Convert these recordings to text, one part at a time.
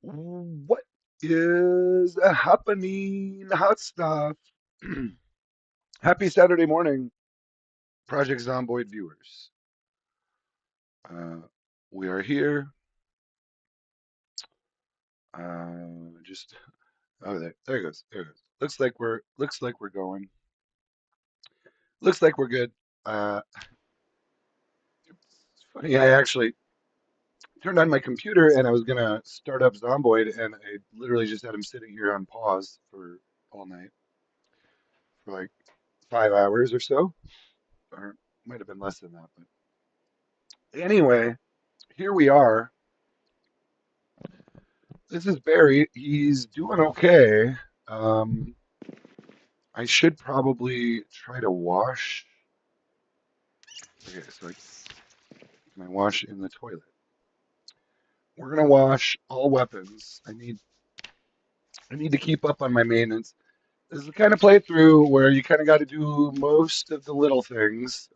What is happening? Hot stuff. Happy Saturday morning, Project Zomboid viewers. Uh, we are here. Just there it goes. There it goes. Looks like we're going. Looks like we're good. It's funny. I actually turned on my computer and I was gonna start up Zomboid, and I literally just had him sitting here on pause for all night for like 5 hours or so, or might have been less than that. But anyway, here we are. This is Barry. He's doing okay. Um, I should probably try to wash. Okay, so can I wash in the toilet? We're gonna wash all weapons. I need to keep up on my maintenance. This is the kind of playthrough where you kind of got to do most of the little things,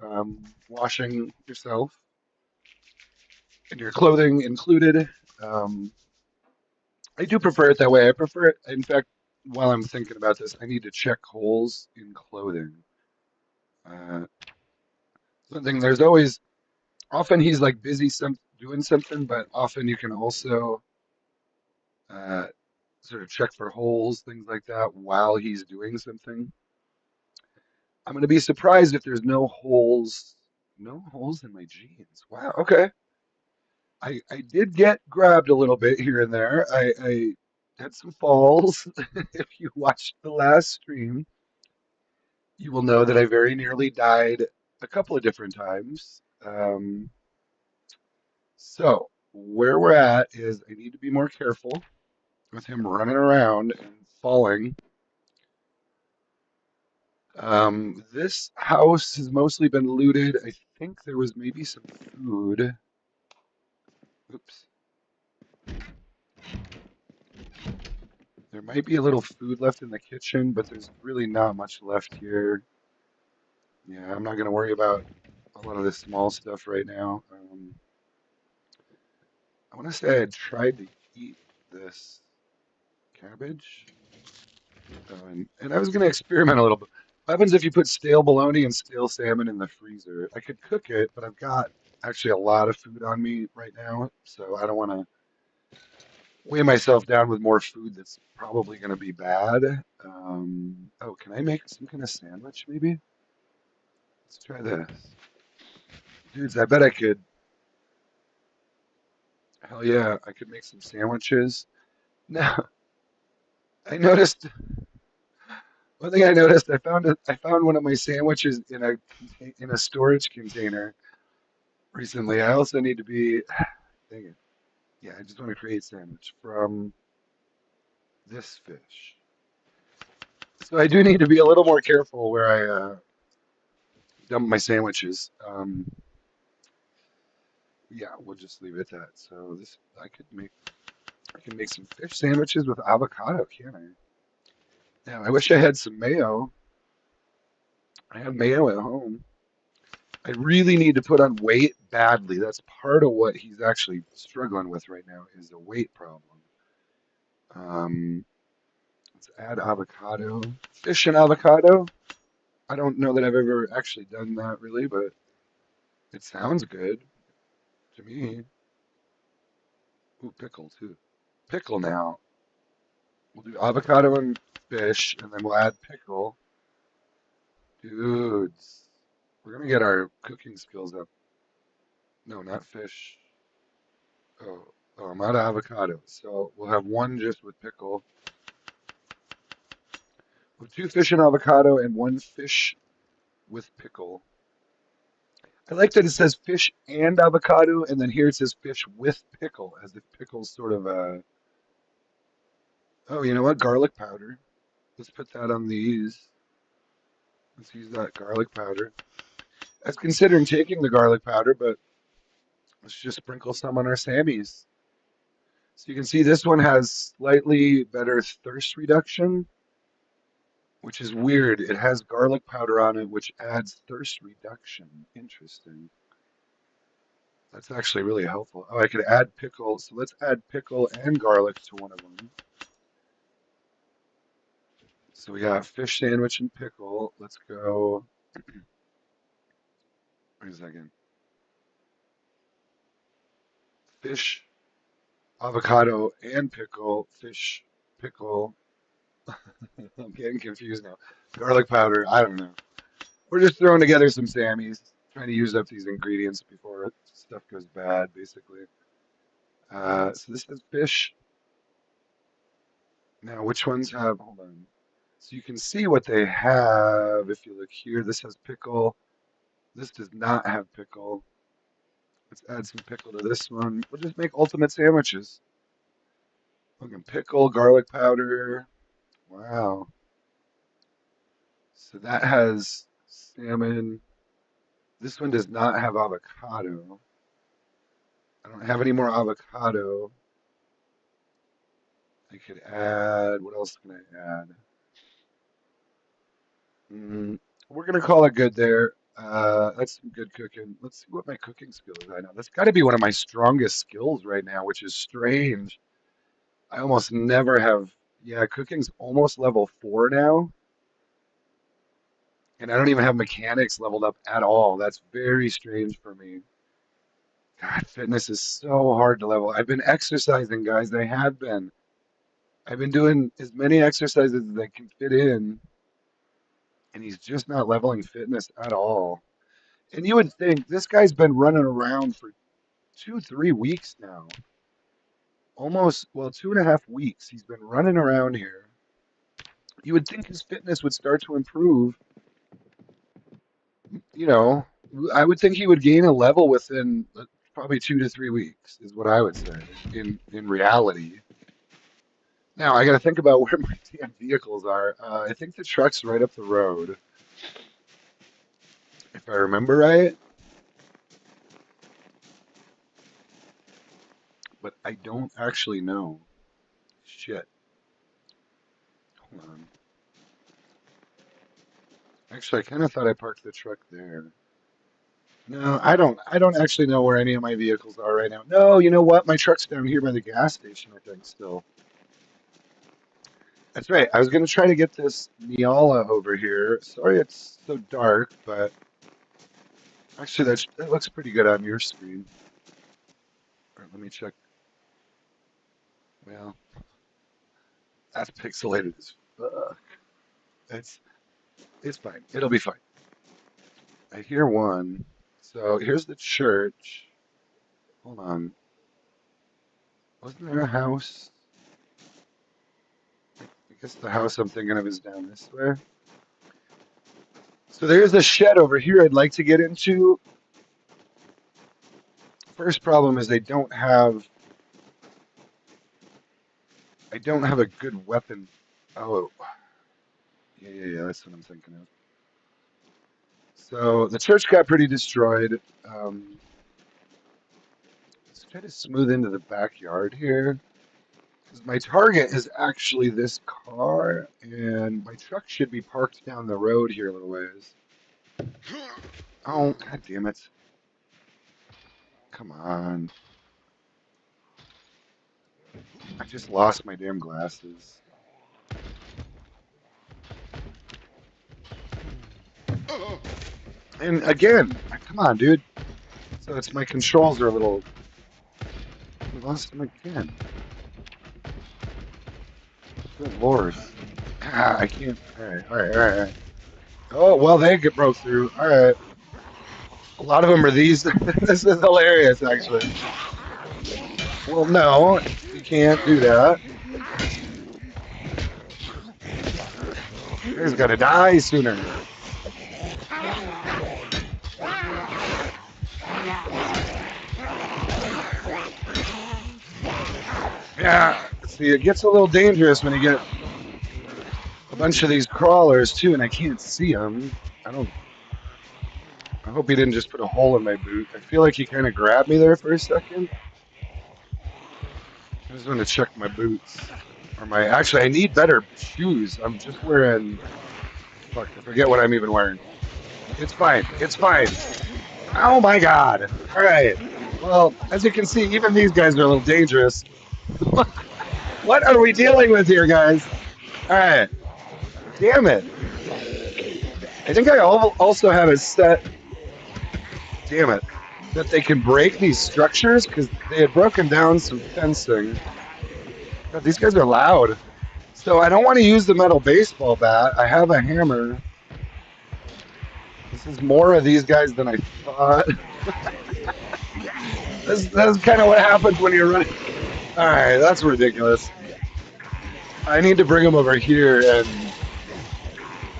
washing yourself and your clothing included. Um, I do prefer it that way. I prefer it. In fact, while I'm thinking about this, I need to check holes in clothing. Uh, Something there's always often he's like busy doing something, but often you can also uh, sort of check for holes, things like that, while he's doing something. I'm going to be surprised if there's no holes in my jeans. Wow. Okay. I did get grabbed a little bit here and there. I had some falls. If you watched the last stream, you will know that I very nearly died a couple of different times. So where we're at is I need to be more careful with him running around and falling. This house has mostly been looted. I think there was maybe some food. Oops. There might be a little food left in the kitchen, but there's really not much left here. Yeah, I'm not going to worry about a lot of this small stuff right now. I want to say I had tried to eat this cabbage. And I was going to experiment a little bit. What happens if you put stale bologna and stale salmon in the freezer? I could cook it, but I've got actually a lot of food on me right now, so I don't want to weigh myself down with more food that's probably going to be bad. Oh, can I make some kind of sandwich maybe? Let's try this. Dudes, I bet I could. Hell yeah, I could make some sandwiches. Now, I noticed one thing I noticed. I found one of my sandwiches in a storage container recently. I also need to be, dang it. Yeah, I just want to create sandwich from this fish. So I do need to be a little more careful where I dump my sandwiches. Yeah, we'll just leave it at that. So this, I can make some fish sandwiches with avocado, can't I? Yeah, I wish I had some mayo. I have mayo at home. I really need to put on weight badly. That's part of what he's actually struggling with right now is a weight problem. Um, let's add avocado. Fish and avocado. I don't know that I've ever actually done that really, but it sounds good to me. Ooh, pickle too. Pickle now. We'll do avocado and fish, and then we'll add pickle. Dudes, we're gonna get our cooking skills up. No, not fish. Oh, I'm out of avocado. So we'll have one just with pickle. With two fish and avocado and one fish with pickle. I like that it says fish and avocado, and then here it says fish with pickle, as if pickle's sort of a. Oh, you know what? Garlic powder. Let's put that on these. Let's use that garlic powder. I was considering taking the garlic powder, but let's just sprinkle some on our Sammies. So you can see this one has slightly better thirst reduction, which is weird. It has garlic powder on it, which adds thirst reduction. Interesting. That's actually really helpful. Oh, I could add pickle. So let's add pickle and garlic to one of them. So we got fish sandwich and pickle. Let's go. Wait a second. Fish, avocado, and pickle. Fish, pickle. I'm getting confused now. Garlic powder. I don't know. We're just throwing together some Sammys, trying to use up these ingredients before stuff goes bad, basically. So this is fish. Now, which ones have, hold on. So you can see what they have if you look here. This has pickle. This does not have pickle. Let's add some pickle to this one. We'll just make ultimate sandwiches. Fucking pickle, garlic powder. Wow. So that has salmon. This one does not have avocado. I don't have any more avocado. I could add, what else can I add? Mm, we're gonna call it good there. That's some good cooking. Let's see what my cooking skill is right now. That's got to be one of my strongest skills right now, which is strange. I almost never have. Yeah, cooking's almost level 4 now, and I don't even have mechanics leveled up at all. That's very strange for me. God, fitness is so hard to level. I've been exercising, guys. I have been. I've been doing as many exercises as I can fit in, and he's just not leveling fitness at all. And you would think this guy's been running around for 2, 3 weeks now. Almost, well, 2.5 weeks. He's been running around here. You would think his fitness would start to improve. You know, I would think he would gain a level within probably 2 to 3 weeks, is what I would say in reality. Now, I got to think about where my damn vehicles are. I think the truck's right up the road, if I remember right, but I don't actually know. Shit. Hold on. Actually, I kind of thought I parked the truck there. No, I don't. I don't actually know where any of my vehicles are right now. No, you know what? My truck's down here by the gas station, I think, still. That's right. I was going to try to get this Miala over here. Sorry it's so dark, but actually that looks pretty good on your screen. All right, let me check. Well, that's pixelated as fuck. It's it's fine. It'll be fine. I hear one. So here's the church. Hold on. Wasn't there a house? I guess the house I'm thinking of is down this way. So there's a shed over here I'd like to get into. First problem is I don't have a good weapon. Oh, yeah, that's what I'm thinking of. So the church got pretty destroyed. Let's try to smooth into the backyard here. Because my target is actually this car, and my truck should be parked down the road here a little ways. Oh, god damn it. Come on. I just lost my damn glasses. And again, come on, dude. So it's my controls are a little. I lost them again. Good lord. Ah, I can't. All right. Oh, well, they get broke through. All right. A lot of them are these. This is hilarious, actually. Well, no, you can't do that. He's gonna die sooner. Yeah. See, it gets a little dangerous when you get a bunch of these crawlers too, and I can't see them. I don't. I hope he didn't just put a hole in my boot. I feel like he kind of grabbed me there for a second. I just want to check my boots. Or my. Actually, I need better shoes. I'm just wearing. Fuck, I forget what I'm even wearing. It's fine. It's fine. Oh my god. All right. Well, as you can see, even these guys are a little dangerous. What are we dealing with here, guys? All right. Damn it. I think I also have it set, damn it, that they can break these structures because they had broken down some fencing. God, these guys are loud. So I don't want to use the metal baseball bat. I have a hammer. This is more of these guys than I thought. That's kind of what happens when you're running. All right, that's ridiculous. I need to bring them over here and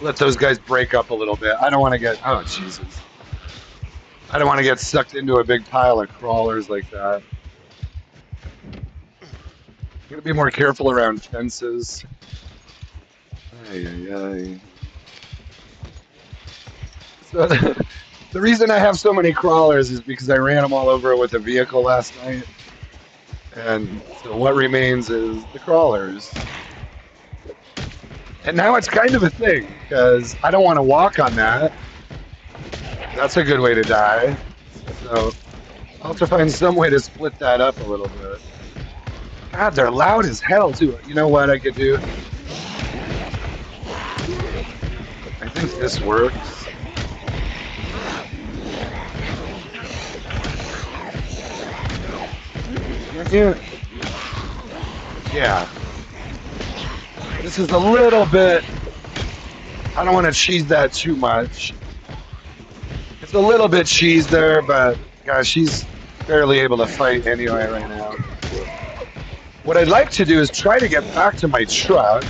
let those guys break up a little bit. I don't want to get, oh, Jesus. I don't want to get sucked into a big pile of crawlers like that. I'm going to be more careful around fences. Ay, ay, ay. So the reason I have so many crawlers is because I ran them all over with a vehicle last night. And so what remains is the crawlers. And now it's kind of a thing because I don't want to walk on that. That's a good way to die. So I'll have to find some way to split that up a little bit. God, they're loud as hell, too. You know what I could do? I think this works. Can't you? Yeah. This is a little bit. I don't want to cheese that too much. It's a little bit cheese there, but gosh, she's barely able to fight anyway right now. What I'd like to do is try to get back to my truck.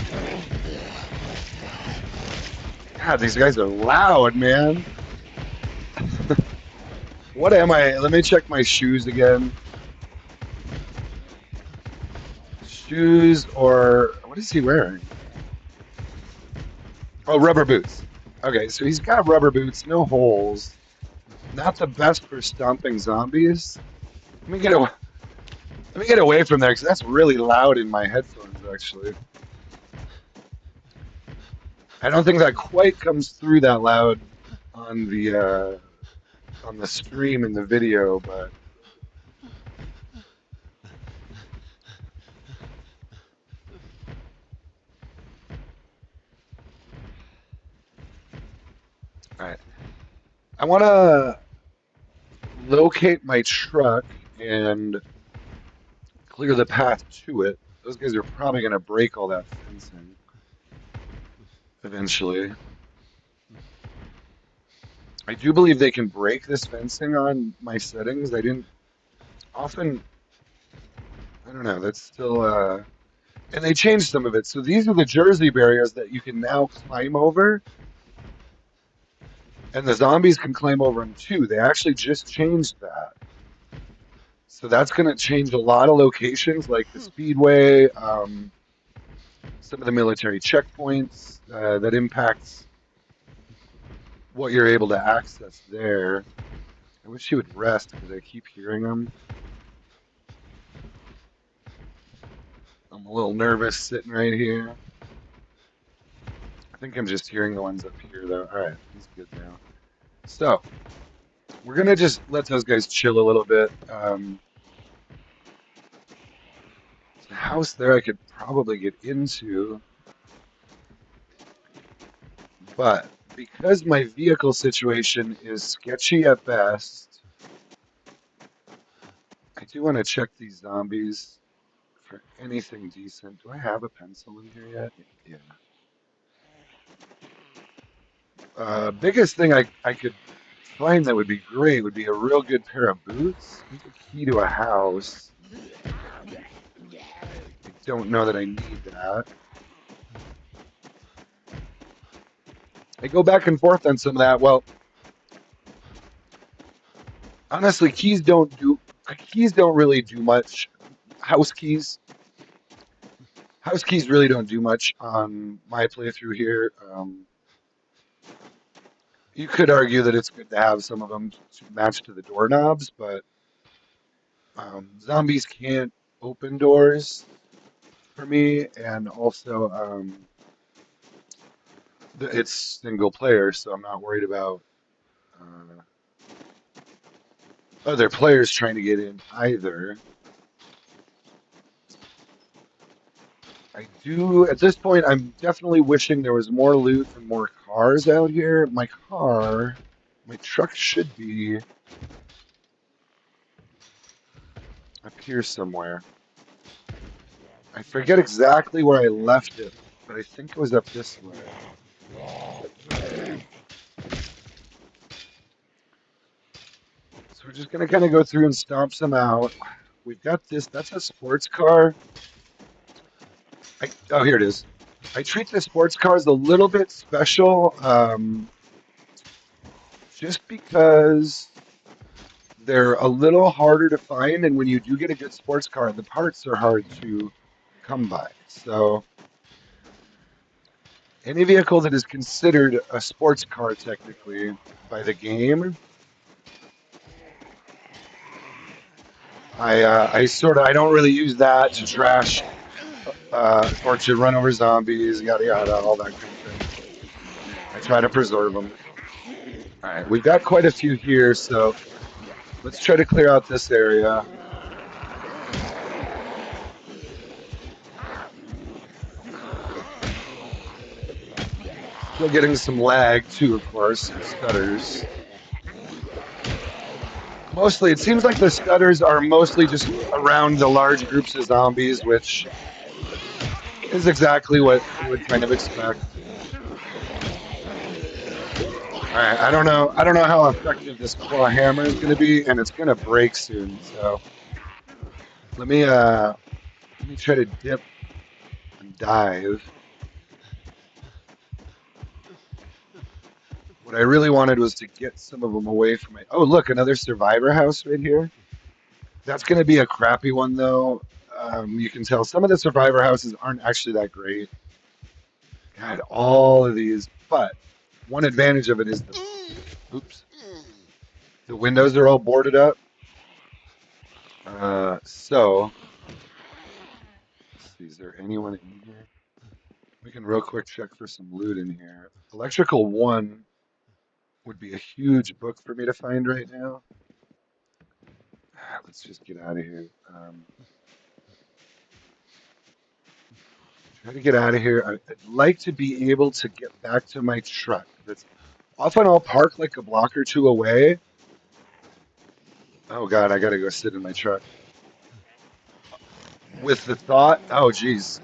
God, these guys are loud, man. What am I? Let me check my shoes again. Shoes or what is he wearing? Oh, rubber boots. Okay, so he's got rubber boots, no holes. Not the best for stomping zombies. Let me get away. Let me get away from there because that's really loud in my headphones. Actually, I don't think that quite comes through that loud on the stream in the video, but all right. I want to locate my truck and clear the path to it. Those guys are probably going to break all that fencing eventually. I do believe they can break this fencing on my settings. I didn't often, I don't know, that's still, and they changed some of it. So these are the Jersey barriers that you can now climb over, and the zombies can climb over them too. They actually just changed that. So that's going to change a lot of locations like the Speedway, some of the military checkpoints that impacts what you're able to access there. I wish he would rest because I keep hearing him. I'm a little nervous sitting right here. I think I'm just hearing the ones up here though. All right, he's good now. So we're gonna just let those guys chill a little bit. The house there I could probably get into, but because my vehicle situation is sketchy at best, I do want to check these zombies for anything decent. Do I have a pencil in here yet? Yeah. Biggest thing I could find that would be great would be a real good pair of boots. Here's a key to a house. I don't know that I need that. I go back and forth on some of that. Well, honestly, keys don't really do much. House keys, house keys really don't do much on my playthrough here. You could argue that it's good to have some of them to match to the doorknobs, but zombies can't open doors for me, and also it's single player, so I'm not worried about uh, other players trying to get in either. I do, at this point, I'm definitely wishing there was more loot and more cars out here. My truck should be up here somewhere. I forget exactly where I left it, but I think it was up this way. So we're just gonna kind of go through and stomp some out. We've got this, that's a sports car. Oh, here it is. I treat the sports cars a little bit special, just because they're a little harder to find, and when you do get a good sports car, the parts are hard to come by. So any vehicle that is considered a sports car technically by the game, I don't really use that to trash or to run over zombies, yada yada, all that kind of thing. I try to preserve them. All right, we've got quite a few here, so let's try to clear out this area. Still getting some lag too, of course, some stutters. Mostly, it seems like the stutters are mostly just around the large groups of zombies, which is exactly what you would kind of expect. All right, I don't know how effective this claw hammer is going to be, and it's going to break soon. So let me uh let me try to dip and dive. What I really wanted was to get some of them away from my. Oh, look, another survivor house right here. That's going to be a crappy one though. You can tell some of the survivor houses aren't actually that great. God, all of these, but one advantage of it is oops, the windows are all boarded up. So let's see, is there anyone in here? We can real quick check for some loot in here. Electrical one would be a huge book for me to find right now. Let's just get out of here. Try to get out of here. I'd like to be able to get back to my truck. That's often I'll park like a block or two away. Oh God, I gotta go sit in my truck. With the thought, oh geez,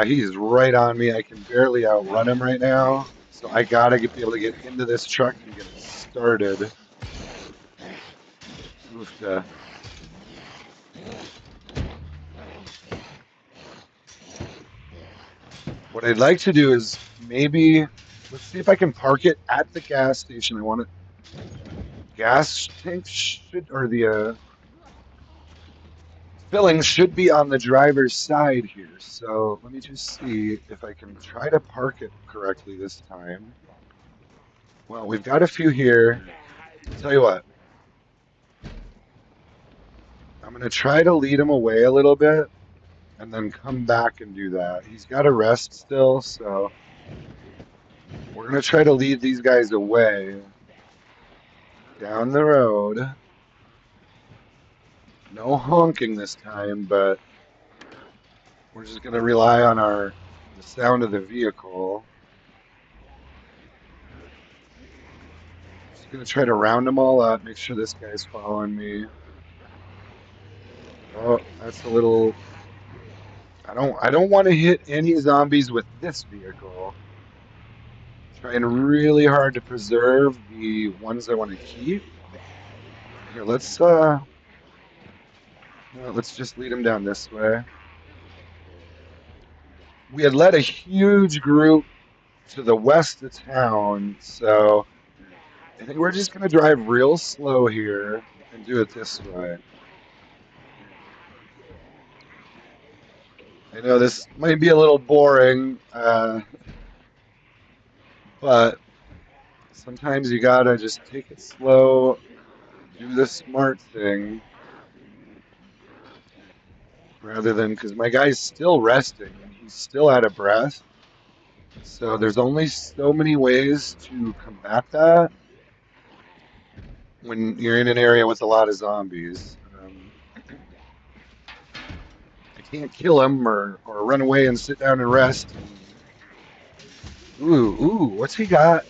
he is right on me. I can barely outrun him right now. So I gotta be able to get into this truck and get it started. Oof, what I'd like to do is maybe let's see if I can park it at the gas station. I want it. Gas tank should or the filling should be on the driver's side here. So let me just see if I can try to park it correctly this time. Well, we've got a few here. I'll tell you what, I'm gonna try to lead him away a little bit and then come back and do that. He's got a rest still, so we're gonna try to lead these guys away down the road. No honking this time, but we're just gonna rely on the sound of the vehicle. Just gonna try to round them all up, make sure this guy's following me. Oh, that's a little. I don't want to hit any zombies with this vehicle. Trying really hard to preserve the ones I want to keep. Here, let's just lead them down this way. We had led a huge group to the west of town, so I think we're just gonna drive real slow here and do it this way. I know this might be a little boring, but sometimes you gotta just take it slow, do the smart thing, rather than because my guy's still resting and he's still out of breath. So there's only so many ways to combat that. when you're in an area with a lot of zombies. I can't kill them or run away and sit down and rest. And ooh, what's he got?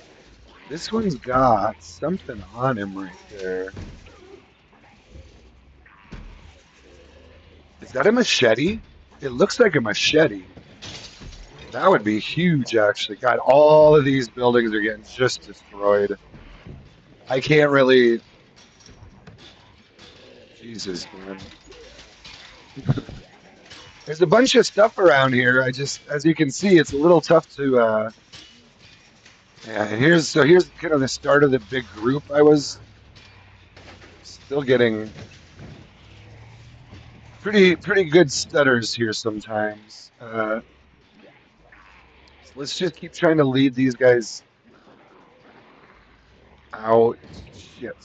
This one's got something on him right there. Is that a machete? It looks like a machete. That would be huge, actually. God, all of these buildings are getting just destroyed. I can't really. Jesus, man. There's a bunch of stuff around here. I just, as you can see, it's a little tough to. Yeah, and here's kind of the start of the big group. I was still getting pretty good stutters here sometimes. So let's just keep trying to lead these guys out. Shit.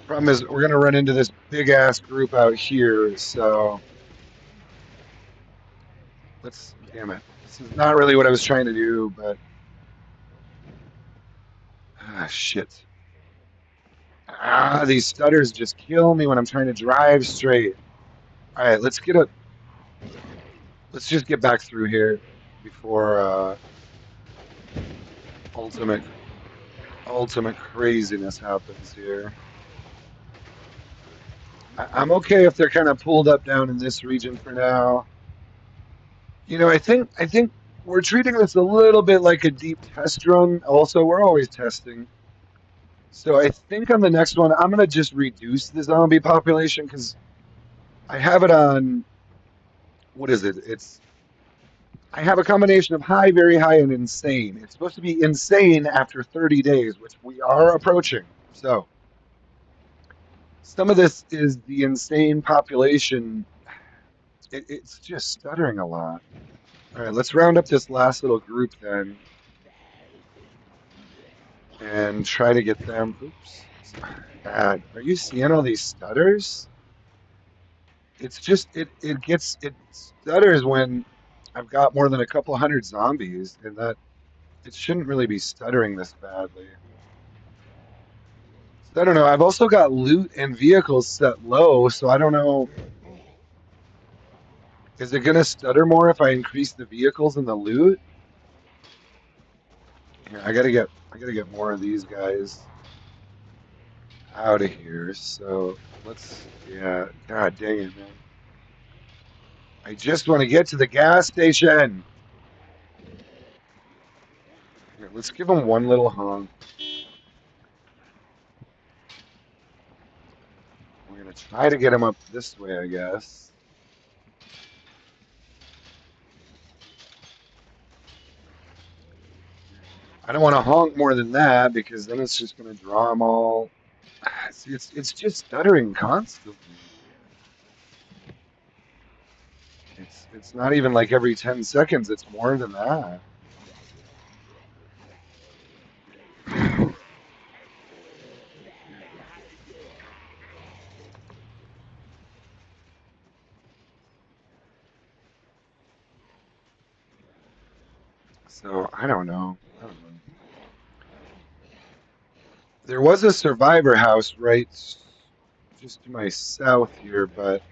Problem is, we're gonna run into this big ass group out here. So let's. Damn it. This is not really what I was trying to do, but shit. These stutters just kill me when I'm trying to drive straight. All right, let's just get back through here before ultimate ultimate craziness happens here. I'm okay if they're kind of pulled up down in this region for now. I think we're treating this a little bit like a deep test run. Also, we're always testing. So I think on the next one, I'm gonna just reduce the zombie population because I have it on. What is it? I have a combination of high, very high, and insane. It's supposed to be insane after 30 days, which we are approaching. So some of this is the insane population. It's just stuttering a lot. All right, let's round up this last little group then and try to get them. Oops. God, are you seeing all these stutters? It's just it stutters when I've got more than a couple hundred zombies, and that it shouldn't really be stuttering this badly. So I don't know. I've also got loot and vehicles set low, so I don't know. Is it gonna stutter more if I increase the vehicles and the loot? Here, I gotta get more of these guys out of here. So yeah. God dang it, man. I just want to get to the gas station. Here, let's give them one little honk. We're gonna try to get them up this way, I guess. I don't want to honk more than that because then it's just gonna draw them all. It's just stuttering constantly. It's not even like every 10 seconds. It's more than that. So I don't know. I don't know. There was a survivor house right just to my south here, but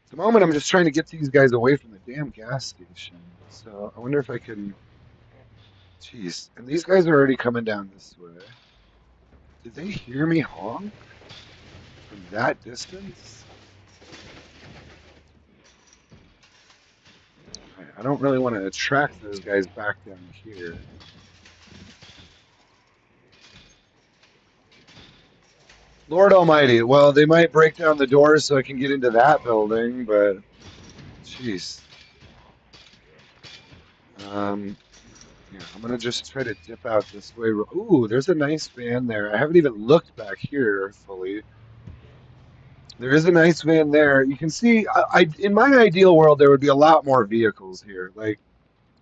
at the moment I'm just trying to get these guys away from the damn gas station. So I wonder if I can. Jeez, and these guys are already coming down this way. Did they hear me honk from that distance? I don't really want to attract those guys back down here. Lord Almighty. Well, they might break down the doors so I can get into that building, but jeez. Um, yeah, I'm gonna just try to dip out this way. Ooh, there's a nice van there. I haven't even looked back here fully. There is a nice van there. You can see, in my ideal world, there would be a lot more vehicles here. Like,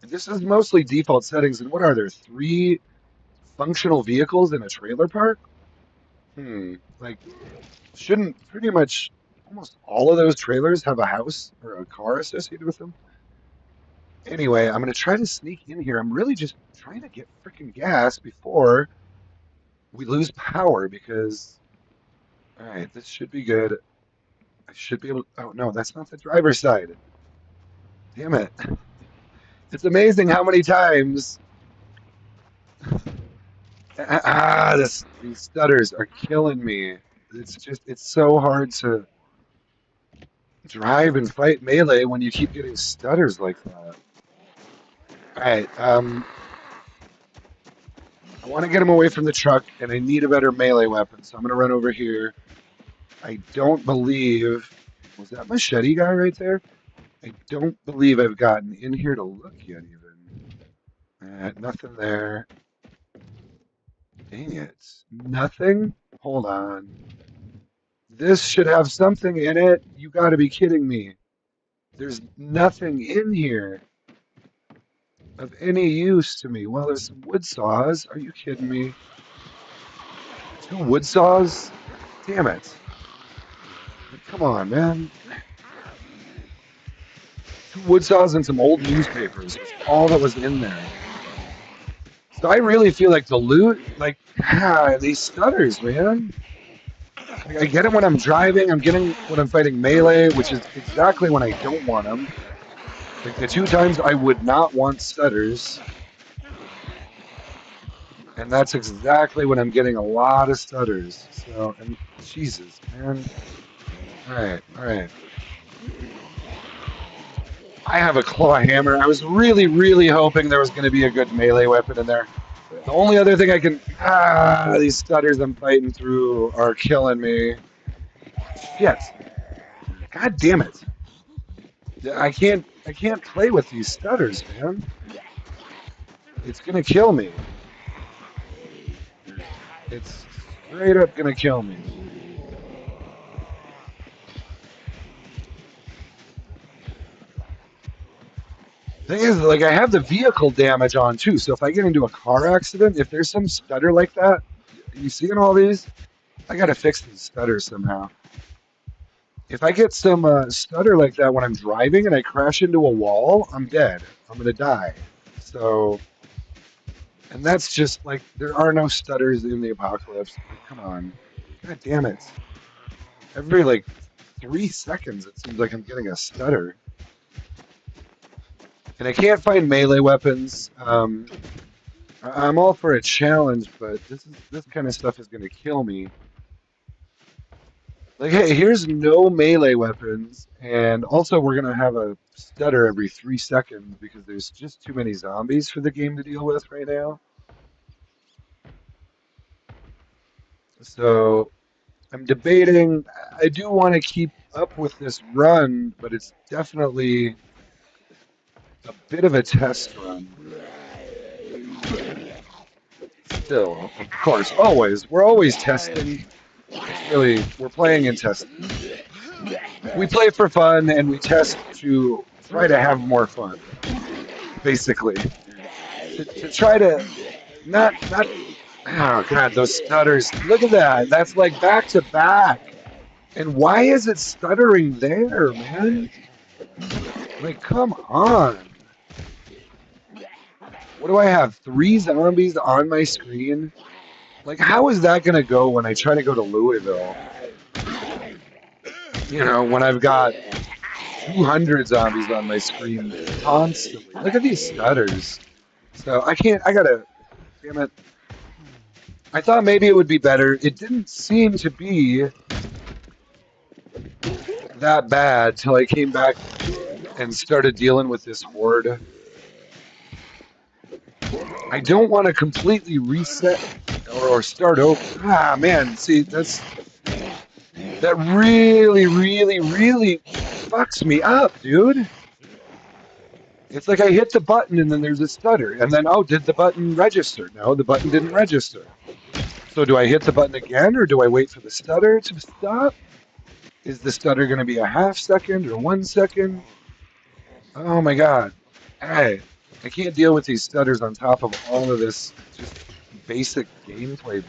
this is mostly default settings. And what are there? Three functional vehicles in a trailer park? Like, shouldn't pretty much almost all of those trailers have a house or a car associated with them? Anyway, I'm gonna try to sneak in here. I'm really just trying to get freaking gas before we lose power because, all right, this should be good. I should be able to, oh no, that's not the driver's side. Damn it. It's amazing how many times these stutters are killing me. It's so hard to drive and fight melee when you keep getting stutters like that. All right, I want to get him away from the truck, and I need a better melee weapon, so I'm gonna run over here. I don't believe was that machete guy right there? I don't believe I've gotten in here to look yet, even. Nothing there. Dang it. Nothing? Hold on. This should have something in it. You gotta be kidding me. There's nothing in here of any use to me. Well, there's some wood saws. Are you kidding me? Two wood saws? Damn it. Like, come on, man. Two wood saws and some old newspapers was all that was in there. So I really feel like the loot, like, these stutters, man. Like, I get it when I'm driving. I'm getting when I'm fighting melee, which is exactly when I don't want them. Like the two times I would not want stutters, and that's exactly when I'm getting a lot of stutters. So, and Jesus, man. All right, all right. I have a claw hammer. I was really, really hoping there was going to be a good melee weapon in there. The only other thing I can these stutters I'm fighting through are killing me. Shit. God damn it. I can't play with these stutters, man. It's gonna kill me. It's straight up gonna kill me. Thing is, like I have the vehicle damage on too, so if I get into a car accident, if there's some stutter like that, you seeing all these? I gotta fix these stutters somehow. If I get some stutter like that when I'm driving and I crash into a wall, I'm dead. I'm gonna die. So, and that's just like there are no stutters in the apocalypse. Like, come on, God damn it! Every like 3 seconds, it seems like I'm getting a stutter, and I can't find melee weapons. I'm all for a challenge, but this kind of stuff is gonna kill me. Like, hey, here's no melee weapons, and also we're gonna have a stutter every 3 seconds because there's just too many zombies for the game to deal with right now. So I'm debating. I do want to keep up with this run, but it's definitely a bit of a test run. Still, of course, always. We're always testing. It's really, we're playing and testing. We play for fun and we test to try to have more fun, basically. To try to not oh god, those stutters. Look at that. That's like back to back. And why is it stuttering there, man? Like, come on. What do I have? Three zombies on my screen? Like, how is that gonna go when I try to go to Louisville? When I've got 200 zombies on my screen constantly. Look at these stutters. So I can't, I gotta, damn it. I thought maybe it would be better. It didn't seem to be that bad till I came back and started dealing with this horde. I don't want to completely reset or start over. Man, see, that really, really, really fucks me up, dude. It's like I hit the button and then there's a stutter. And then, oh, did the button register? No, the button didn't register. So do I hit the button again or do I wait for the stutter to stop? Is the stutter going to be a half second or 1 second? Oh my God. Hey, I can't deal with these stutters on top of all of this just basic gameplay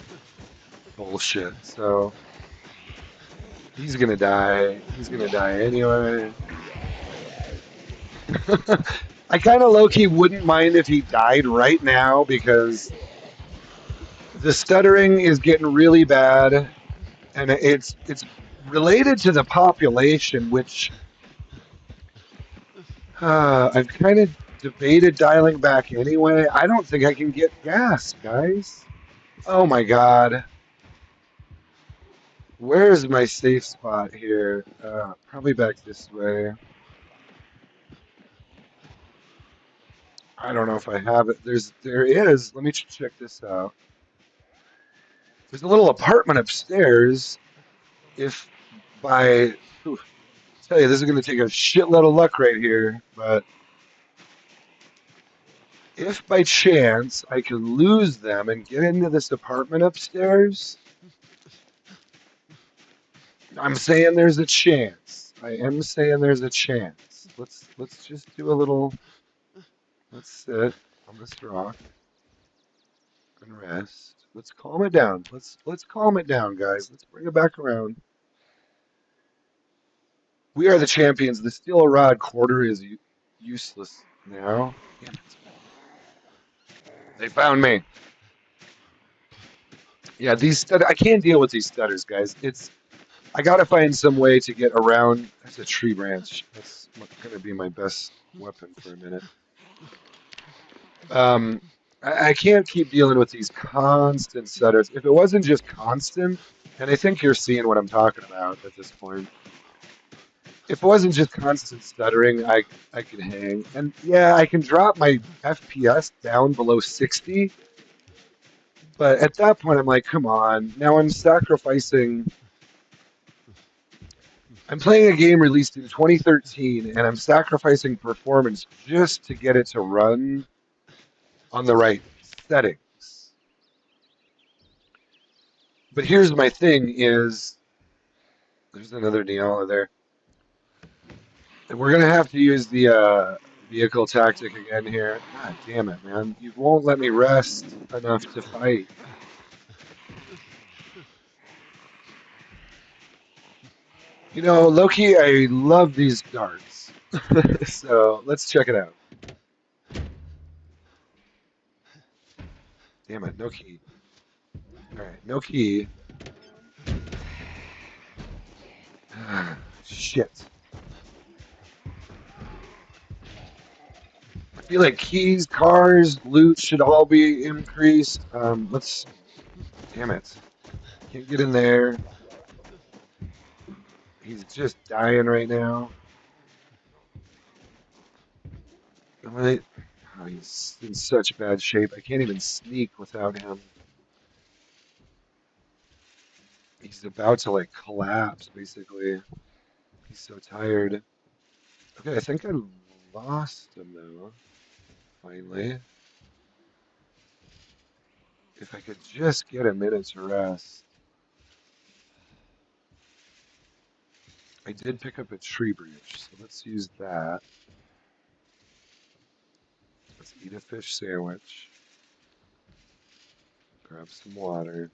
bullshit. So he's going to die. He's going to die anyway. I kind of low key wouldn't mind if he died right now because the stuttering is getting really bad, and it's related to the population, which I've kind of debated dialing back anyway. I don't think I can get gas, guys. Oh my god, where is my safe spot here? Probably back this way. I don't know if I have it. There is. Let me check this out. There's a little apartment upstairs. If by, whew, tell you, this is going to take a shitload of luck right here. But if by chance I could lose them and get into this apartment upstairs, I'm saying there's a chance. I am saying there's a chance. Let's just do a little. Let's sit on this rock and rest. Let's calm it down. Let's calm it down, guys. Let's bring it back around. We are the champions. The steel rod quarter is useless now. Damn it! They found me. Yeah, I can't deal with these stutters, guys. I gotta find some way to get around. That's a tree branch. That's gonna be my best weapon for a minute. Um, I can't keep dealing with these constant stutters. If it wasn't just constant, and I think you're seeing what I'm talking about at this point. If it wasn't just constant stuttering, I could hang. And yeah, I can drop my FPS down below 60, but at that point I'm like, come on. Now I'm playing a game released in 2013 and I'm sacrificing performance just to get it to run on the right settings. But here's my thing is there's another Neala there. And we're gonna have to use the vehicle tactic again here. God damn it, man. You won't let me rest enough to fight. You know, Loki, I love these darts. So let's check it out. Damn it, no key. Alright, no key. Shit. I feel like keys, cars, loot should all be increased. Let's. Damn it. Can't get in there. He's just dying right now. Right? Oh, he's in such bad shape. I can't even sneak without him. He's about to like collapse, basically. He's so tired. Okay, I think I lost him though. Finally. If I could just get a minute to rest. I did pick up a tree branch, so let's use that. Let's eat a fish sandwich. Grab some water.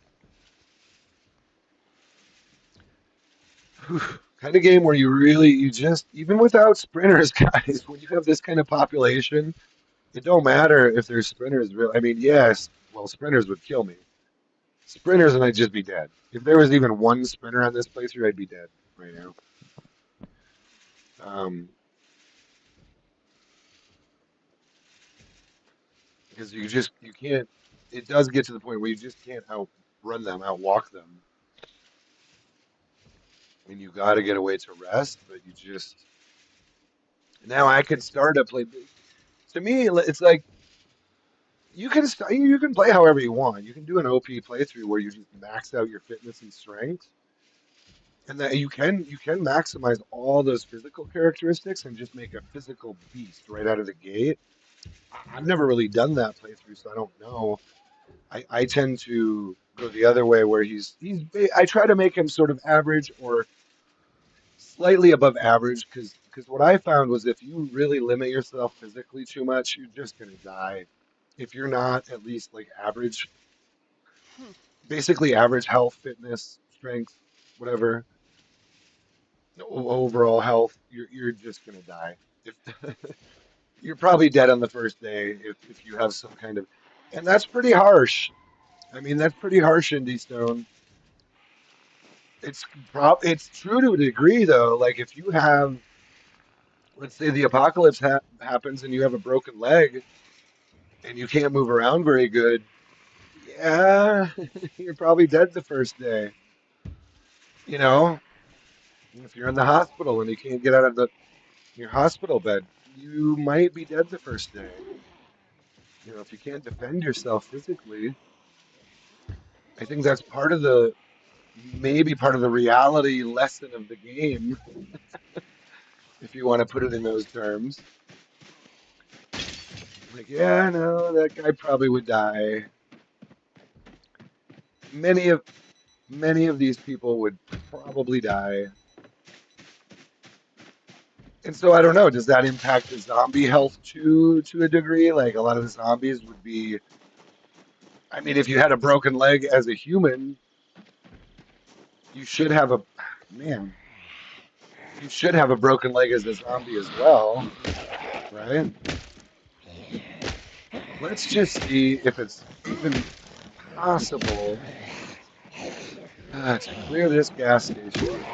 Whew. Kind of game where you just, even without sprinters, guys, when you have this kind of population, it don't matter if there's sprinters. Real, I mean, yes, well, sprinters would kill me. Sprinters and I'd just be dead. If there was even one sprinter on this playthrough, I'd be dead right now. Um, because you can't. It does get to the point where you just can't outrun them, outwalk them, and you got to get away to rest. But you just now I could start to play. To me, it's like you can play however you want. You can do an OP playthrough where you just max out your fitness and strength, and that you can maximize all those physical characteristics and just make a physical beast right out of the gate. I've never really done that playthrough, so I don't know. I tend to go the other way where I try to make him sort of average or slightly above average because what I found was if you really limit yourself physically too much, you're just gonna die. If you're not at least like average, basically average health, fitness, strength, whatever, overall health, you're just gonna die. If you're probably dead on the first day if you have some kind of, and that's pretty harsh. I mean, that's pretty harsh, Indie Stone. It's true to a degree though. Like if you have, let's say the apocalypse happens and you have a broken leg and you can't move around very good, yeah, you're probably dead the first day. You know, if you're in the hospital and you can't get out of the your hospital bed, you might be dead the first day. You know, if you can't defend yourself physically, I think that's part of the maybe part of the reality lesson of the game, if you want to put it in those terms. Like, yeah, no, that guy probably would die. Many of many of these people would probably die. And so I don't know, does that impact the zombie health to a degree? Like a lot of the zombies would be, I mean, if you had a broken leg as a human, you should have a man, you should have a broken leg as a zombie as well, right? Let's just see if it's even possible to clear this gas station.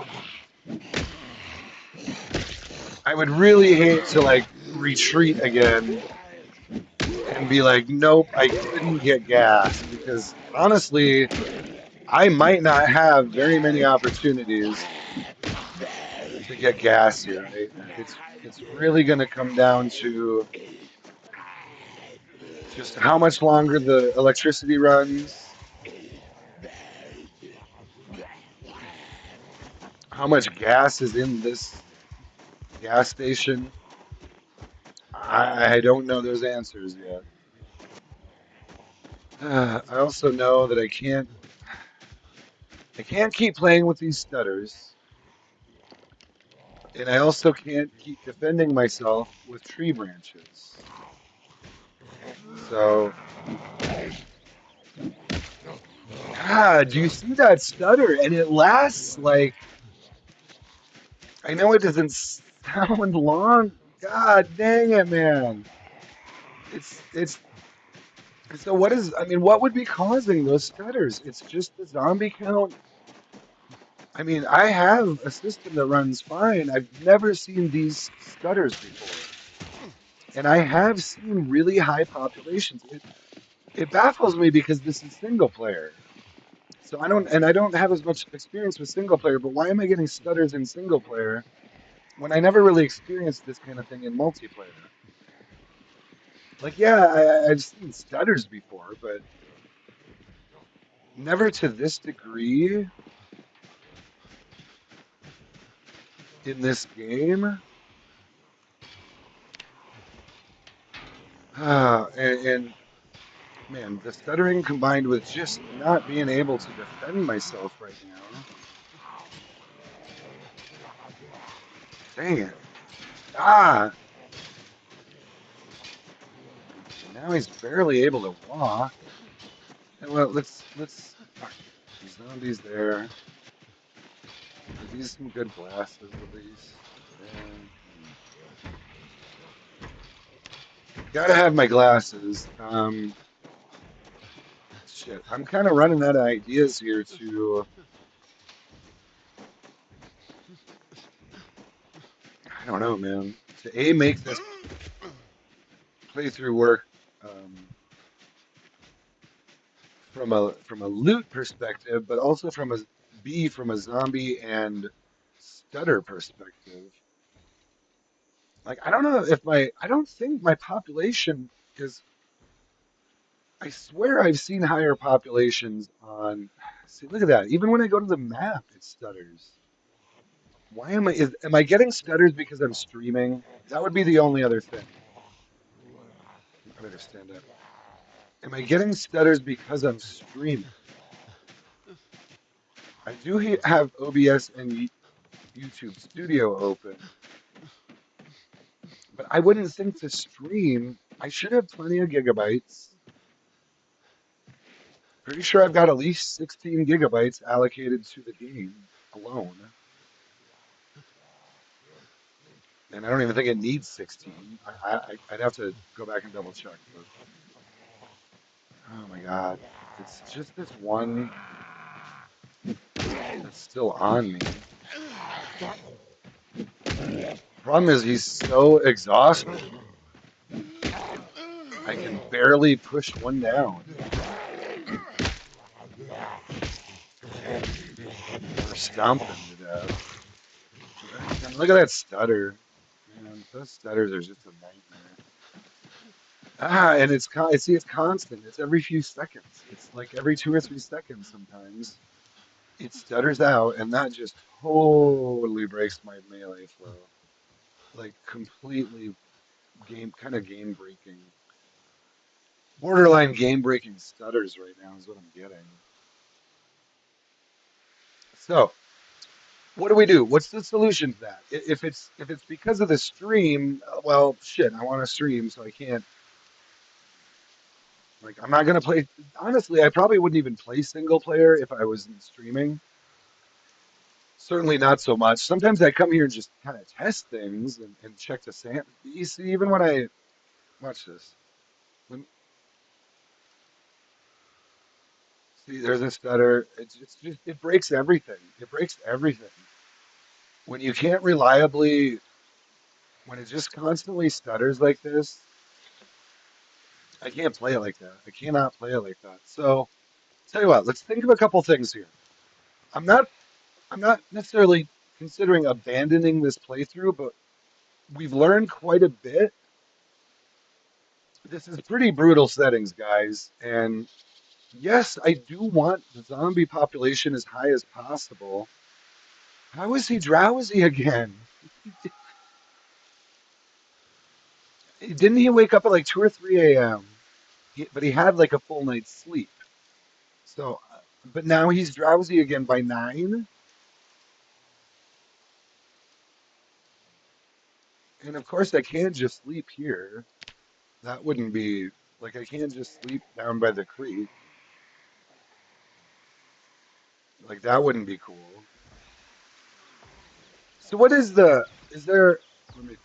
I would really hate to like retreat again and be like, nope, I couldn't get gas because honestly, I might not have very many opportunities to get gas here. It's really going to come down to just how much longer the electricity runs, how much gas is in this gas station. I don't know those answers yet. I also know that I can't keep playing with these stutters, and I also can't keep defending myself with tree branches. So, God, do you see that stutter? And it lasts like I know it doesn't sound long. God dang it, man. It's so what is I mean, what would be causing those stutters? It's just the zombie count. I mean, I have a system that runs fine. I've never seen these stutters before. And I have seen really high populations. It baffles me because this is single player. So I don't have as much experience with single player, but why am I getting stutters in single player when I never really experienced this kind of thing in multiplayer? Like, yeah, I've seen stutters before, but never to this degree in this game. And man, the stuttering combined with just not being able to defend myself right now. Dang it. Ah, and now he's barely able to walk. And well, let's zombies there. Are these some good glasses at least? Yeah. Gotta have my glasses. Shit, I'm kind of running out of ideas here to, I don't know, man. To A, make this playthrough work um, from a loot perspective, but also from a B, from a zombie and stutter perspective. Like, I don't know if I don't think my population is, I swear I've seen higher populations on, see, look at that. Even when I go to the map, it stutters. Am I getting stutters because I'm streaming? That would be the only other thing. I better stand up. Am I getting stutters because I'm streaming? I do have OBS and YouTube Studio open, but I wouldn't think to stream. I should have plenty of gigabytes. Pretty sure I've got at least 16 gigabytes allocated to the game alone. And I don't even think it needs 16. I'd have to go back and double check, but oh my God. It's just this one that's still on me. Problem is he's so exhausted. I can barely push one down or stomp him to death. And look at that stutter. Man, those stutters are just a nightmare. Ah, and see, it's constant. It's every few seconds. It's like every 2 or 3 seconds sometimes. It stutters out, and that just totally breaks my melee flow. Like completely game breaking, borderline game breaking stutters right now is what I'm getting. So, what do we do? What's the solution to that? If it's because of the stream, well, shit, I want to stream, so I can't. Like, I'm not gonna play. Honestly, I probably wouldn't even play single player if I wasn't streaming. Certainly not so much. Sometimes I come here and just kind of test things and check the sand. You see, even when I watch this, when see there's a stutter, it's just it breaks everything. It breaks everything. When you can't reliably, when it just constantly stutters like this, I can't play it like that. I cannot play it like that. So tell you what, let's think of a couple things here. I'm not I'm not necessarily considering abandoning this playthrough, but we've learned quite a bit. This is pretty brutal settings, guys, and yes, I do want the zombie population as high as possible. How is he drowsy again? Didn't he wake up at like 2 or 3 a.m.? But he had like a full night's sleep. So, but now he's drowsy again by 9. And of course, I can't just sleep here. That wouldn't be like I can't just sleep down by the creek. Like that wouldn't be cool. So, is there, let me,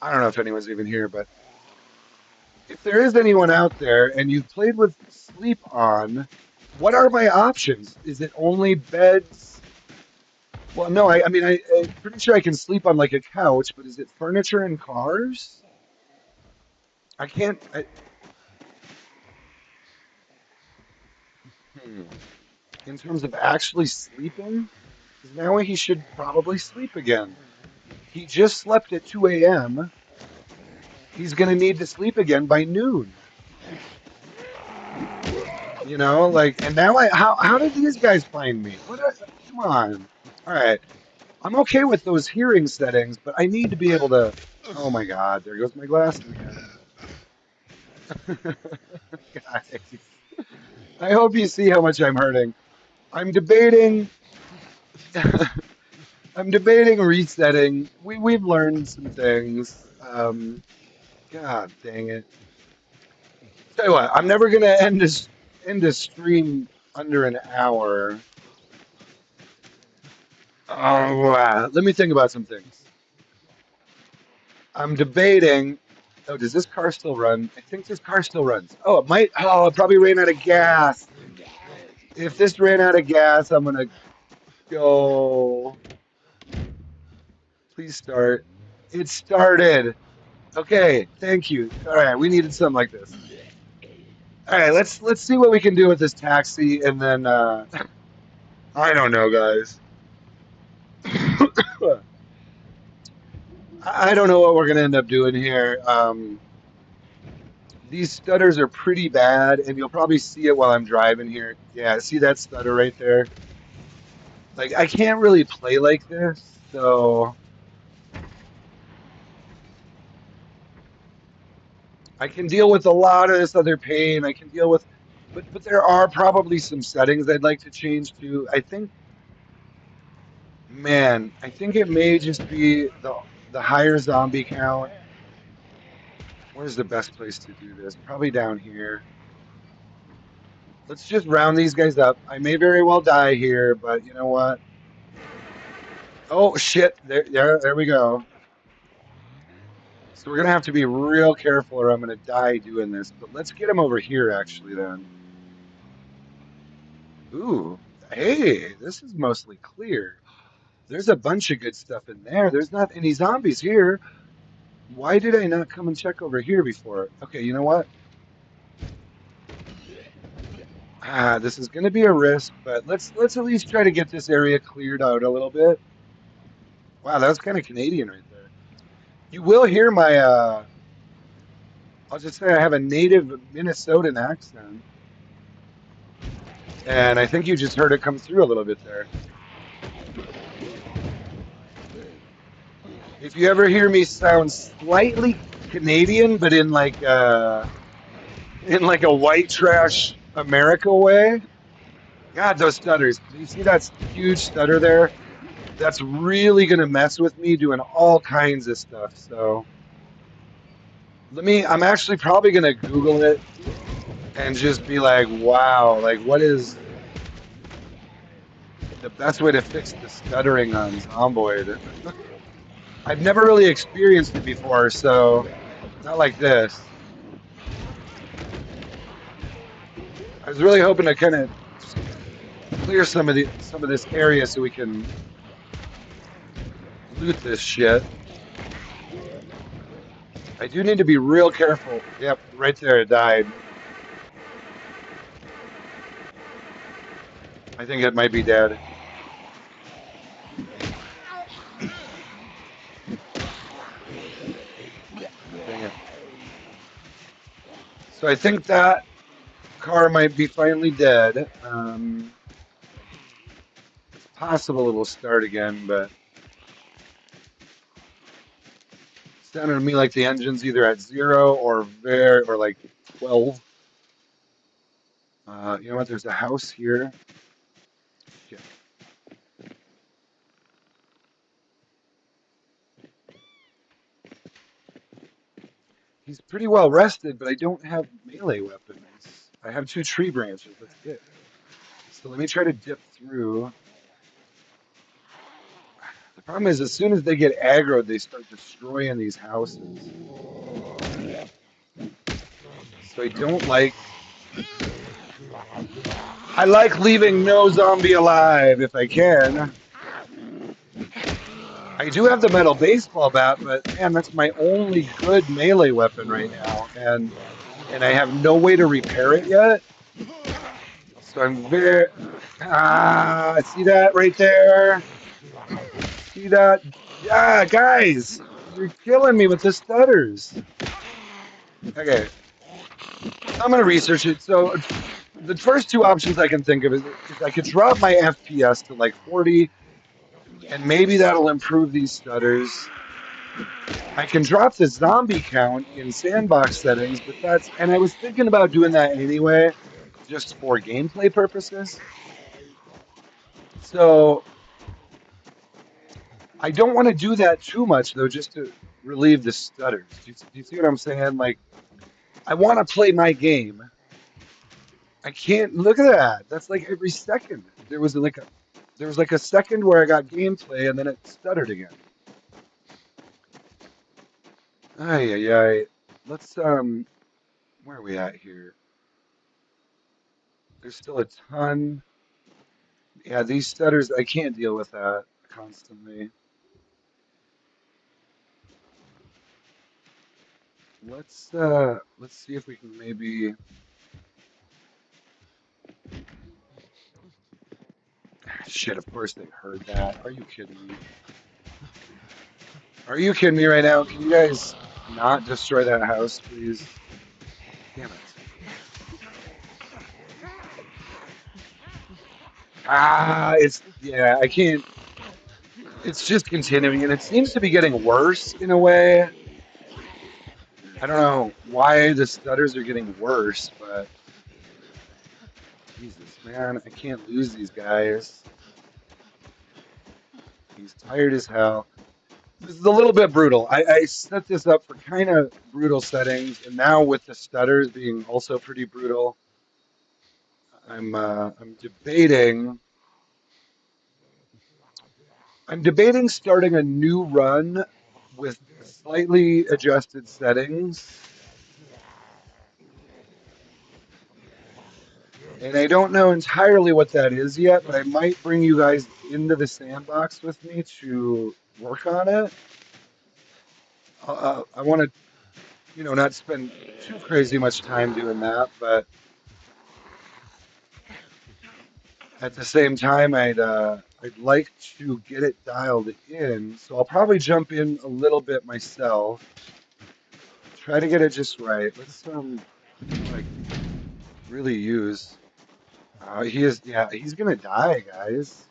I don't know if anyone's even here, but if there is anyone out there and you've played with sleep on, what are my options? Is it only beds? Well, no, I mean, I'm pretty sure I can sleep on like a couch, but is it furniture and cars? I can't. Hmm. In terms of actually sleeping, because now he should probably sleep again. He just slept at 2 a.m. He's going to need to sleep again by noon. Like, and now how did these guys find me? Come on. All right. I'm okay with those hearing settings, but I need to be able to. Oh my God, there goes my glasses again. Guys, I hope you see how much I'm hurting. I'm debating. I'm debating resetting. We've learned some things. God dang it. Tell you what, I'm never gonna end this stream under an hour. Oh, wow. Let me think about some things. I'm debating. Oh, does this car still run? I think this car still runs. Oh, it might. Oh, it probably ran out of gas. If this ran out of gas, I'm gonna go. Please start. It started. Okay, thank you. All right, we needed something like this. All right, let's see what we can do with this taxi, and then I don't know, guys. I don't know what we're gonna end up doing here. These stutters are pretty bad, and you'll probably see it while I'm driving here. Yeah, see that stutter right there? Like, I can't really play like this, so I can deal with a lot of this other pain. I can deal with, but there are probably some settings I'd like to change to. I think it may just be the higher zombie count. Where's the best place to do this? Probably down here. Let's just round these guys up. I may very well die here, but you know what? Oh shit! There we go. So we're gonna have to be real careful or I'm gonna die doing this. But let's get him over here actually then. Ooh, hey, this is mostly clear. There's a bunch of good stuff in there. There's not any zombies here. Why did I not come and check over here before? Okay, you know what? Ah, this is going to be a risk, but let's at least try to get this area cleared out a little bit. Wow, that was kind of Canadian right there. You will hear my I'll just say I have a native Minnesotan accent, and I think you just heard it come through a little bit there. If you ever hear me sound slightly Canadian, but in like a white trash America way, God, those stutters. Do you see that huge stutter there? That's really going to mess with me doing all kinds of stuff. So I'm actually probably going to Google it and just be like, wow, like what is the best way to fix the stuttering on Zomboid? I've never really experienced it before, so not like this. I was really hoping to kind of just clear some of this area so we can loot this shit. I do need to be real careful. Yep, right there it died. I think it might be dead. Dang it. So I think that car might be finally dead. It's possible it'll start again, but it sounded to me like the engine's either at 0 or like 12. You know what? There's a house here. Shit. He's pretty well rested, but I don't have melee weapons. I have 2 tree branches. That's it. So let me try to dip through. The problem is, as soon as they get aggroed, they start destroying these houses. So I like leaving no zombie alive if I can. I do have the metal baseball bat, but man, that's my only good melee weapon right now, and I have no way to repair it yet. So I'm very see that right there? See that? Yeah, guys, you're killing me with the stutters. Okay, I'm gonna research it. So the first 2 options I can think of is I could drop my FPS to like 40, and maybe that'll improve these stutters. I can drop the zombie count in sandbox settings, but and I was thinking about doing that anyway, just for gameplay purposes. So I don't want to do that too much though, just to relieve the stutters. Do you see what I'm saying? Like, I want to play my game. I can't look at that. That's like every second. There was like a second where I got gameplay and then it stuttered again. Ay ay ay. Let's where are we at here? There's still a ton. Yeah, these stutters, I can't deal with that constantly. Let's see if we can maybe shit, of course they heard that. Are you kidding me? Are you kidding me right now? Can you guys not destroy that house, please? Damn it. I can't it's just continuing and it seems to be getting worse in a way. I don't know why the stutters are getting worse, but Jesus, man, I can't lose these guys. He's tired as hell. This is a little bit brutal. I set this up for kind of brutal settings, and now with the stutters being also pretty brutal, I'm debating. I'm debating starting a new run with slightly adjusted settings. And I don't know entirely what that is yet, but I might bring you guys into the sandbox with me to work on it. I want to, not spend too crazy much time doing that, but at the same time, I'd like to get it dialed in. So I'll probably jump in a little bit myself, try to get it just right. What do I really use? Yeah, he's gonna die, guys.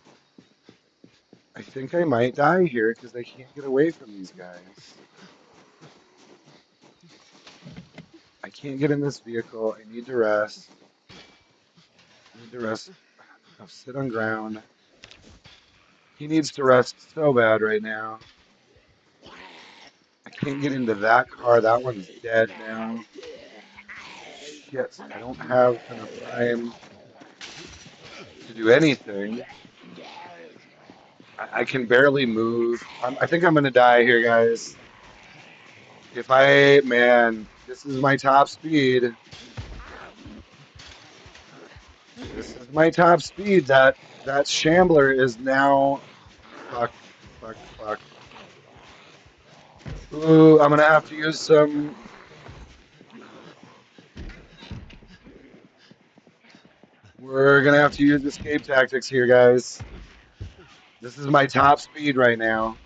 I think I might die here because I can't get away from these guys. I can't get in this vehicle. I need to rest. Need to rest. No, sit on ground. He needs to rest so bad right now. I can't get into that car. That one's dead now. Shit, I don't have enough time to do anything. I can barely move. I think I'm gonna die here, guys. Man, this is my top speed. This is my top speed. That Shambler is now fuck, fuck, fuck. Ooh, I'm gonna have to use some. We're gonna have to use escape tactics here, guys. This is my top speed right now.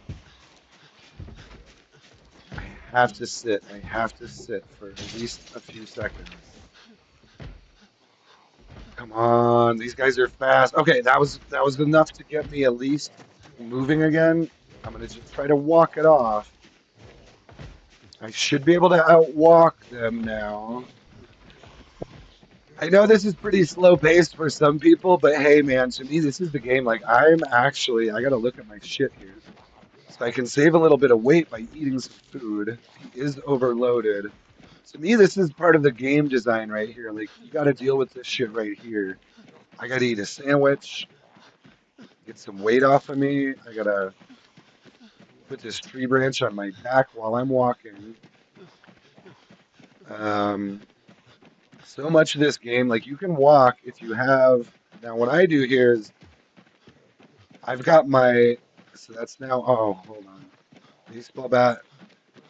I have to sit. I have to sit for at least a few seconds. Come on, these guys are fast. Okay, that was enough to get me at least moving again. I'm gonna just try to walk it off. I should be able to outwalk them now. I know this is pretty slow paced for some people, but hey, man, to me, this is the game. Like, I gotta look at my shit here. So I can save a little bit of weight by eating some food. He is overloaded. To me, this is part of the game design right here. Like, you gotta deal with this shit right here. I gotta eat a sandwich, get some weight off of me. I gotta put this tree branch on my back while I'm walking. Um, so much of this game, like, you can walk if you have. Now, what I do here is I've got my. So that's now. Oh, hold on. Baseball bat.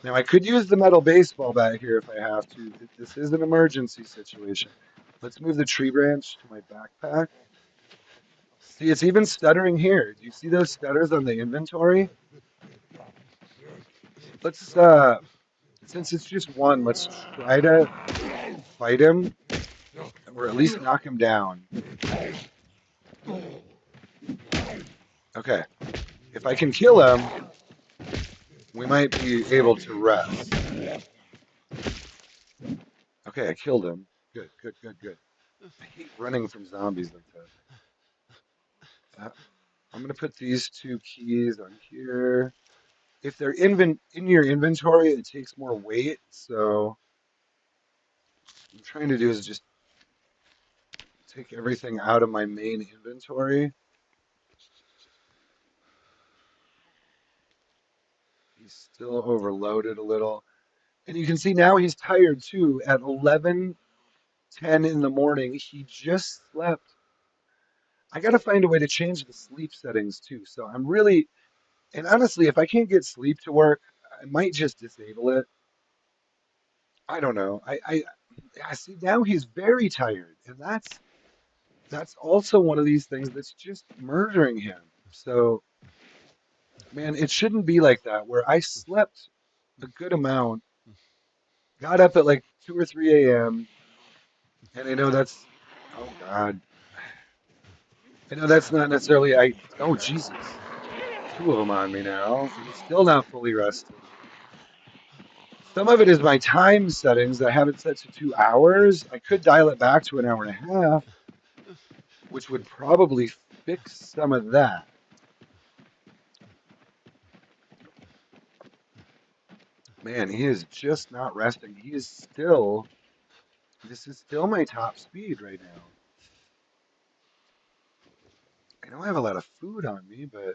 Now, I could use the metal baseball bat here if I have to. This is an emergency situation. Let's move the tree branch to my backpack. See, it's even stuttering here. Do you see those stutters on the inventory? Let's, since it's just one, let's try to fight him or at least knock him down. Okay. If I can kill him, we might be able to rest. Okay, I killed him. Good, good, good, good. I hate running from zombies like that. I'm gonna put these two keys on here. If they're in your inventory, it takes more weight. So what I'm trying to do is just take everything out of my main inventory. He's still overloaded a little. And you can see now he's tired too. At 11:10 in the morning, he just slept. I got to find a way to change the sleep settings too. So I'm really, and honestly, if I can't get sleep to work, I might just disable it. I don't know. I see now he's very tired, and that's also one of these things that's just murdering him. So, man, it shouldn't be like that where I slept a good amount, got up at like 2 or 3 a.m., and I know that's, oh God, I know that's not necessarily, oh Jesus, two of them on me now. He's still not fully rested. Some of it is my time settings. I have it set to 2 hours. I could dial it back to an hour and a half, which would probably fix some of that. Man, he is just not resting. This is still my top speed right now. I don't have a lot of food on me, but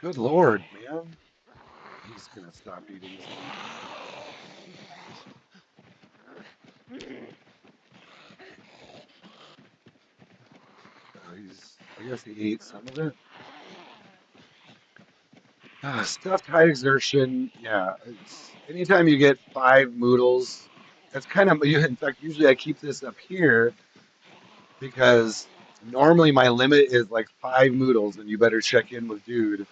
Good Lord, man. He's gonna stop eating, isn't he? I guess he ate some of it. Stuffed high exertion. Yeah, it's anytime you get 5 moodles, that's kind of, in fact, usually I keep this up here because normally my limit is like 5 moodles and you better check in with dude.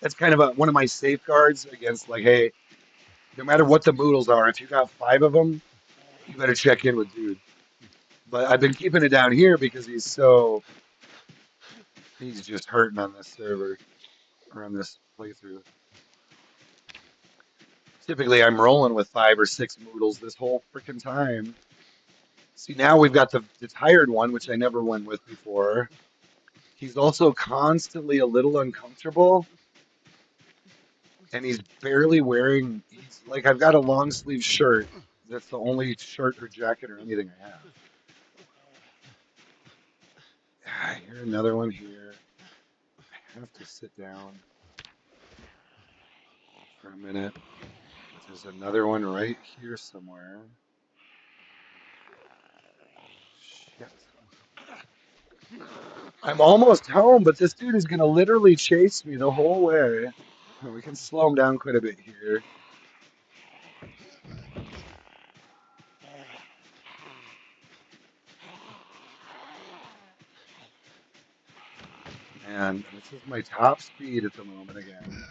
That's kind of one of my safeguards against like, hey, no matter what the moodles are, if you got 5 of them, you better check in with dude. But I've been keeping it down here because he's just hurting on this server or on this playthrough. Typically, I'm rolling with 5 or 6 moodles this whole freaking time. See, now we've got the tired one, which I never went with before. He's also constantly a little uncomfortable, and he's barely wearing. He's like, I've got a long sleeve shirt. That's the only shirt or jacket or anything I have. I hear another one here. I have to sit down for a minute, but there's another one right here somewhere. Shit. I'm almost home, but this dude is gonna literally chase me the whole way. We can slow him down quite a bit here. Man, this is my top speed at the moment again.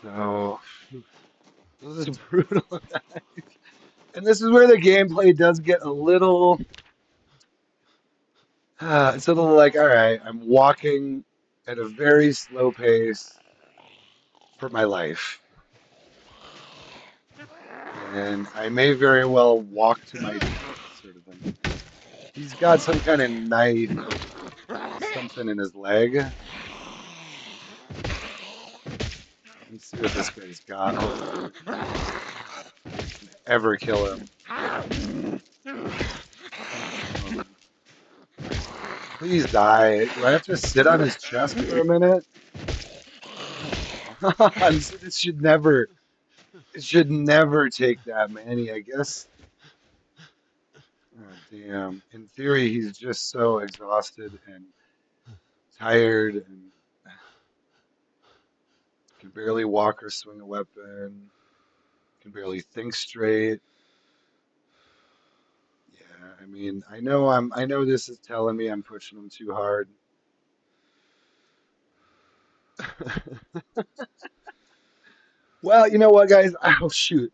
So this is brutal. And this is where the gameplay does get a little it's a little like, all right, I'm walking at a very slow pace for my life. And I may very well walk to my death, sort of thing. He's got some kind of knife or something in his leg. Let's see what this guy's got. Hopefully, I can ever kill him. Come on. Please die. Do I have to sit on his chest for a minute? Come on. It should never take that many, I guess. Oh, damn. In theory, he's just so exhausted and tired and can barely walk or swing a weapon, can barely think straight. Yeah, I mean, I know this is telling me I'm pushing him too hard. Well, you know what, guys? Oh, shoot.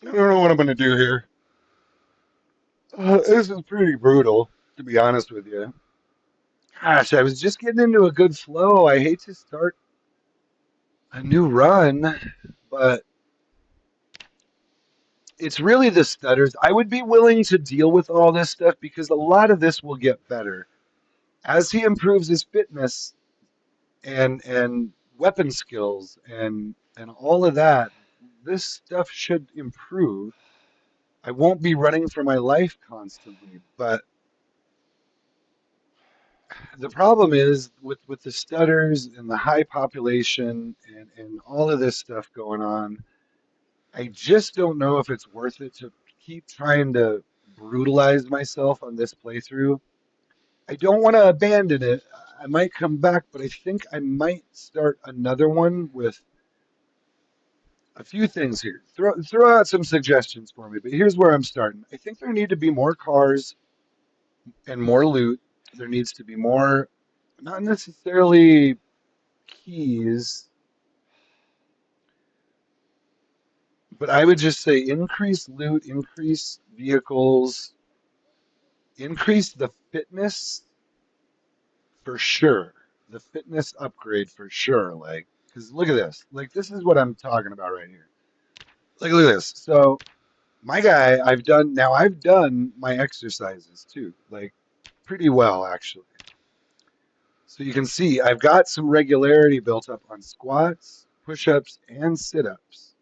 I don't know what I'm gonna do here. This is pretty brutal, to be honest with you. Gosh, I was just getting into a good flow. I hate to start a new run, but it's really the stutters. I would be willing to deal with all this stuff because a lot of this will get better as he improves his fitness and weapon skills and all of that. This stuff should improve. I won't be running for my life constantly, but the problem is with the stutters and the high population and all of this stuff going on. I just don't know if it's worth it to keep trying to brutalize myself on this playthrough. I don't want to abandon it. I might come back, but I think I might start another one with a few things here. Throw out some suggestions for me, but here's where I'm starting. I think there need to be more cars and more loot. There needs to be more, not necessarily keys, but I would just say increase loot, increase vehicles, increase the fitness for sure. The fitness upgrade for sure. Like, because look at this. Like, this is what I'm talking about right here. Like, look at this. So, my guy, I've done my exercises too. Like, pretty well, actually. So, you can see I've got some regularity built up on squats, push ups, and sit ups.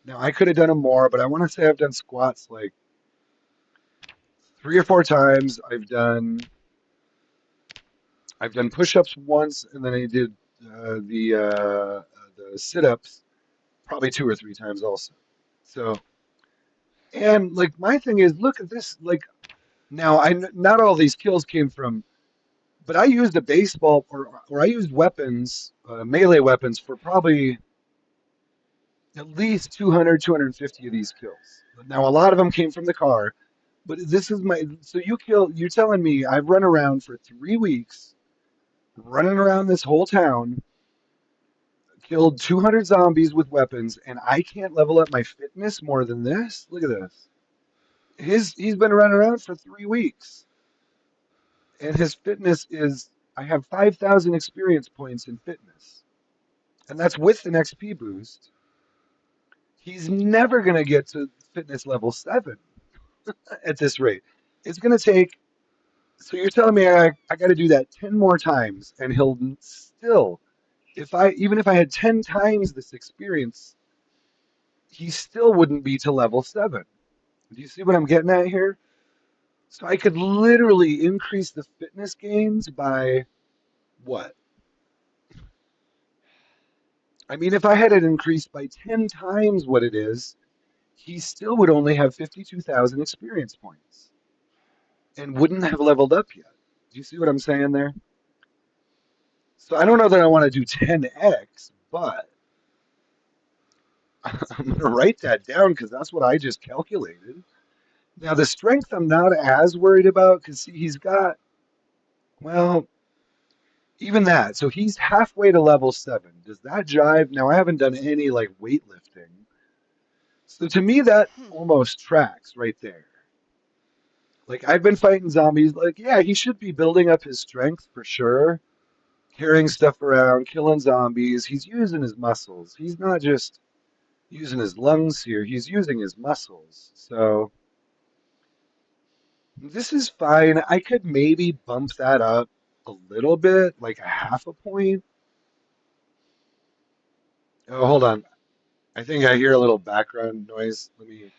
Now, I could have done them more, but I want to say I've done squats like 3 or 4 times. I've done push-ups once, and then I did the sit-ups probably 2 or 3 times also. So, and like my thing is, look at this. Like now, not all these kills came from, but I used a baseball or I used weapons, melee weapons for probably at least 200, 250 of these kills. Now, a lot of them came from the car, but this is my. So you're telling me I've run around for 3 weeks, running around this whole town, killed 200 zombies with weapons, and I can't level up my fitness more than this? Look at this. He's been running around for 3 weeks, and his fitness is. I have 5,000 experience points in fitness, and that's with an XP boost. He's never going to get to fitness level 7 at this rate. It's going to take. So you're telling me I got to do that 10 more times, and he'll still, if I even if I had 10 times this experience, he still wouldn't be to level 7. Do you see what I'm getting at here? So I could literally increase the fitness gains by what? I mean, if I had it increased by 10 times what it is, he still would only have 52,000 experience points and wouldn't have leveled up yet. Do you see what I'm saying there? So I don't know that I want to do 10x, but I'm going to write that down because that's what I just calculated. Now, the strength I'm not as worried about because he's got, well, even that. So he's halfway to level 7. Does that jive? Now, I haven't done any like weightlifting. So to me, that Hmm. almost tracks right there. Like I've been fighting zombies. Like, yeah, he should be building up his strength for sure, carrying stuff around, killing zombies. He's using his muscles. He's not just using his lungs here. He's using his muscles. So this is fine. I could maybe bump that up a little bit, like a half a point. Oh, hold on. I think I hear a little background noise. Let me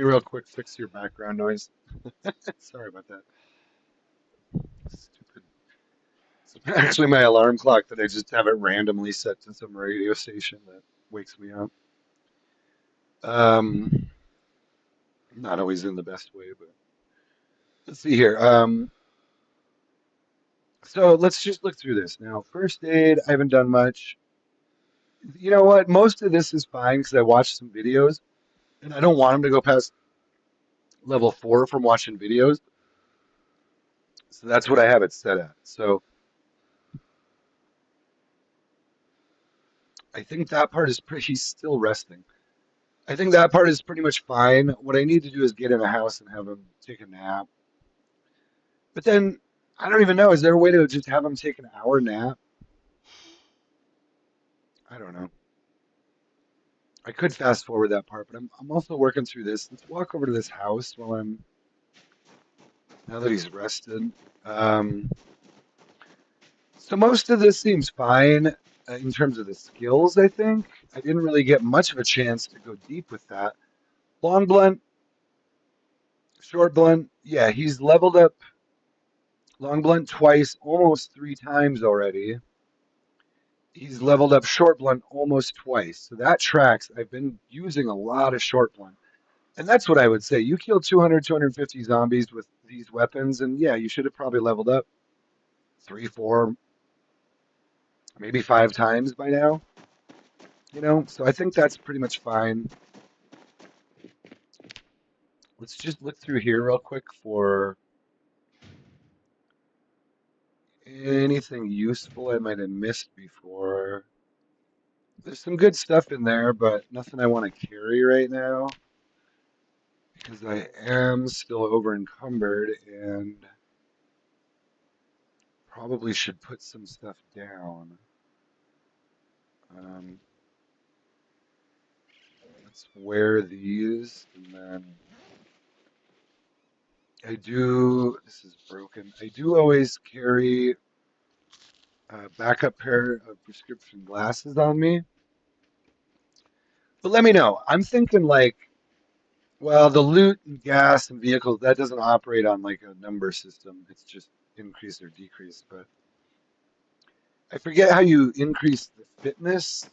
real quick fix your background noise. Sorry about that. Stupid. It's actually my alarm clock that I just have it randomly set to some radio station that wakes me up. Um, not always in the best way, but let's see here. So let's just look through this now. First aid, I haven't done much. You know what? Most of this is fine because I watched some videos, and I don't want him to go past level 4 from watching videos. So that's what I have it set at. So I think that part is pretty. He's still resting. I think that part is pretty much fine. What I need to do is get in a house and have him take a nap. But then I don't even know. Is there a way to just have him take an hour nap? I don't know. I could fast forward that part, but I'm also working through this. Let's walk over to this house while I'm now that he's rested. Um, so most of this seems fine in terms of the skills, I think. I didn't really get much of a chance to go deep with that. Long blunt, short blunt, yeah, he's leveled up long blunt twice, almost 3 times already. He's leveled up short blunt almost twice. So that tracks. I've been using a lot of short blunt. And that's what I would say. You killed 200, 250 zombies with these weapons, and yeah, you should have probably leveled up 3, 4, maybe 5 times by now. So I think that's pretty much fine. Let's just look through here real quick for anything useful I might have missed before. There's some good stuff in there, but nothing I want to carry right now because I am still over encumbered and probably should put some stuff down. Um, let's wear these and then this is broken. I do always carry a backup pair of prescription glasses on me. But let me know. I'm thinking like Well, the loot and gas and vehicles, that doesn't operate on like a number system. It's just increase or decrease. But I forget how you increase the fitness.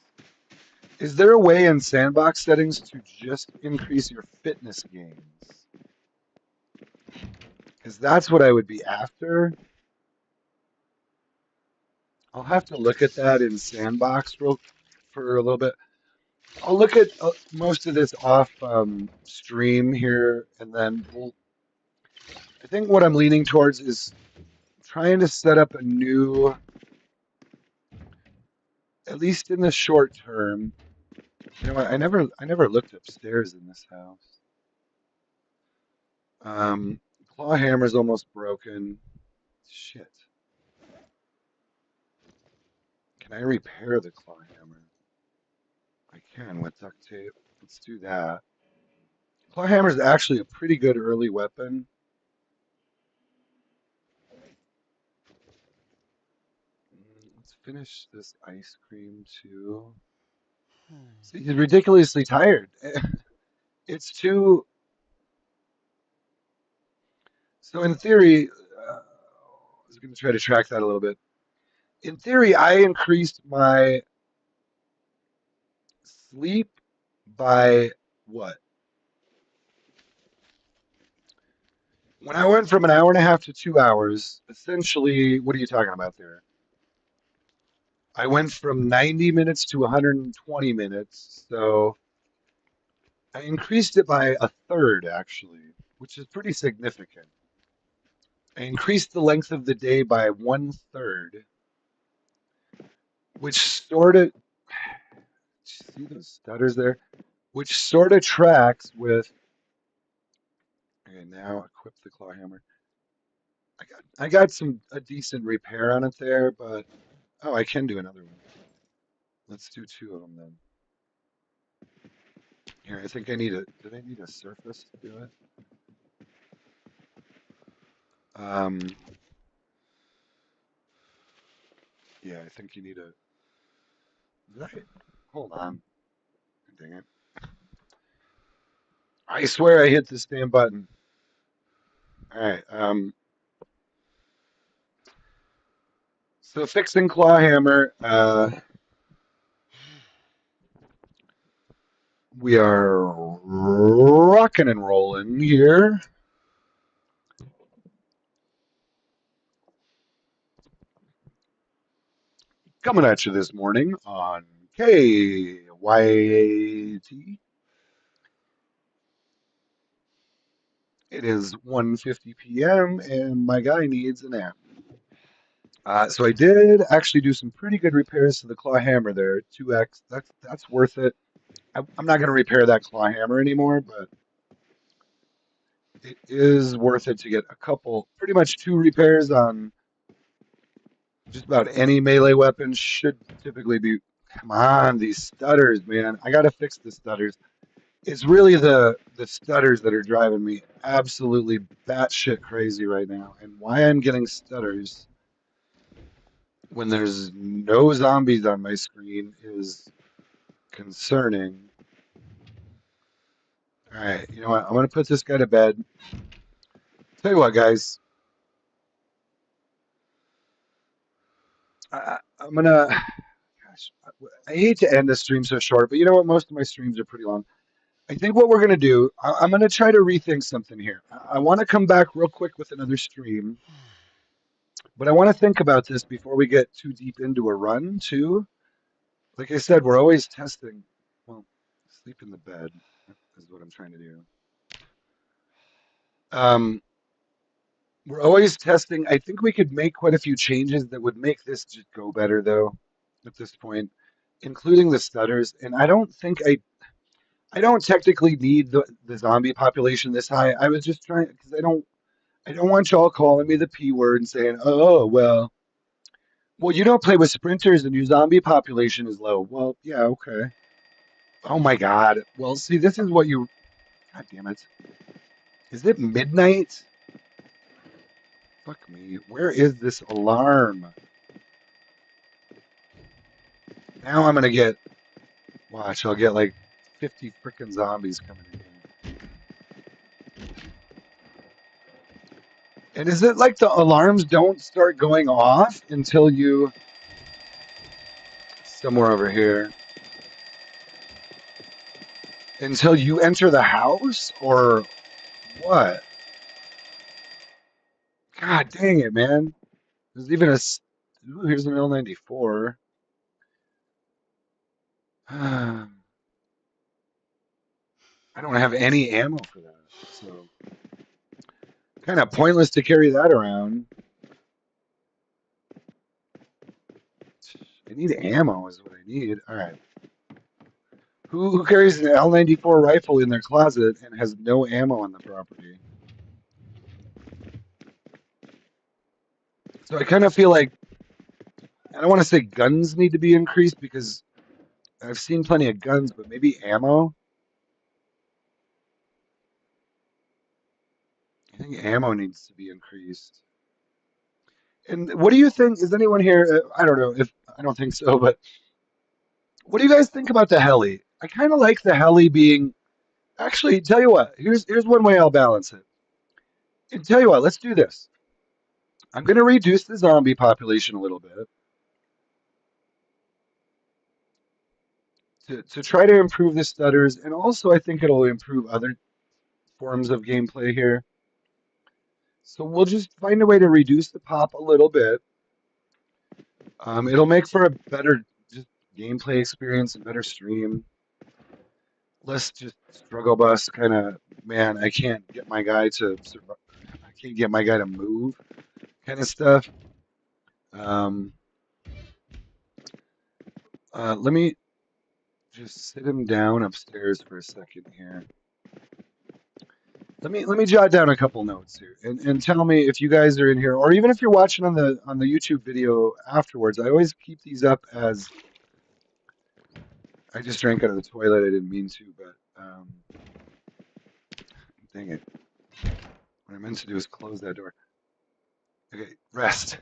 Is there a way in sandbox settings to just increase your fitness gains? Because that's what I would be after. I'll have to look at that in sandbox real for a little bit. I'll look at most of this off stream here, and then I think what I'm leaning towards is trying to set up a new, at least in the short term. You know what? I never looked upstairs in this house. Claw hammer's almost broken. Shit. Can I repair the claw hammer? I can with duct tape. Let's do that. Claw hammer is actually a pretty good early weapon. Let's finish this ice cream too. See, he's ridiculously tired. It's too. So in theory, I was going to try to track that a little bit. In theory, I increased my sleep by what? When I went from an hour and a half to 2 hours, essentially, what are you talking about there? I went from 90 minutes to 120 minutes. So I increased it by a third, actually, which is pretty significant. I increased the length of the day by one third, which sort of, see those stutters there? Which sort of tracks with, okay, now equip the claw hammer. I got some a decent repair on it there, but oh, I can do another one. Let's do two of them then. Here, I think I need a, did I need a surface to do it? Um, yeah, I think you need a, right. Hold on. Dang it. I swear I hit the same button. All right. So fixing claw hammer. We are rocking and rolling here. Coming at you this morning on KYT. It is 1:50 p.m. and my guy needs a nap. So I did actually do some pretty good repairs to the claw hammer there. 2x. That's worth it. I'm not going to repair that claw hammer anymore, but it is worth it to get a couple, pretty much two repairs on just about any melee weapon should typically be. Come on, these stutters, man. I gotta fix the stutters. It's really the stutters that are driving me absolutely batshit crazy right now. And why I'm getting stutters when there's no zombies on my screen is concerning. All right, you know what? I'm gonna put this guy to bed. Tell you what, guys. I'm gonna. Gosh, I hate to end the stream so short, but you know what? Most of my streams are pretty long. I think what we're gonna do, I'm gonna try to rethink something here. I want to come back real quick with another stream, but I want to think about this before we get too deep into a run too. Like I said, we're always testing. Well, sleep in the bed is what I'm trying to do. Um, we're always testing. I think we could make quite a few changes that would make this just go better, though, at this point, including the stutters. And I don't technically need the zombie population this high. I was just trying because I don't want y'all calling me the P word and saying, "Oh, well, you don't play with sprinters and your zombie population is low." Well, yeah, okay. Oh my God. Well, see, this is what you. God damn it. Is it midnight? Fuck me. Where is this alarm? Now I'm gonna get. Watch, I'll get like 50 frickin' zombies coming in here. And is it like the alarms don't start going off until you somewhere over here until you enter the house or what? God dang it, man. There's even ooh, here's an L94. I don't have any ammo for that. So kind of pointless to carry that around. I need ammo is what I need. All right. Who carries an L94 rifle in their closet and has no ammo on the property? So I kind of feel like I don't want to say guns need to be increased because I've seen plenty of guns, but maybe ammo. I think ammo needs to be increased. And what do you think? Is anyone here? I don't know if I don't think so, but what do you guys think about the heli? I kind of like the heli being. Actually, tell you what. Here's one way I'll balance it. And tell you what, let's do this. I'm going to reduce the zombie population a little bit to try to improve the stutters, and also I think it'll improve other forms of gameplay here. So we'll just find a way to reduce the pop a little bit. It'll make for a better just gameplay experience and better stream. Less just struggle bus kind of man. I can't get my guy to survive. I can't get my guy to move kind of stuff. Um, let me just sit him down upstairs for a second here. Let me jot down a couple notes here and tell me if you guys are in here or even if you're watching on the YouTube video afterwards. I always keep these up as I just drank out of the toilet. I didn't mean to, but dang it. What I meant to do is close that door. Okay, rest.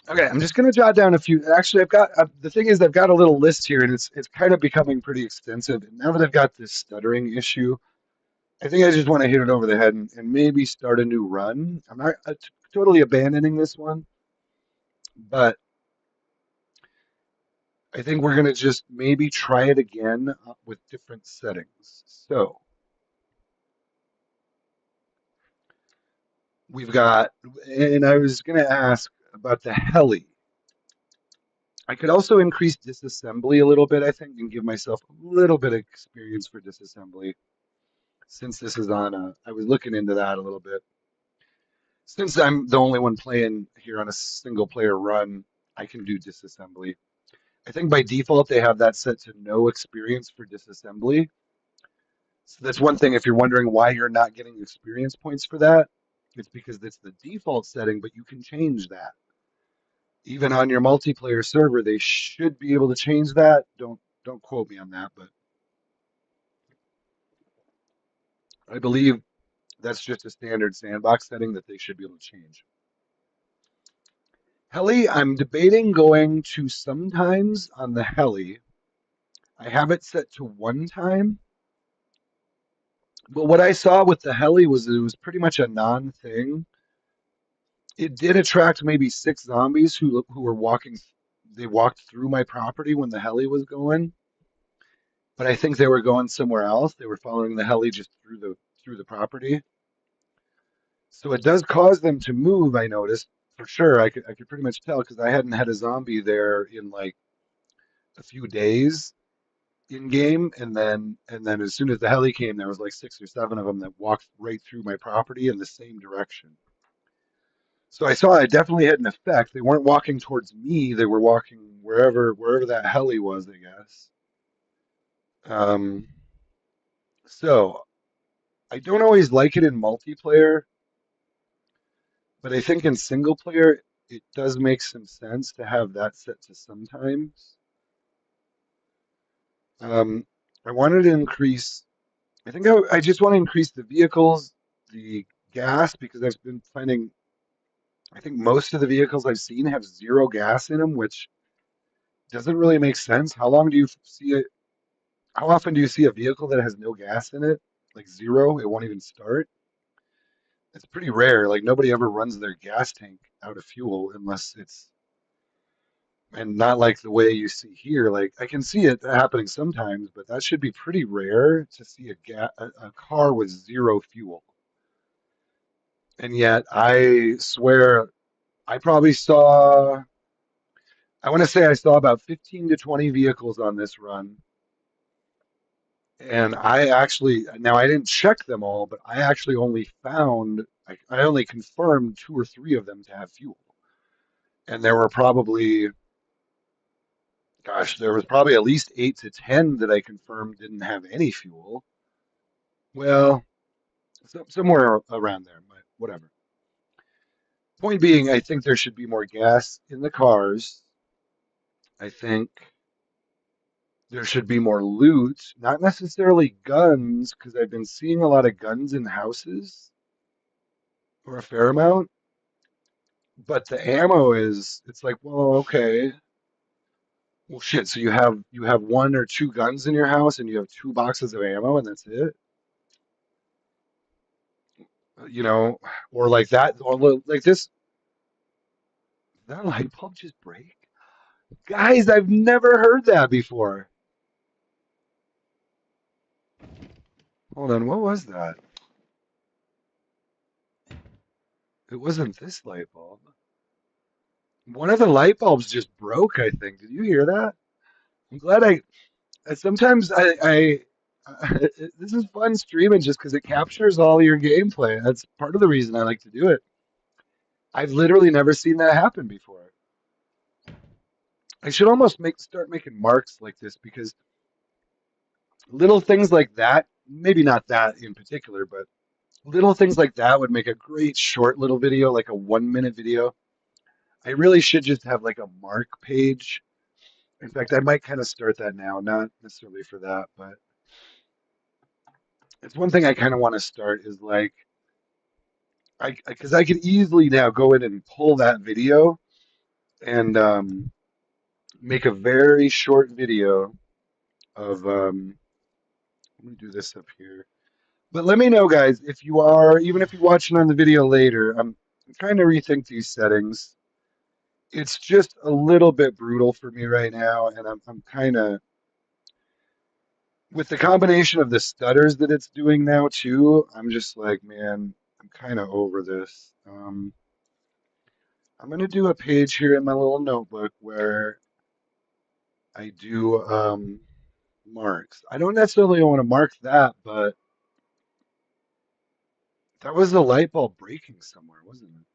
Okay, I'm just gonna jot down a few. Actually, I've got the thing is I've got a little list here, and it's kind of becoming pretty extensive. And now that I've got this stuttering issue, I think I just want to hit it over the head and maybe start a new run. I'm not totally abandoning this one, but I think we're gonna just maybe try it again with different settings. So we've got, and I was gonna ask about the heli. I could also increase disassembly a little bit, I think, and give myself a little bit of experience for disassembly. Since this is on I was looking into that a little bit. Since I'm the only one playing here on a single player run, I can do disassembly. I think by default they have that set to no experience for disassembly. So that's one thing if you're wondering why you're not getting experience points for that, it's because it's the default setting, but you can change that. Even on your multiplayer server, they should be able to change that. Don't quote me on that, but I believe that's just a standard sandbox setting that they should be able to change. Heli, I'm debating going to sometimes on the heli. I have it set to one time, but what I saw with the heli was it was pretty much a non-thing. It did attract maybe six zombies who were walking. They walked through my property when the heli was going, but I think they were going somewhere else. They were following the heli just through the property. So it does cause them to move, I noticed for sure. I could pretty much tell because I hadn't had a zombie there in like a few days in game, and then as soon as the heli came, there was like six or seven of them that walked right through my property in the same direction. So I saw it definitely had an effect. They weren't walking towards me; they were walking wherever that heli was, I guess. Um, so I don't always like it in multiplayer, but I think in single player it does make some sense to have that set to sometimes. Um, I wanted to increase. I think I just want to increase the vehicles, the gas, because I've been finding. I think most of the vehicles I've seen have zero gas in them, which doesn't really make sense. How long do you see it? How often do you see a vehicle that has no gas in it? Like zero, it won't even start. It's pretty rare. Like nobody ever runs their gas tank out of fuel unless it's and not like the way you see here. Like I can see it happening sometimes, but that should be pretty rare to see a car with zero fuel. And yet I swear I probably saw I want to say I saw about 15 to 20 vehicles on this run. And I actually, now I didn't check them all, but I actually only found, I only confirmed two or three of them to have fuel. And there were probably, gosh, there was probably at least 8 to 10 that I confirmed didn't have any fuel. Well, somewhere around there, but whatever. Point being, I think there should be more gas in the cars. I think there should be more loot, not necessarily guns, because I've been seeing a lot of guns in houses or a fair amount. But the ammo is, it's like, well, okay. Well, shit. So you have one or two guns in your house, and you have two boxes of ammo, and that's it. You know, or like that, or like this. That light bulb just break, guys. I've never heard that before. Hold on, what was that? It wasn't this light bulb. One of the light bulbs just broke, I think. Did you hear that? I'm glad sometimes this is fun streaming just because it captures all your gameplay. That's part of the reason I like to do it. I've literally never seen that happen before. I should almost start making marks like this because little things like that, maybe not that in particular, but little things like that would make a great short little video, like a 1 minute video. I really should just have like a mark page. In fact, I might kind of start that now, not necessarily for that, but it's one thing I kind of want to start is like because I could easily now go in and pull that video and make a very short video of let me do this up here. But let me know, guys, if you are even if you're watching on the video later. I'm trying to rethink these settings. It's just a little bit brutal for me right now, and I'm kind of with the combination of the stutters that it's doing now too. I'm just like, man, I'm kind of over this. I'm gonna do a page here in my little notebook where I do marks. I don't necessarily want to mark that, but that was the light bulb breaking somewhere, wasn't it?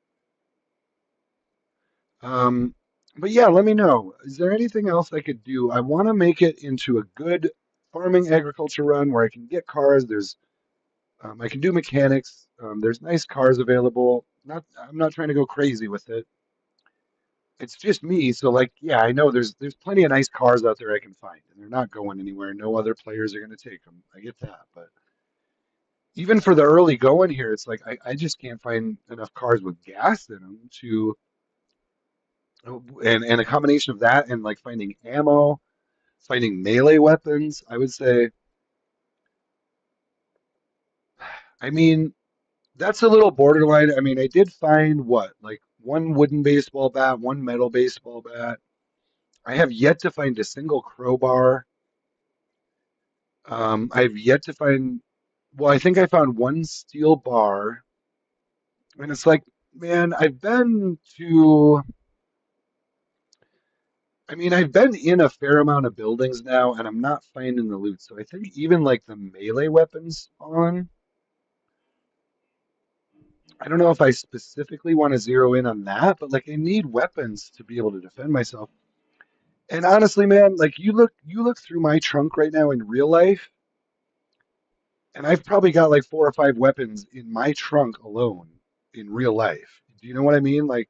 But yeah, let me know. Is there anything else I could do? I want to make it into a good farming agriculture run where I can get cars. I can do mechanics. There's nice cars available. I'm not trying to go crazy with it. It's just me, so like, yeah, I know there's plenty of nice cars out there I can find, and they're not going anywhere. No other players are going to take them. I get that, but even for the early going here, it's like I just can't find enough cars with gas in them to, and a combination of that and like finding ammo, finding melee weapons. I would say, I mean, that's a little borderline. I mean, I did find what, like one wooden baseball bat, one metal baseball bat. I have yet to find a single crowbar. I've yet to find, well, I think I found one steel bar, and it's like, man, I've been in a fair amount of buildings now, and I'm not finding the loot. So I think even like the melee weapons on, I don't know if I specifically want to zero in on that, but like I need weapons to be able to defend myself. And honestly, man, like you look through my trunk right now in real life, and I've probably got like 4 or 5 weapons in my trunk alone in real life. Do you know what I mean? Like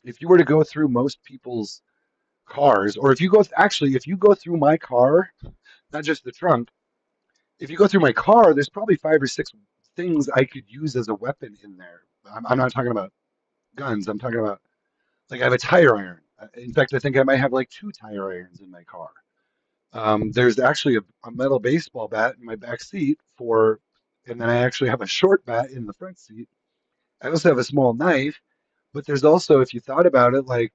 if you were to go through most people's cars, or if you go through my car, not just the trunk, if you go through my car, there's probably 5 or 6 things I could use as a weapon in there. I'm not talking about guns. I'm talking about like I have a tire iron. In fact, I think I might have like 2 tire irons in my car. There's actually a metal baseball bat in my back seat for and then I actually have a short bat in the front seat. I also have a small knife, but there's also, if you thought about it, like,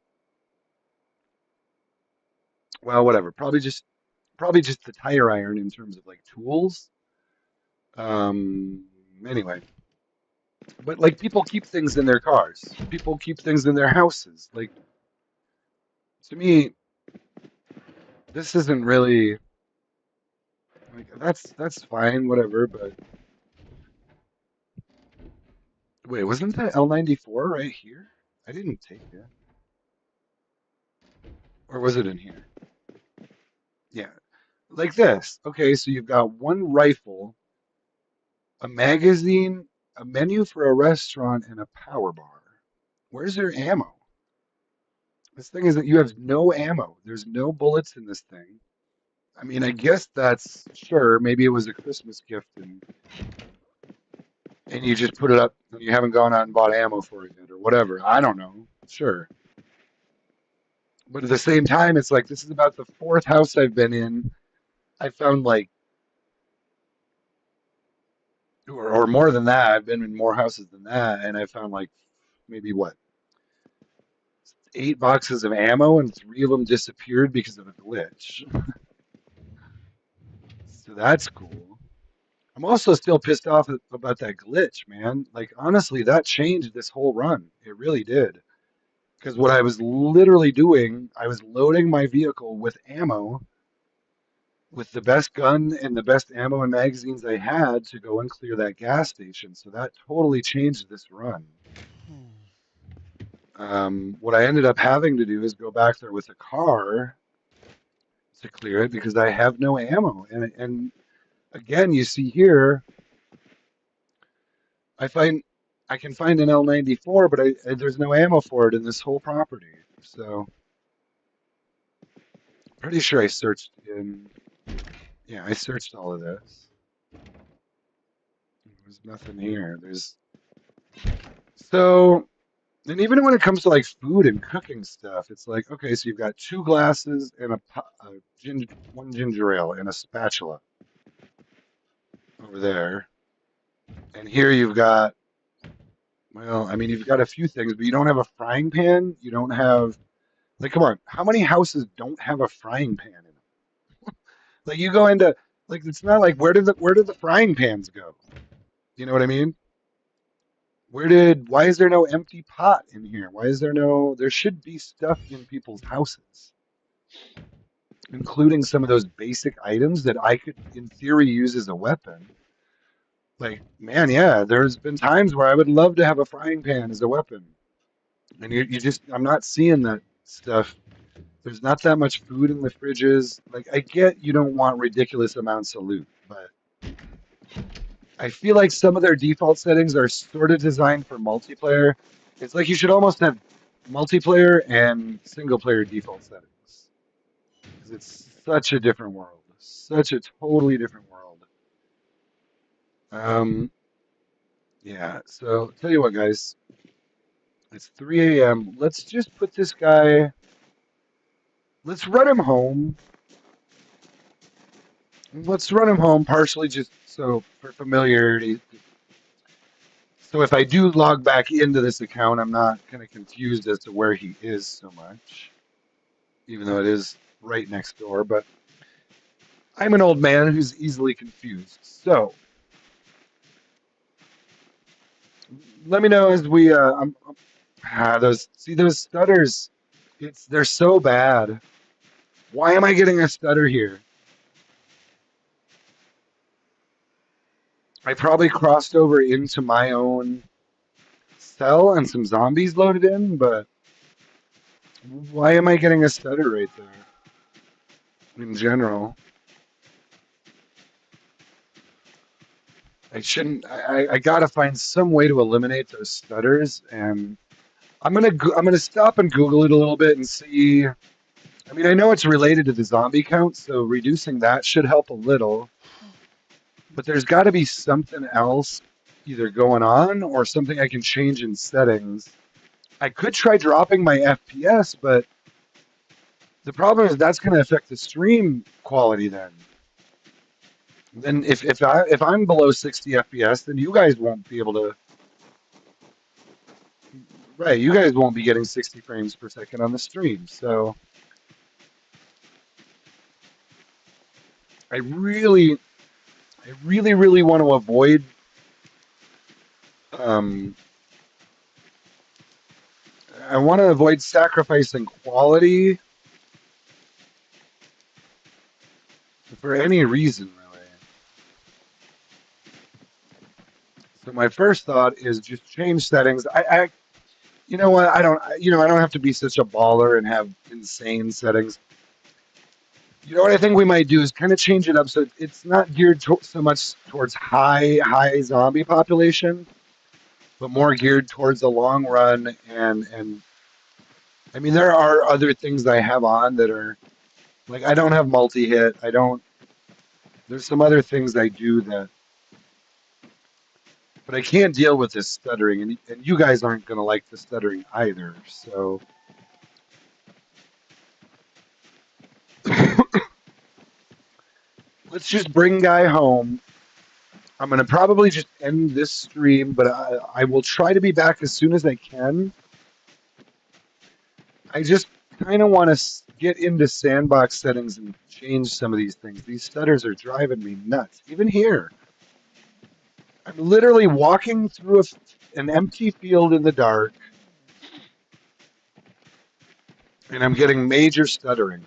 well, whatever, probably just the tire iron in terms of like tools. Um, anyway, but like people keep things in their cars, people keep things in their houses. Like to me, this isn't really like that's fine, whatever. But wait, wasn't that L94 right here? I didn't take it, or was it in here? Yeah, like this. Okay, so you've got one rifle, a magazine, a menu for a restaurant, and a power bar. Where's your ammo? This thing is that you have no ammo. There's no bullets in this thing. I mean, I guess that's sure. Maybe it was a Christmas gift and you just put it up and you haven't gone out and bought ammo for it yet or whatever. I don't know. Sure. But at the same time, it's like this is about the fourth house I've been in. I found like, or more than that. I've been in more houses than that, and I found like maybe what 8 boxes of ammo, and 3 of them disappeared because of a glitch. So that's cool. I'm also still pissed off about that glitch, man. Like honestly, that changed this whole run. It really did. Because what I was literally doing, I was loading my vehicle with ammo, with the best gun and the best ammo and magazines I had to go and clear that gas station. So that totally changed this run. What I ended up having to do is go back there with a car to clear it because I have no ammo. And again, you see here, I find I can find an L94, but there's no ammo for it in this whole property. So pretty sure I searched in. Yeah, I searched all of this. There's nothing here. There's so, and even when it comes to like food and cooking stuff, it's like okay, so you've got 2 glasses and one ginger ale and a spatula over there, and here you've got well, I mean you've got a few things, but you don't have a frying pan. You don't have like come on, how many houses don't have a frying pan in them? Like you go into like it's not like where did the frying pans go? You know what I mean? Why is there no empty pot in here? Why is there should be stuff in people's houses, including some of those basic items that I could, in theory, use as a weapon. Like, man, yeah, there's been times where I would love to have a frying pan as a weapon. And I'm not seeing that stuff. There's not that much food in the fridges. Like, I get you don't want ridiculous amounts of loot, but I feel like some of their default settings are sort of designed for multiplayer. It's like you should almost have multiplayer and single player default settings because it's such a different world, such a totally different world. Um, yeah. So tell you what, guys, it's 3 a.m. Let's just put this guy. Let's run him home. Let's run him home partially just so for familiarity. So if I do log back into this account, I'm not kind of confused as to where he is so much, even though it is right next door. But I'm an old man who's easily confused. So let me know as we. Those stutters. They're so bad. Why am I getting a stutter here? I probably crossed over into my own cell and some zombies loaded in, but why am I getting a stutter right there? In general, I shouldn't. I gotta find some way to eliminate those stutters, and I'm gonna stop and Google it a little bit and see. I mean, I know it's related to the zombie count, so reducing that should help a little. But there's got to be something else either going on or something I can change in settings. I could try dropping my FPS, but the problem is that's going to affect the stream quality then. Then if I'm below 60 FPS, then you guys won't be able to. Right, you guys won't be getting 60 frames per second on the stream. So I really, really want to avoid. Um, I want to avoid sacrificing quality for any reason, really. So my first thought is just change settings. You know what? I don't have to be such a baller and have insane settings. You know what I think we might do is kind of change it up so it's not geared so much towards high zombie population, but more geared towards the long run. And I mean, there are other things I have on that are like I don't have multi hit. I don't. There's some other things I do that, but I can't deal with this stuttering, and you guys aren't going to like the stuttering either. So let's just bring Guy home. I'm going to probably just end this stream, but I will try to be back as soon as I can. I just kind of want to get into sandbox settings and change some of these things. These stutters are driving me nuts. Even here, I'm literally walking through an empty field in the dark, and I'm getting major stuttering.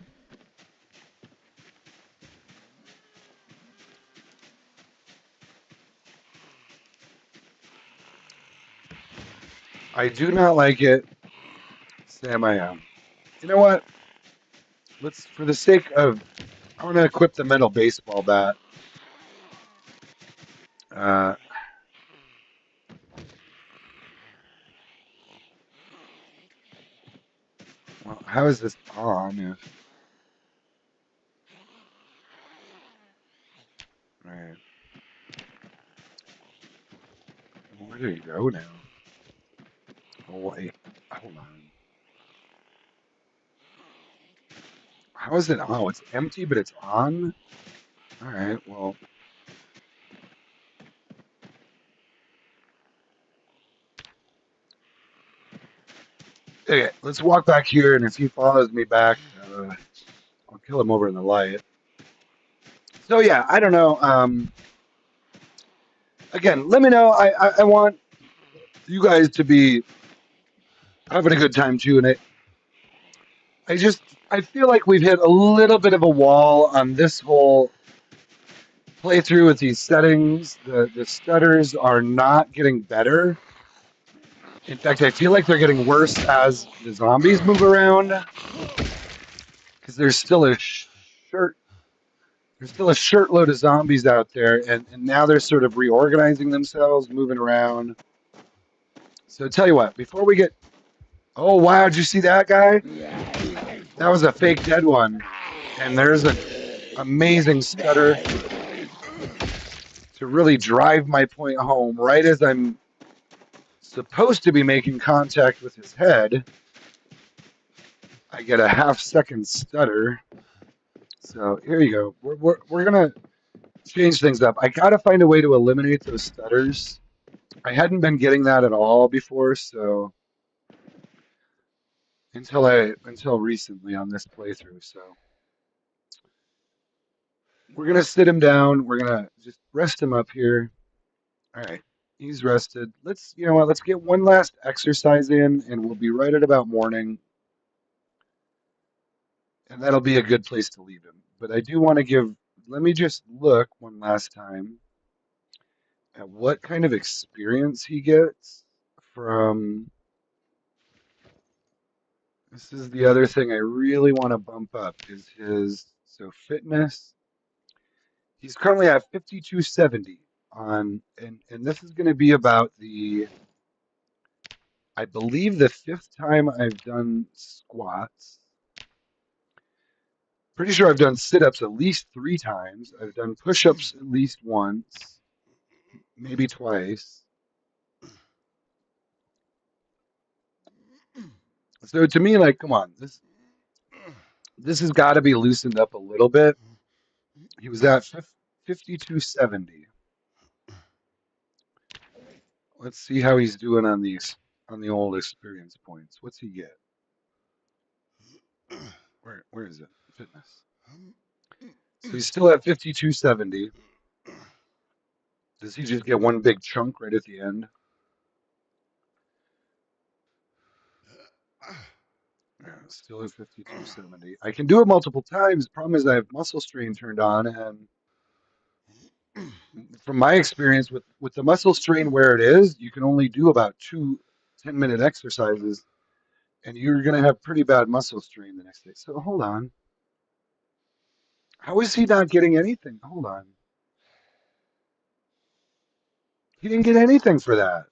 I do not like it, Sam. I am. You know what? Let's, for the sake of, I want to equip the metal baseball bat. Uh, well, how is this on? If right, where do you go now? Oh wait, hold on. How is it? Oh, it's empty, but it's on. All right. Well, okay. Let's walk back here, and if he follows me back, I'll kill him over in the light. So yeah, I don't know. Again, let me know. I want you guys to be having a good time too, and I feel like we've hit a little bit of a wall on this whole playthrough with these settings. The stutters are not getting better. In fact, I feel like they're getting worse as the zombies move around because shirt there's still a shirtload of zombies out there, and now they're sort of reorganizing themselves, moving around. So tell you what, before we get, oh wow, did you see that guy? That was a fake dead one, and there's an amazing stutter to really drive my point home right as I'm supposed to be making contact with his head. I get a half-second stutter. So here you go. We're gonna change things up. I gotta find a way to eliminate those stutters. I hadn't been getting that at all before, so until recently on this playthrough. So we're gonna sit him down. We're gonna just rest him up here. All right, he's rested. Let's you know what? Let's get one last exercise in, and we'll be right at about morning, and that'll be a good place to leave him. But I do want to give. Let me just look one last time at what kind of experience he gets from. This is the other thing I really want to bump up is his so fitness. He's currently at 5270 on and this is going to be about the I believe the fifth time I've done squats. Pretty sure I've done sit-ups at least 3 times. I've done push-ups at least once, maybe twice. So to me, like, come on, this has got to be loosened up a little bit. He was at 5270. Let's see how he's doing on the old experience points. What's he get? Where is it? Fitness. So he's still at 5270. Does he just get one big chunk right at the end? Yeah, still at 5270. I can do it multiple times. The problem is I have muscle strain turned on, and from my experience with the muscle strain where it is, you can only do about two 10-minute exercises, and you're going to have pretty bad muscle strain the next day. So hold on. How is he not getting anything? Hold on. He didn't get anything for that.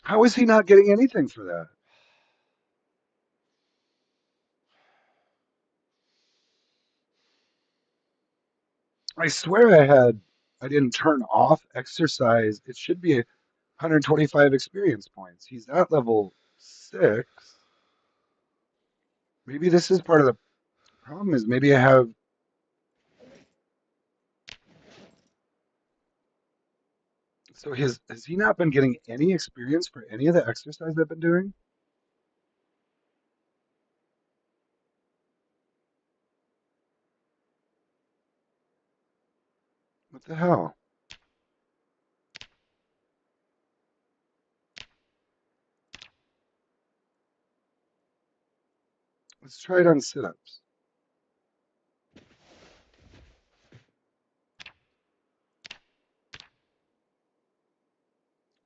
How is he not getting anything for that? I swear I didn't turn off exercise. It should be 125 experience points. He's at level 6. Maybe this is part of the problem is maybe I have. So has he not been getting any experience for any of the exercise I've been doing? What the hell? Let's try it on sit-ups.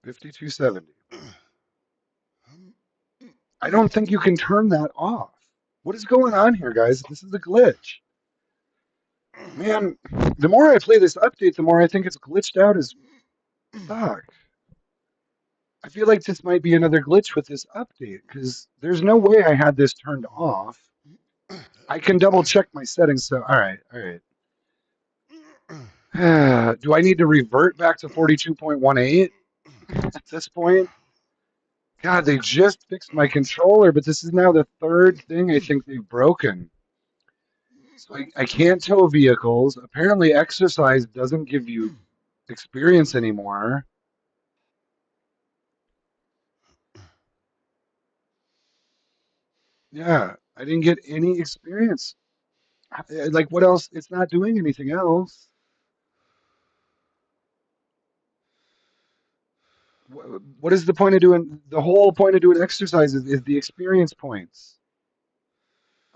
5270. I don't think you can turn that off. What is going on here, guys? This is a glitch. Man, the more I play this update, the more I think it's glitched out as fuck. I feel like this might be another glitch with this update because there's no way I had this turned off. I can double check my settings. So, all right, all right. Do I need to revert back to 42.18 at this point? God, they just fixed my controller, but this is now the third thing I think they've broken. So I can't tow vehicles. Apparently, exercise doesn't give you experience anymore. Yeah, I didn't get any experience. Like, what else? It's not doing anything else. What is the point of doing? The whole point of doing exercise is the experience points.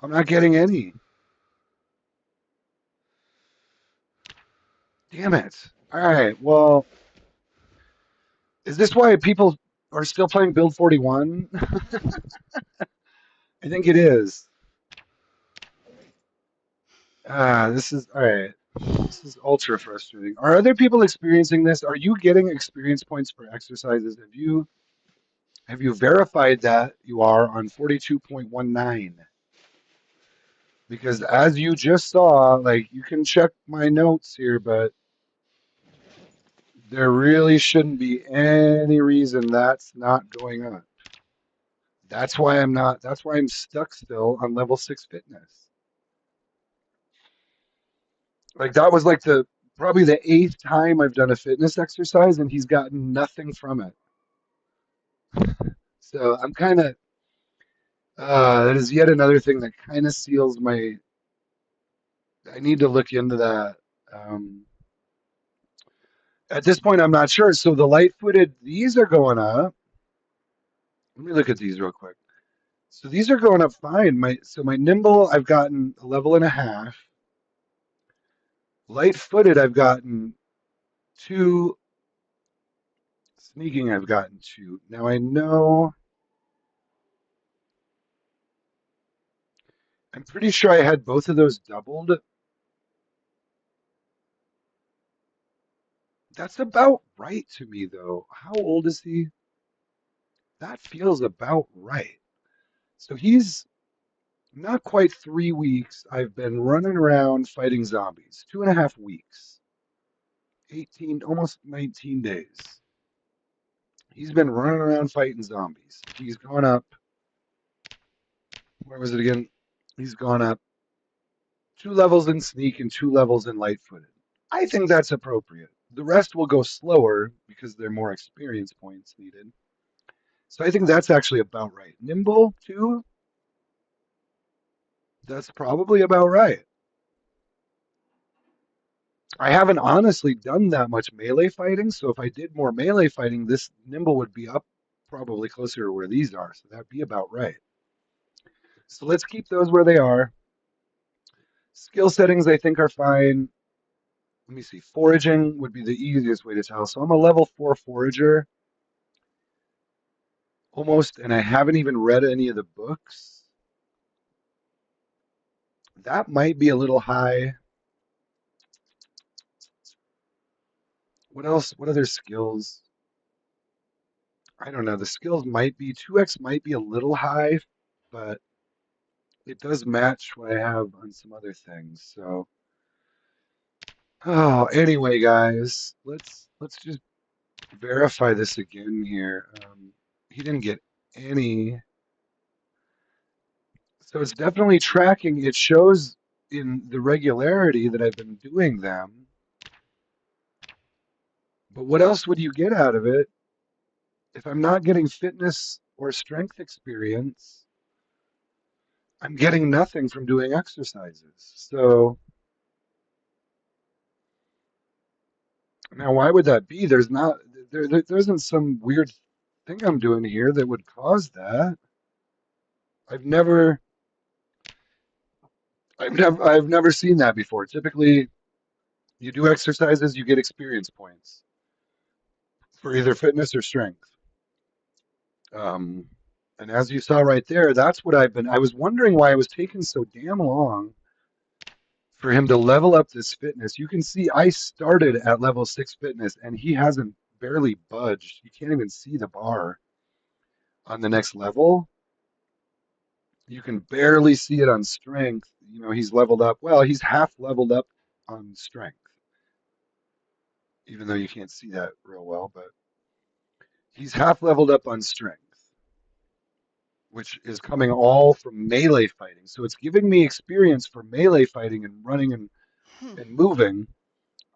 I'm not getting any. Damn it. All right. Well, is this why people are still playing Build 41? I think it is. This is all right. This is ultra frustrating. Are other people experiencing this? Are you getting experience points for exercises? Have you verified that you are on 42.19? Because as you just saw, like you can check my notes here, but there really shouldn't be any reason that's not going on. That's why I'm not, that's why I'm stuck still on level 6 fitness. Like that was like the probably the eighth time I've done a fitness exercise and he's gotten nothing from it. So I'm kind of that is yet another thing that kind of seals my. I need to look into that. Um, at this point, I'm not sure. So the light-footed, these are going up. Let me look at these real quick. So these are going up fine. My nimble, I've gotten a level and a half. Light-footed, I've gotten 2. Sneaking, I've gotten 2. Now I know. I'm pretty sure I had both of those doubled. That's about right to me, though. How old is he? That feels about right. So he's not quite 3 weeks. I've been running around fighting zombies. 2.5 weeks. 18, almost 19 days. He's been running around fighting zombies. He's gone up. Where was it again? He's gone up 2 levels in sneak and 2 levels in light footed. I think that's appropriate. The rest will go slower because there are more experience points needed. So I think that's actually about right. Nimble, too? That's probably about right. I haven't honestly done that much melee fighting, so if I did more melee fighting, this Nimble would be up probably closer to where these are, so that'd be about right. So let's keep those where they are. Skill settings, I think, are fine. Let me see. Foraging would be the easiest way to tell. So I'm a level 4 forager, almost, and I haven't even read any of the books. That might be a little high. What else? What other skills? I don't know. The skills might be 2x might be a little high, but it does match what I have on some other things. So, oh, anyway, guys, let's just verify this again here. He didn't get any, so it's definitely tracking. It shows in the regularity that I've been doing them. But what else would you get out of it if I'm not getting fitness or strength experience? I'm getting nothing from doing exercises. So now, why would that be? There's not there isn't some weird thing I'm doing here that would cause that. I've never I've never seen that before. Typically, you do exercises, you get experience points for either fitness or strength. Um, and as you saw right there, that's what I was wondering why it was taking so damn long for him to level up this fitness. You can see I started at level 6 fitness and he hasn't barely budged. You can't even see the bar on the next level. You can barely see it on strength. You know, he's leveled up. Well, he's half leveled up on strength, even though you can't see that real well, but he's half leveled up on strength, which is coming all from melee fighting. So it's giving me experience for melee fighting and running and moving.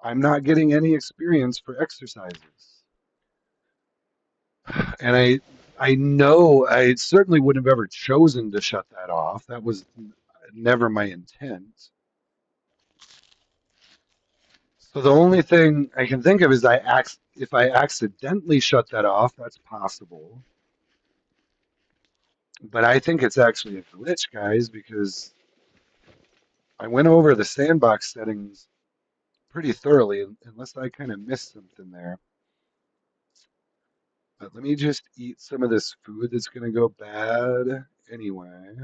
I'm not getting any experience for exercises. And I know I certainly wouldn't have ever chosen to shut that off. That was never my intent. So the only thing I can think of is if I accidentally shut that off, that's possible. But I think it's actually a glitch, guys, because I went over the sandbox settings pretty thoroughly, unless I kind of missed something there. But let me just eat some of this food that's going to go bad anyway.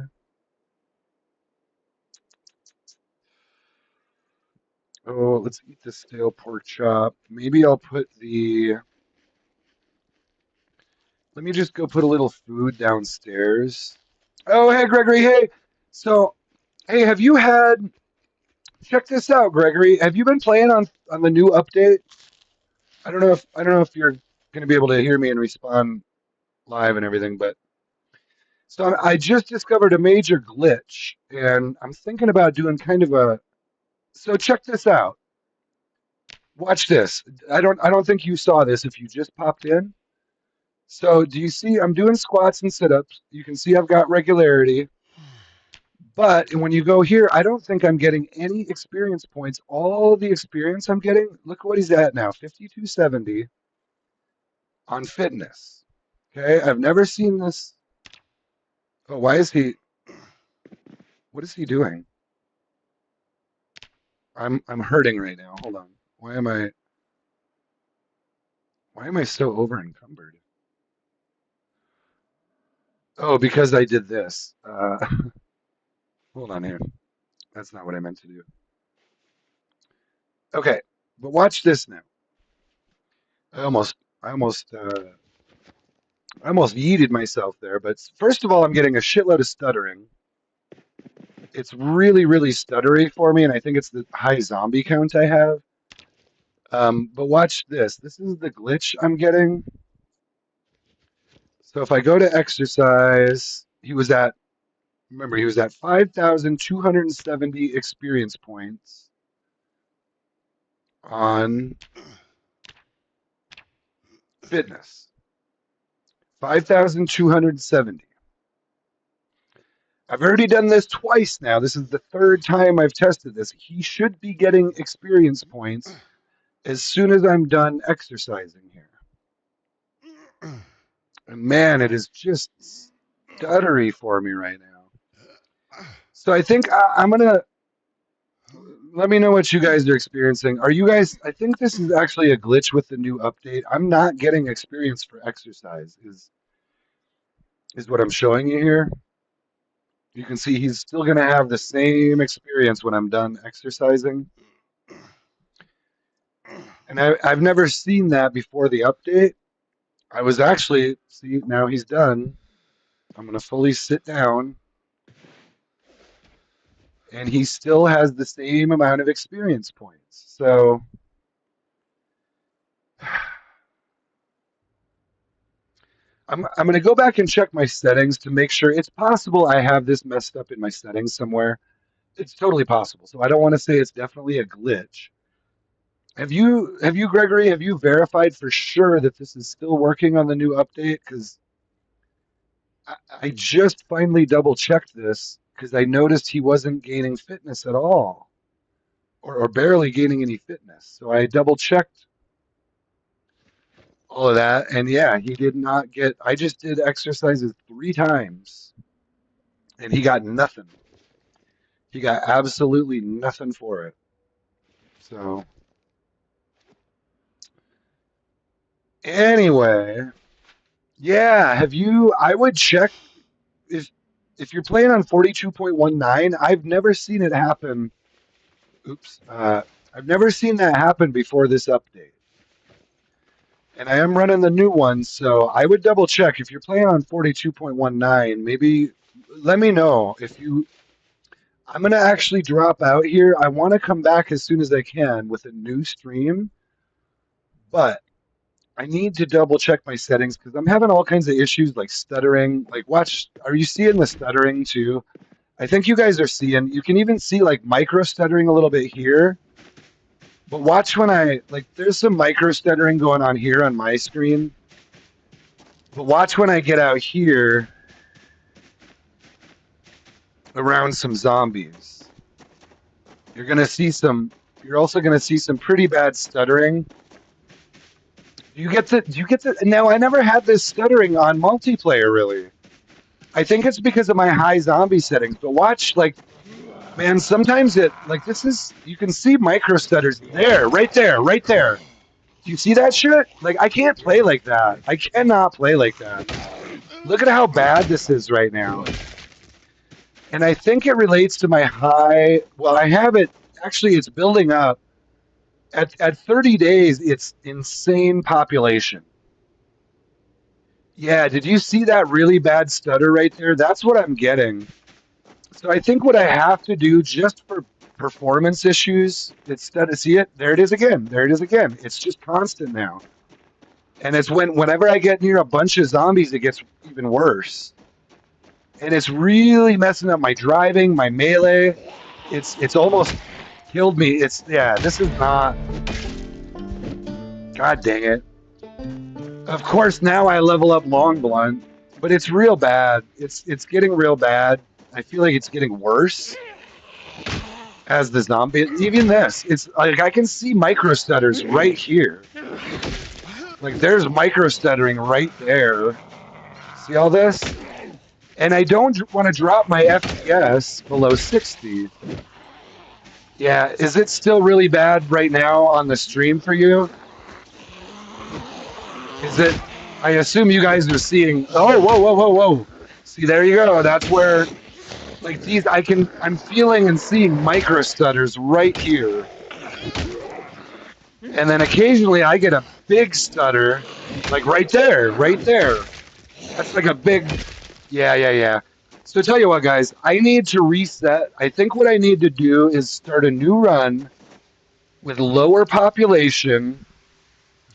Oh, let's eat the stale pork chop. Maybe I'll put the. Let me just go put a little food downstairs. Oh, hey, Gregory. Hey. So, hey, have you had. Check this out, Gregory. Have you been playing on the new update? I don't know if you're going to be able to hear me and respond live and everything, but so I just discovered a major glitch, and I'm thinking about doing kind of a. So check this out. Watch this. I don't think you saw this if you just popped in. So do you see I'm doing squats and sit-ups. You can see I've got regularity. But when you go here, I don't think I'm getting any experience points. All the experience I'm getting, look what he's at now, 5270 on fitness. Okay, I've never seen this. Oh, why is he? What is he doing? I'm hurting right now. Hold on. Why am I so over encumbered? Oh, because I did this. Hold on here. That's not what I meant to do. Okay, but watch this now. I almost, I almost, I almost yeeted myself there. But first of all, I'm getting a shitload of stuttering. It's really, really stuttery for me, and I think it's the high zombie count I have. But watch this. This is the glitch I'm getting. So if I go to exercise, remember, he was at 5,270 experience points on fitness. 5,270. I've already done this twice now. This is the third time I've tested this. He should be getting experience points as soon as I'm done exercising here. And man, it is just stuttery for me right now. So I think I'm going to let me know what you guys are experiencing. Are you guys, I think this is actually a glitch with the new update. I'm not getting experience for exercise, is what I'm showing you here. You can see he's still going to have the same experience when I'm done exercising. And I've never seen that before the update. I was actually, see, now he's done. I'm going to fully sit down. And he still has the same amount of experience points. So I'm going to go back and check my settings to make sure. It's possible I have this messed up in my settings somewhere. It's totally possible. So I don't want to say it's definitely a glitch. Have you, Gregory, have you verified for sure that this is still working on the new update? Because I just finally double checked this because I noticed he wasn't gaining fitness at all, or barely gaining any fitness. So I double checked all of that, and yeah, he did not get. I just did exercises 3 times, and he got nothing. He got absolutely nothing for it. So anyway, yeah, have you? I would check if you're playing on 42.19. I've never seen it happen. Oops. I've never seen that happen before this update. And I am running the new one, so I would double check. If you're playing on 42.19, maybe let me know if you. I'm going to actually drop out here. I want to come back as soon as I can with a new stream, but I need to double check my settings because I'm having all kinds of issues like stuttering. Like, watch, are you seeing the stuttering too? I think you guys are seeing, you can even see like micro stuttering a little bit here. But watch when there's some micro stuttering going on here on my screen. But watch when I get out here around some zombies. You're you're also going to see some pretty bad stuttering. Do you get to, now I never had this stuttering on multiplayer really. I think it's because of my high zombie settings, but watch, man, sometimes you can see micro stutters there, right there, right there. Do you see that shit? Like, I can't play like that. I cannot play like that. Look at how bad this is right now. And I think it relates to my high, well, I have it, actually, it's building up. At 30 days, it's insane population. Yeah, did you see that really bad stutter right there? That's what I'm getting. So I think what I have to do just for performance issues, instead of see it, there it is again. There it is again. It's just constant now. And it's whenever I get near a bunch of zombies, it gets even worse. And it's really messing up my driving, my melee. It's almost killed me. This is not. God dang it. Of course, now I level up long blunt, but it's real bad. It's getting real bad. I feel like it's getting worse as the zombie. Even this, it's like I can see micro stutters right here. Like there's micro stuttering right there. See all this? And I don't want to drop my FPS below 60. Yeah, is it still really bad right now on the stream for you? Is it? I assume you guys are seeing. Oh, whoa, whoa, whoa, whoa! See, there you go. That's where, like these, I'm feeling and seeing micro stutters right here, and then occasionally I get a big stutter, like right there, right there. That's like a big. Yeah. So tell you what, guys, I need to reset. I think what I need to do is start a new run with lower population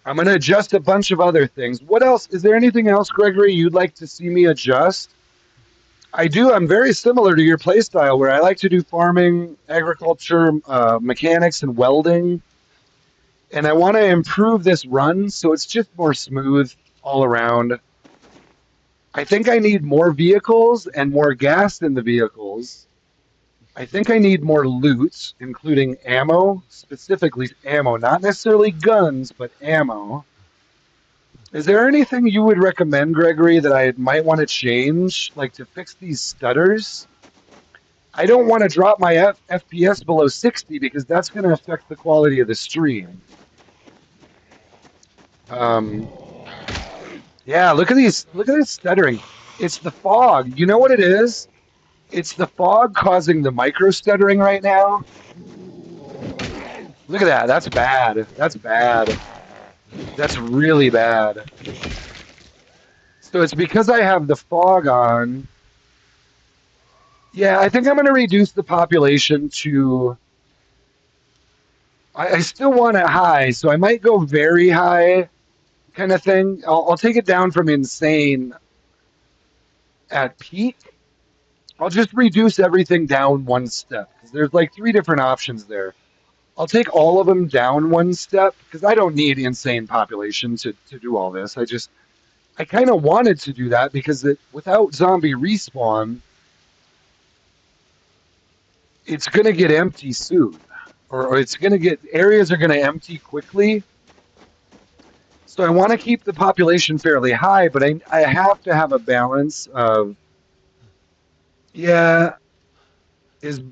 I'm going to adjust a bunch of other things. What else? Is there anything else, Gregory, you'd like to see me adjust? I do. I'm very similar to your playstyle where I like to do farming, agriculture, mechanics, and welding. And I want to improve this run so it's just more smooth all around. I think I need more vehicles and more gas in the vehicles. I think I need more loot, including ammo, specifically ammo, not necessarily guns, but ammo. Is there anything you would recommend, Gregory, that I might want to change, like to fix these stutters? I don't want to drop my FPS below 60 because that's going to affect the quality of the stream. Um, yeah, look at these. Look at this stuttering. It's the fog. You know what it is? It's the fog causing the micro stuttering right now. Look at that. That's bad. That's bad. That's really bad. So it's because I have the fog on. Yeah, I think I'm going to reduce the population to. I still want it high, so I might go very high kind of thing. I'll take it down from insane at peak. I'll just reduce everything down one step because there's like three different options there. I'll take all of them down one step because I don't need insane population to do all this. I kind of wanted to do that because without zombie respawn, it's going to get empty soon. Or it's going to get, areas are going to empty quickly. So I want to keep the population fairly high, but I have to have a balance of, yeah, is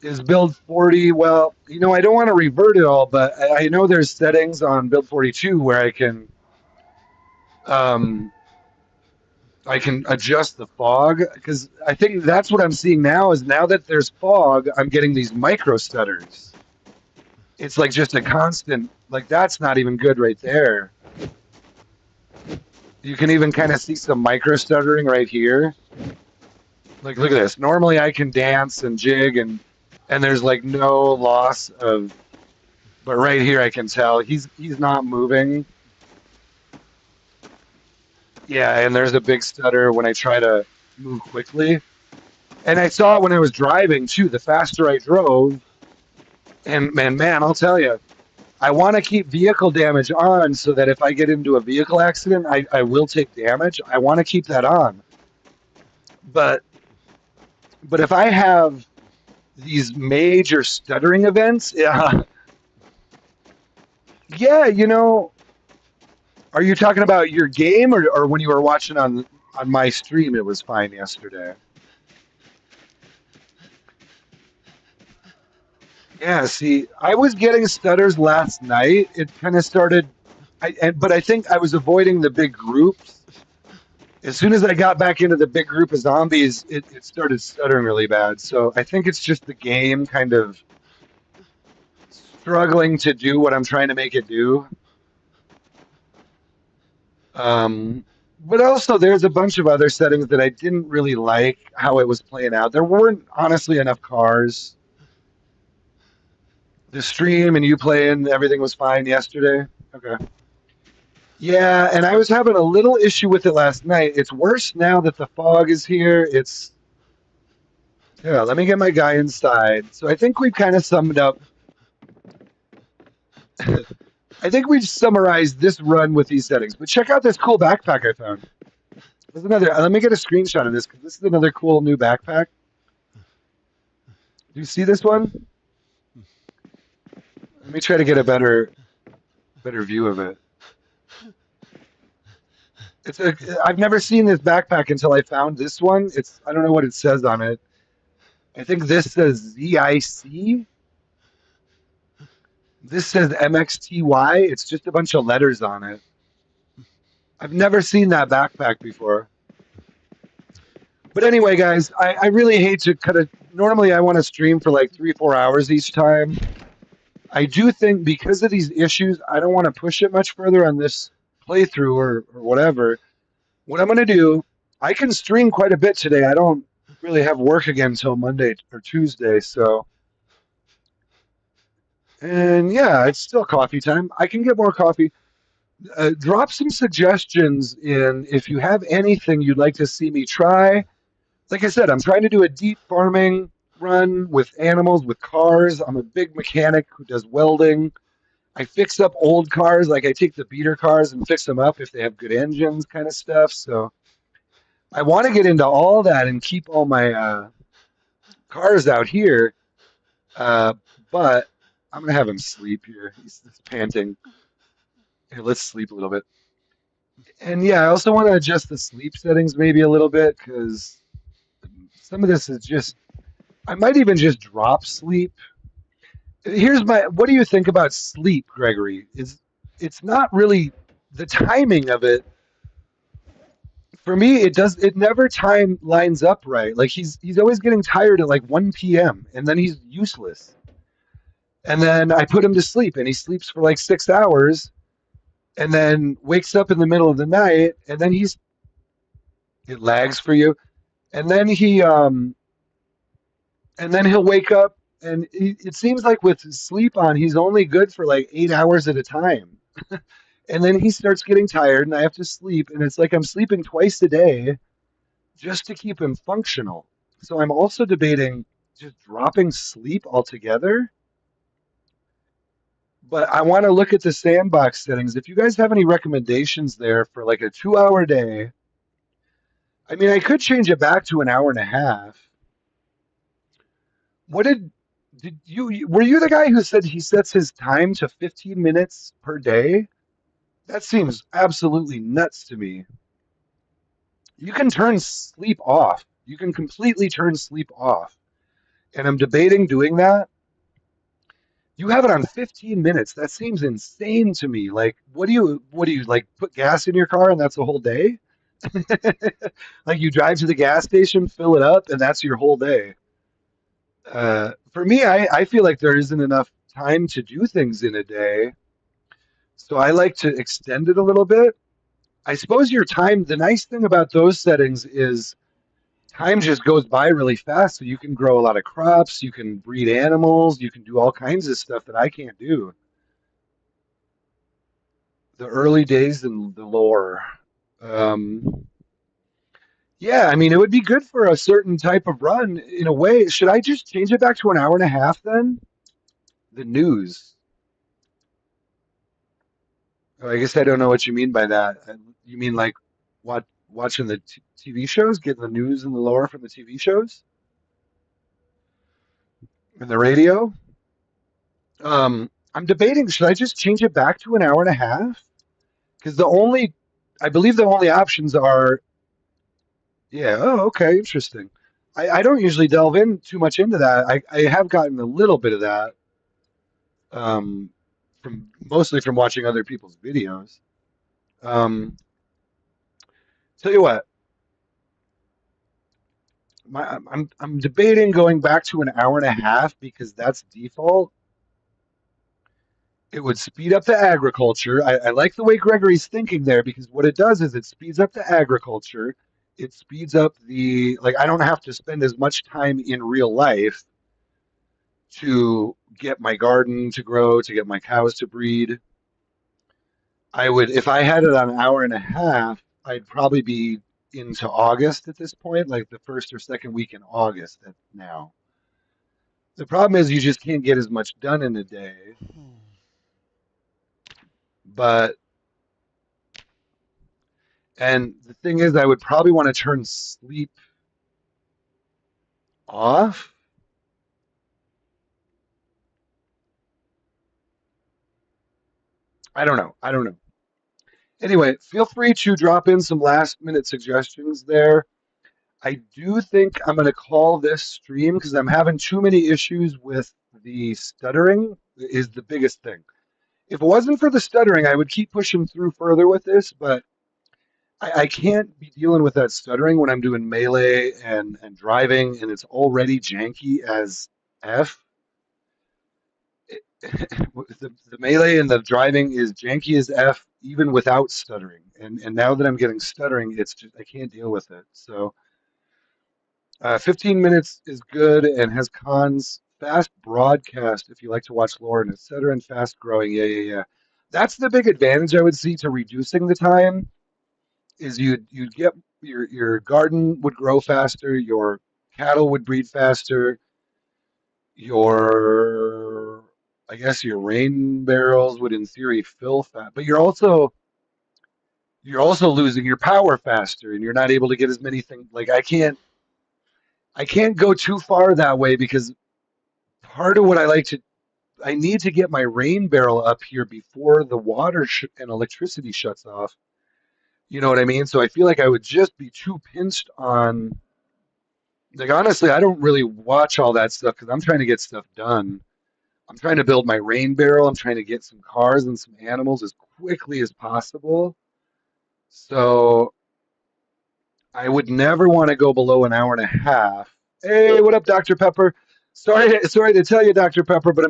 is build 40, well, I don't want to revert it all, but I know there's settings on build 42 where um I can adjust the fog because I think that's what I'm seeing now is now that there's fog, I'm getting these micro stutters. It's like just a constant, like that's not even good right there. You can even kind of see some micro stuttering right here. Like look at this. Normally I can dance and jig and there's like no loss of, but right here I can tell he's not moving. Yeah, and there's a big stutter when I try to move quickly. And I saw it when I was driving too. The faster I drove, and man, I'll tell you, I want to keep vehicle damage on so that if I get into a vehicle accident, I will take damage. I want to keep that on. But if I have these major stuttering events, yeah, yeah, are you talking about your game or when you were watching on my stream? It was fine yesterday. Yeah, see, I was getting stutters last night. It kind of started, but I think I was avoiding the big groups. As soon as I got back into the big group of zombies, it started stuttering really bad. So I think it's just the game kind of struggling to do what I'm trying to make it do. Um, but also, there's a bunch of other settings that I didn't really like how it was playing out. There weren't honestly enough cars. The stream and you playing, everything was fine yesterday. Okay. Yeah, and I was having a little issue with it last night. It's worse now that the fog is here. Yeah, let me get my guy inside. So I think we've kind of summed up. I think we've summarized this run with these settings. But check out this cool backpack I found. There's another. Let me get a screenshot of this because this is another cool new backpack. Do you see this one? Let me try to get a better view of it. I've never seen this backpack until I found this one. I don't know what it says on it. I think this says ZIC. This says MXTY. It's just a bunch of letters on it. I've never seen that backpack before. But anyway, guys, I really hate to cut it. Normally, I want to stream for like 3-4 hours each time. I do think because of these issues, I don't want to push it much further on this playthrough or whatever. What I'm going to do, I can stream quite a bit today. I don't really have work again until Monday or Tuesday. So, and yeah, it's still coffee time. I can get more coffee. Drop some suggestions in if you have anything you'd like to see me try. Like I said, I'm trying to do a deep farming run with animals, with cars. I'm a big mechanic who does welding. I fix up old cars, like I take the beater cars and fix them up if they have good engines, kind of stuff. So I want to get into all that and keep all my cars out here. Uh, but I'm gonna have him sleep here. He's panting. Here, let's sleep a little bit. And yeah, I also want to adjust the sleep settings maybe a little bit because some of this is just. I might even just drop sleep. Here's my. What do you think about sleep, Gregory? Is it's not really the timing of it for me. It never time lines up right. Like he's always getting tired at like 1 p.m. and then he's useless. And then I put him to sleep and he sleeps for like 6 hours and then wakes up in the middle of the night and then he's it lags for you. And then he'll wake up and it seems like with his sleep on he's only good for like 8 hours at a time. And then he starts getting tired and I have to sleep and it's like I'm sleeping twice a day just to keep him functional. So I'm also debating just dropping sleep altogether. But I want to look at the sandbox settings. If you guys have any recommendations there for like a 2 hour day, I mean, I could change it back to an hour and a half. What did were you the guy who said he sets his time to 15 minutes per day? That seems absolutely nuts to me. You can turn sleep off. You can completely turn sleep off. And I'm debating doing that. You have it on 15 minutes. That seems insane to me. Like, what do you like put gas in your car and that's a whole day? Like you drive to the gas station, fill it up, and that's your whole day. For me, I feel like there isn't enough time to do things in a day. So I like to extend it a little bit. I suppose your time, the nice thing about those settings is time just goes by really fast. So you can grow a lot of crops, you can breed animals, you can do all kinds of stuff that I can't do. The early days in the lore. Um, yeah, I mean, it would be good for a certain type of run in a way. Should I just change it back to an hour and a half then? The news. Oh, I guess I don't know what you mean by that. You mean like watching the TV shows, getting the news and the lore from the TV shows and the radio? I'm debating, should I just change it back to an hour and a half? Because I believe the only options are, yeah, oh, okay, interesting. I don't usually delve in too much into that. I have gotten a little bit of that um, from mostly from watching other people's videos. Um, tell you what, I'm debating going back to an hour and a half because that's default. It would speed up the agriculture. I like the way Gregory's thinking there because what it does is it speeds up the agriculture. It speeds up like I don't have to spend as much time in real life to get my garden to grow, to get my cows to breed. I would, if I had it on an hour and a half, I'd probably be into August at this point, like the first or second week in August now. The problem is you just can't get as much done in a day. But, and the thing is, I would probably want to turn sleep off. I don't know. I don't know. Anyway, feel free to drop in some last minute suggestions there. I do think I'm going to call this stream because I'm having too many issues with the stuttering is the biggest thing. If it wasn't for the stuttering, I would keep pushing through further with this, but I can't be dealing with that stuttering when I'm doing melee and driving, and it's already janky as F. The melee and the driving is janky as F, even without stuttering. And now that I'm getting stuttering, it's just I can't deal with it. So 15 minutes is good and has cons. Fast broadcast if you like to watch lore and etc. And fast growing. Yeah, yeah, yeah. That's the big advantage I would see to reducing the time is you'd get your garden would grow faster, your cattle would breed faster, your I guess your rain barrels would in theory fill fast, but you're also losing your power faster and you're not able to get as many things like I can't go too far that way because part of what I need to get my rain barrel up here before the water and electricity shuts off. You know what I mean? So I feel like I would just be too pinched on like honestly, I don't really watch all that stuff because I'm trying to get stuff done. I'm trying to build my rain barrel. I'm trying to get some cars and some animals as quickly as possible. So I would never want to go below an hour and a half. Hey, what up, Dr. Pepper? Sorry to tell you, Dr. Pepper, but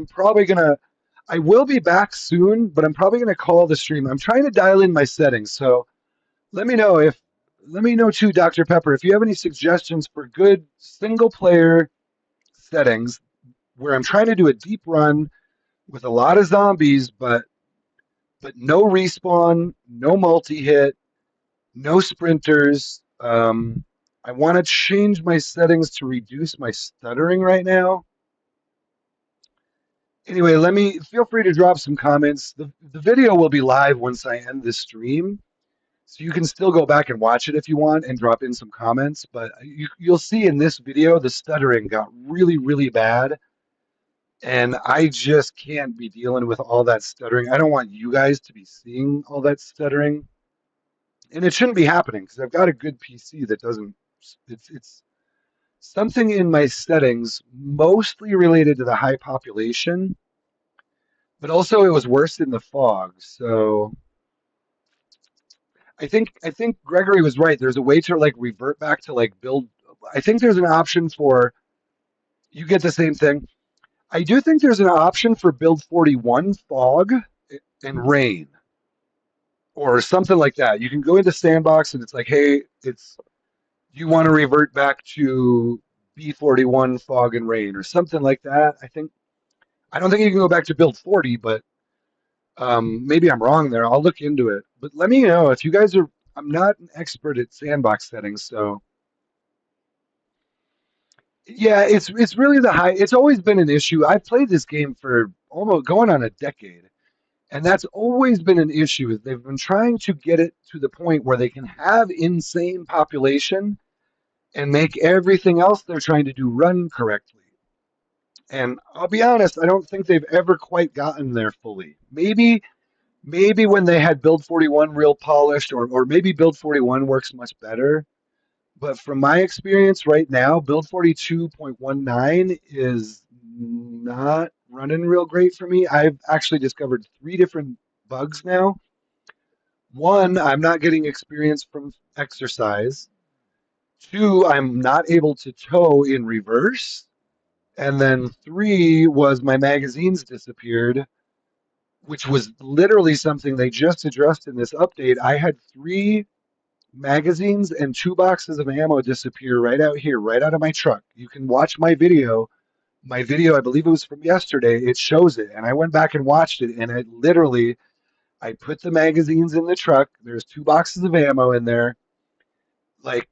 I will be back soon, but I'm probably gonna call the stream. I'm trying to dial in my settings, so let me know if, let me know too, Dr. Pepper, if you have any suggestions for good single player settings where I'm trying to do a deep run with a lot of zombies, but no respawn, no multi hit, no sprinters. I want to change my settings to reduce my stuttering right now. Anyway, let me feel free to drop some comments. The video will be live once I end this stream, so you can still go back and watch it if you want and drop in some comments. But you'll see in this video the stuttering got really, really bad, and I just can't be dealing with all that stuttering. I don't want you guys to be seeing all that stuttering, and it shouldn't be happening because I've got a good PC that doesn't. It's something in my settings, mostly related to the high population, but also it was worse in the fog. So I think Gregory was right. There's a way to like revert back to like build. I think there's an option for you get the same thing. I do think there's an option for build 41 fog and rain or something like that. You can go into sandbox and it's like, hey, it's you want to revert back to B41 fog and rain or something like that. I don't think you can go back to build 40, but maybe I'm wrong there. I'll look into it. But let me know if you guys are. I'm not an expert at sandbox settings, so yeah, it's really the high. It's always been an issue. I've played this game for almost going on a decade, and that's always been an issue. Is they've been trying to get it to the point where they can have insane population and make everything else they're trying to do run correctly. And I'll be honest, I don't think they've ever quite gotten there fully. Maybe when they had Build 41 real polished, or maybe Build 41 works much better. But from my experience right now, Build 42.19 is not running real great for me. I've actually discovered three different bugs now. One, I'm not getting experience from exercise. Two, I'm not able to tow in reverse. And then three was my magazines disappeared, which was literally something they just addressed in this update. I had three magazines and two boxes of ammo disappear right out here, right out of my truck. You can watch my video. My video, I believe it was from yesterday, it shows it. And I went back and watched it, and I put the magazines in the truck. There's two boxes of ammo in there. Like,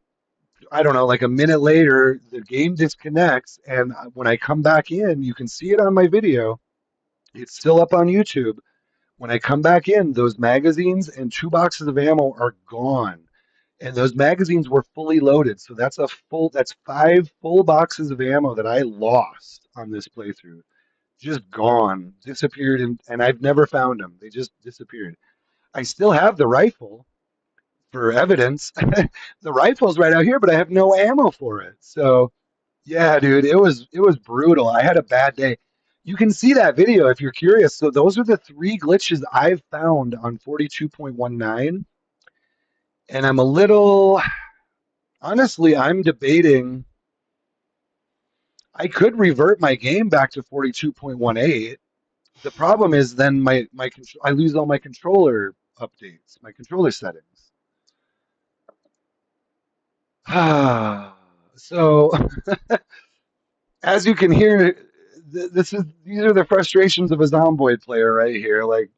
I don't know, like a minute later, the game disconnects. And when I come back in, you can see it on my video. It's still up on YouTube. When I come back in, those magazines and two boxes of ammo are gone. And those magazines were fully loaded. So that's five full boxes of ammo that I lost on this playthrough. Just gone, disappeared, and I've never found them. They just disappeared. I still have the rifle for evidence. The rifle's right out here, but I have no ammo for it. So yeah, dude, it was brutal. I had a bad day. You can see that video if you're curious. So those are the three glitches I've found on 42.19. And I'm a little honestly, I'm debating I could revert my game back to 42.18. The problem is then I lose all my controller updates, my controller settings. So as you can hear, these are the frustrations of a Zomboid player right here. Like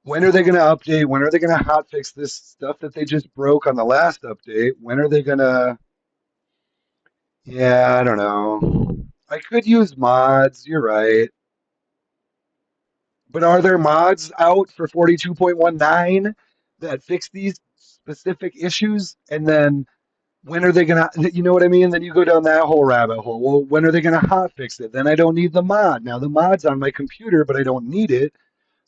When are they going to update? When are they going to hotfix this stuff that they just broke on the last update? When are they going to? Yeah, I don't know. I could use mods. You're right. But are there mods out for 42.19 that fix these specific issues? And then when are they gonna, you know what I mean? Then you go down that whole rabbit hole. Well, when are they gonna hot fix it? Then I don't need the mod. Now the mod's on my computer, but I don't need it.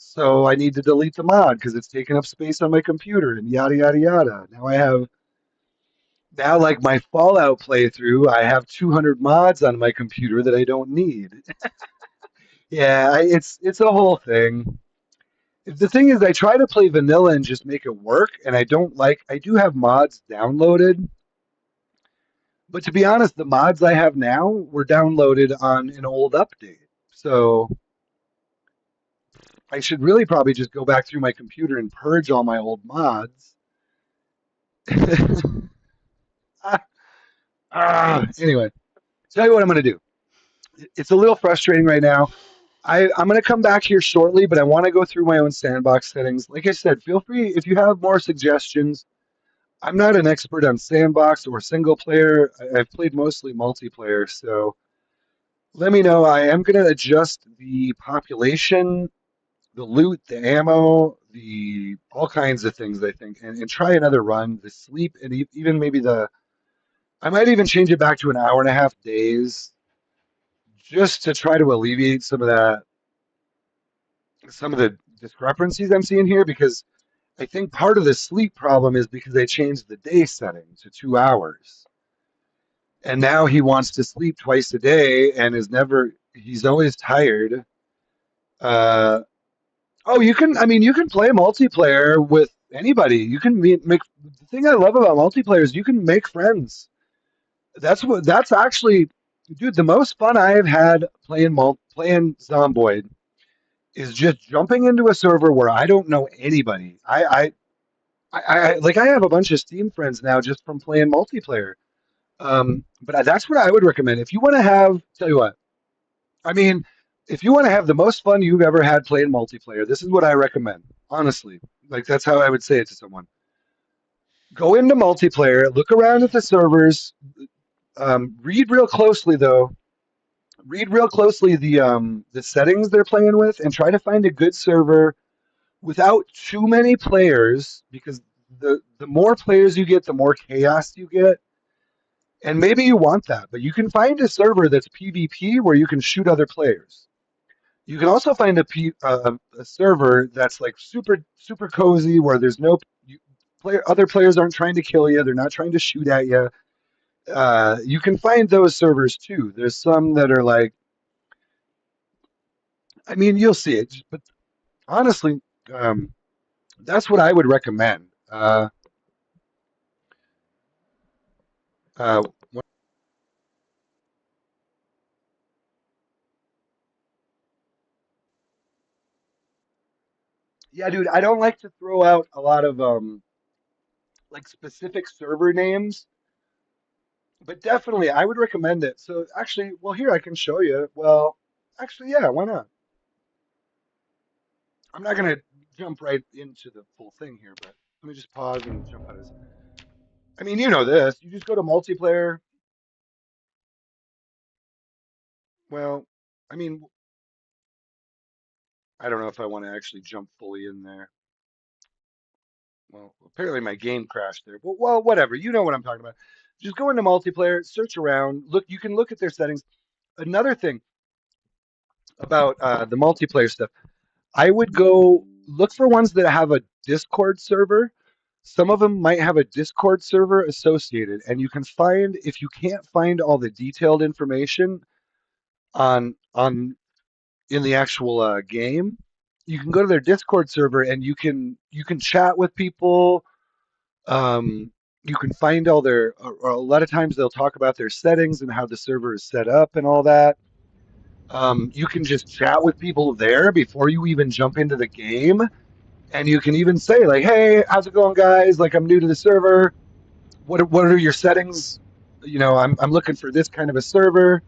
So I need to delete the mod because it's taking up space on my computer and yada yada yada. Now like my Fallout playthrough, I have 200 mods on my computer that I don't need. Yeah, it's a whole thing. The thing is, I try to play vanilla and just make it work, and I don't like. I do have mods downloaded, but to be honest, the mods I have now were downloaded on an old update. So I should really probably just go back through my computer and purge all my old mods. Anyway, tell you what I'm going to do. It's a little frustrating right now. I'm going to come back here shortly, but I want to go through my own sandbox settings. Like I said, feel free if you have more suggestions. I'm not an expert on sandbox or single player. I've played mostly multiplayer, so let me know. I am going to adjust the population, the loot, the ammo, the all kinds of things, I think, and try another run. The sleep, and even maybe I might even change it back to an hour and a half days just to try to alleviate some of the discrepancies I'm seeing here because I think part of the sleep problem is because they changed the day setting to 2 hours. And now he wants to sleep twice a day and he's always tired. Uh, oh, you can play multiplayer with anybody. You can make, the thing I love about multiplayer is you can make friends. That's actually, dude, the most fun I have had playing Zomboid is just jumping into a server where I don't know anybody. Like I have a bunch of Steam friends now just from playing multiplayer. But that's what I would recommend. If you want to have, tell you what, I mean, if you want to have the most fun you've ever had playing multiplayer, this is what I recommend. Honestly, like that's how I would say it to someone. Go into multiplayer, look around at the servers, read real closely though. Read real closely the settings they're playing with, and try to find a good server without too many players, because the more players you get, the more chaos you get. And maybe you want that, but you can find a server that's PvP where you can shoot other players. You can also find a server that's like super cozy where there's no other players aren't trying to kill you. They're not trying to shoot at you. You can find those servers too. There's some that are like, I mean, you'll see it, but honestly, um, that's what I would recommend. Uh, yeah, dude, I don't like to throw out a lot of like specific server names, but definitely I would recommend it. So actually, well, here I can show you. Well, actually, yeah, why not? I'm not gonna jump right into the full thing here, but let me just pause and jump out of this. I mean, you know this. You just go to multiplayer. Well, I mean, I don't know if I want to actually jump fully in there. Well, apparently my game crashed there. But well, whatever. You know what I'm talking about. Just go into multiplayer, search around, look. You can look at their settings. Another thing about the multiplayer stuff, I would go look for ones that have a Discord server. Some of them might have a Discord server associated, and you can find if you can't find all the detailed information on in the actual game, you can go to their Discord server and you can chat with people. Um, you can find all or a lot of times they'll talk about their settings and how the server is set up and all that. You can just chat with people there before you even jump into the game, and you can even say like, "Hey, how's it going, guys? Like, I'm new to the server. What are your settings? You know, I'm looking for this kind of a server.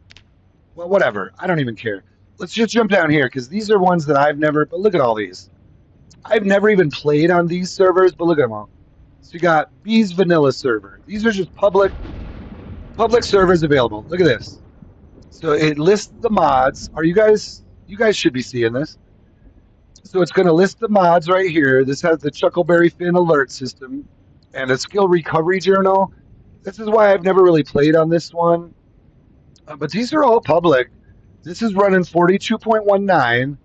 Well, whatever. I don't even care. Let's just jump down here because these are ones that I've never. But look at all these. I've never even played on these servers, but look at them all. So you got Bees Vanilla server. These are just public servers available. Look at this. So it lists the mods. Are you guys should be seeing this. So it's going to list the mods right here. This has the Chuckleberry Fin alert system and a skill recovery journal. This is why I've never really played on this one. But these are all public. This is running 42.19,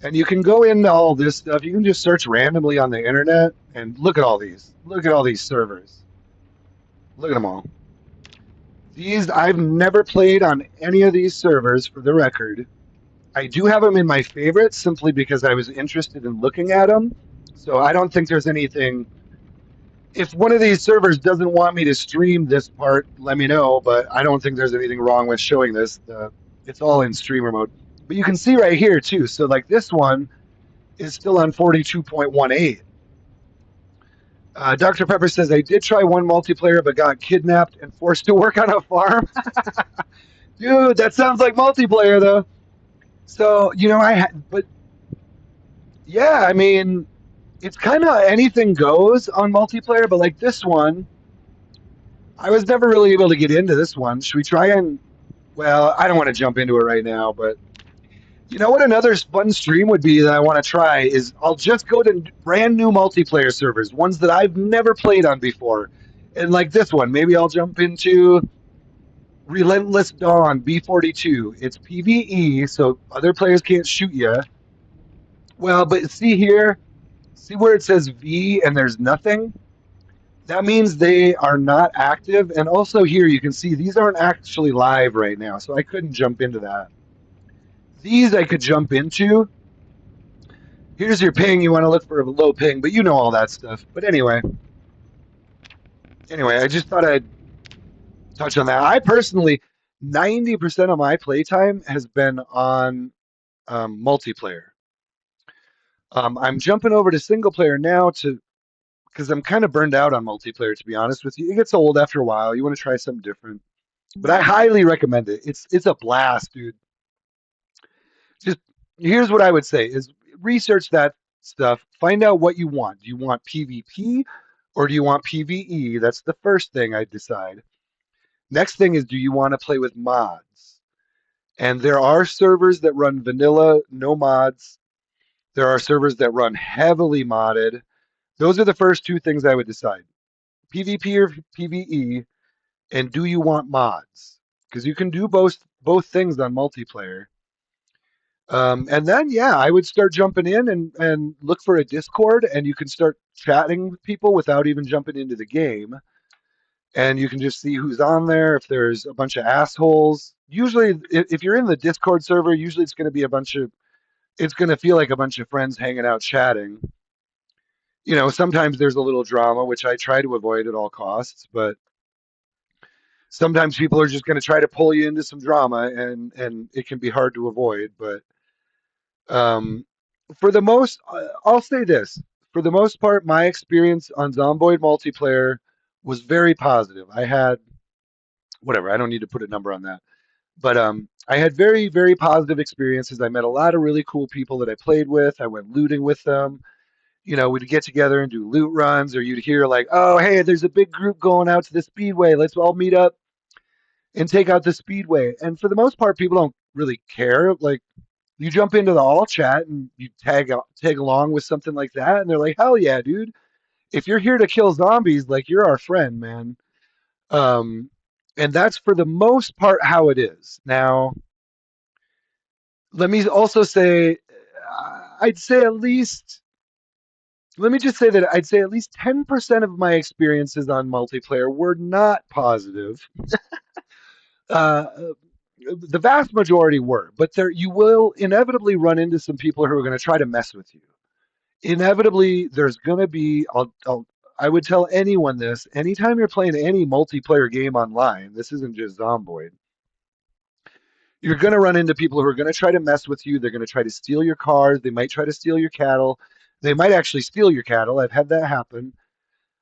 and you can go into all this stuff. You can just search randomly on the internet and look at all these. Look at all these servers. Look at them all. These I've never played on any of these servers for the record. I do have them in my favorites simply because I was interested in looking at them. So I don't think there's anything. If one of these servers doesn't want me to stream this part, let me know. But I don't think there's anything wrong with showing this. It's all in streamer mode. But you can see right here too. So like this one is still on 42.18. Dr. Pepper says I did try one multiplayer but got kidnapped and forced to work on a farm. Dude, that sounds like multiplayer though. So but yeah, I mean, it's kind of anything goes on multiplayer. But like this one, I was never really able to get into this one. Should we try and? Well, I don't want to jump into it right now, but you know what? Another fun stream would be that I want to try is I'll just go to brand new multiplayer servers, ones that I've never played on before, and like this one, maybe I'll jump into Relentless Dawn B42. It's PVE, so other players can't shoot you. Well, but see here, see where it says V and there's nothing? That means they are not active. And also here you can see these aren't actually live right now, so I couldn't jump into that. These I could jump into. Here's your ping. You want to look for a low ping, but you know all that stuff. But anyway, I just thought I'd touch on that. I personally, 90% of my playtime has been on multiplayer. I'm jumping over to single player now to because I'm kind of burned out on multiplayer. To be honest with you, it gets old after a while. You want to try something different, but I highly recommend it. It's a blast, dude. Just here's what I would say: is research that stuff. Find out what you want. Do you want PvP or do you want PvE? That's the first thing I decide. Next thing is, do you want to play with mods? And there are servers that run vanilla, no mods. There are servers that run heavily modded. Those are the first two things I would decide. PvP or PvE, and do you want mods? Because you can do both things on multiplayer. And then yeah, I would start jumping in and look for a Discord, and you can start chatting with people without even jumping into the game. And you can just see who's on there. If there's a bunch of assholes, usually if you're in the Discord server, usually it's going to be a bunch of. It's going to feel like a bunch of friends hanging out chatting. Sometimes there's a little drama, which I try to avoid at all costs, but sometimes people are just going to try to pull you into some drama, and it can be hard to avoid. But um, for the most, I'll say this: for the most part, my experience on Zomboid multiplayer was very positive. I had whatever. I don't need to put a number on that, but I had very very positive experiences. I met a lot of really cool people that I played with. I went looting with them. We'd get together and do loot runs, or you'd hear like, "Oh, hey, there's a big group going out to the speedway. Let's all meet up and take out the speedway." And for the most part, people don't really care. Like you jump into the all chat and you tag along with something like that, and they're like, "Hell yeah, dude! If you're here to kill zombies, like you're our friend, man." Um, and that's for the most part how it is. Now, let me also say, I'd say at least. Let me just say that I'd say at least 10% of my experiences on multiplayer were not positive. Uh, the vast majority were, but there you will inevitably run into some people who are going to try to mess with you. Inevitably, there's going to be. I would tell anyone this: anytime you're playing any multiplayer game online, this isn't just Zomboid. You're going to run into people who are going to try to mess with you. They're going to try to steal your cars. They might try to steal your cattle. They might actually steal your cattle. I've had that happen.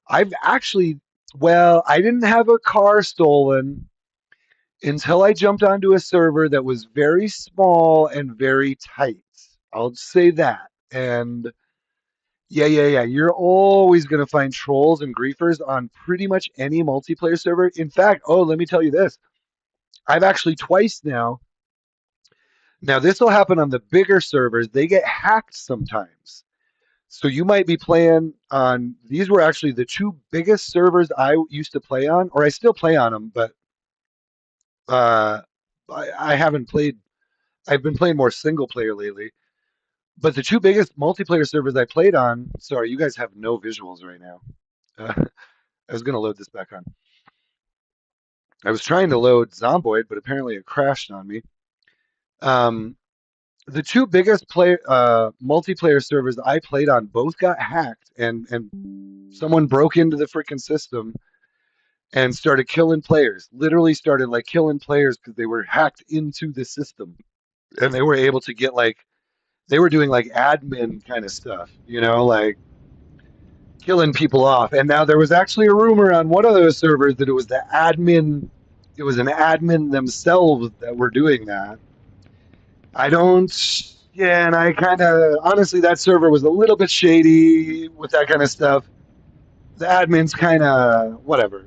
I've actually, well, I didn't have a car stolen until I jumped onto a server that was very small and very tight. I'll say that. And Yeah. You're always going to find trolls and griefers on pretty much any multiplayer server. In fact, oh, let me tell you this. I've actually twice now. Now, this will happen on the bigger servers. They get hacked sometimes. So you might be playing on, these were actually the two biggest servers I used to play on, or I still play on them, but uh, I haven't played, I've been playing more single player lately. But the two biggest multiplayer servers I played on, sorry, you guys have no visuals right now. I was going to load this back on. I was trying to load Zomboid, but apparently it crashed on me. Um, the two biggest multiplayer servers I played on both got hacked, and someone broke into the freaking system and started killing players. Literally started like killing players because they were hacked into the system, and they were able to get like they were doing like admin kind of stuff, like killing people off. And now there was actually a rumor on one of those servers that it was the admin, it was an admin themselves that were doing that. I don't, yeah, and I kind of, honestly, that server was a little bit shady with that kind of stuff. The admin's kind of, whatever.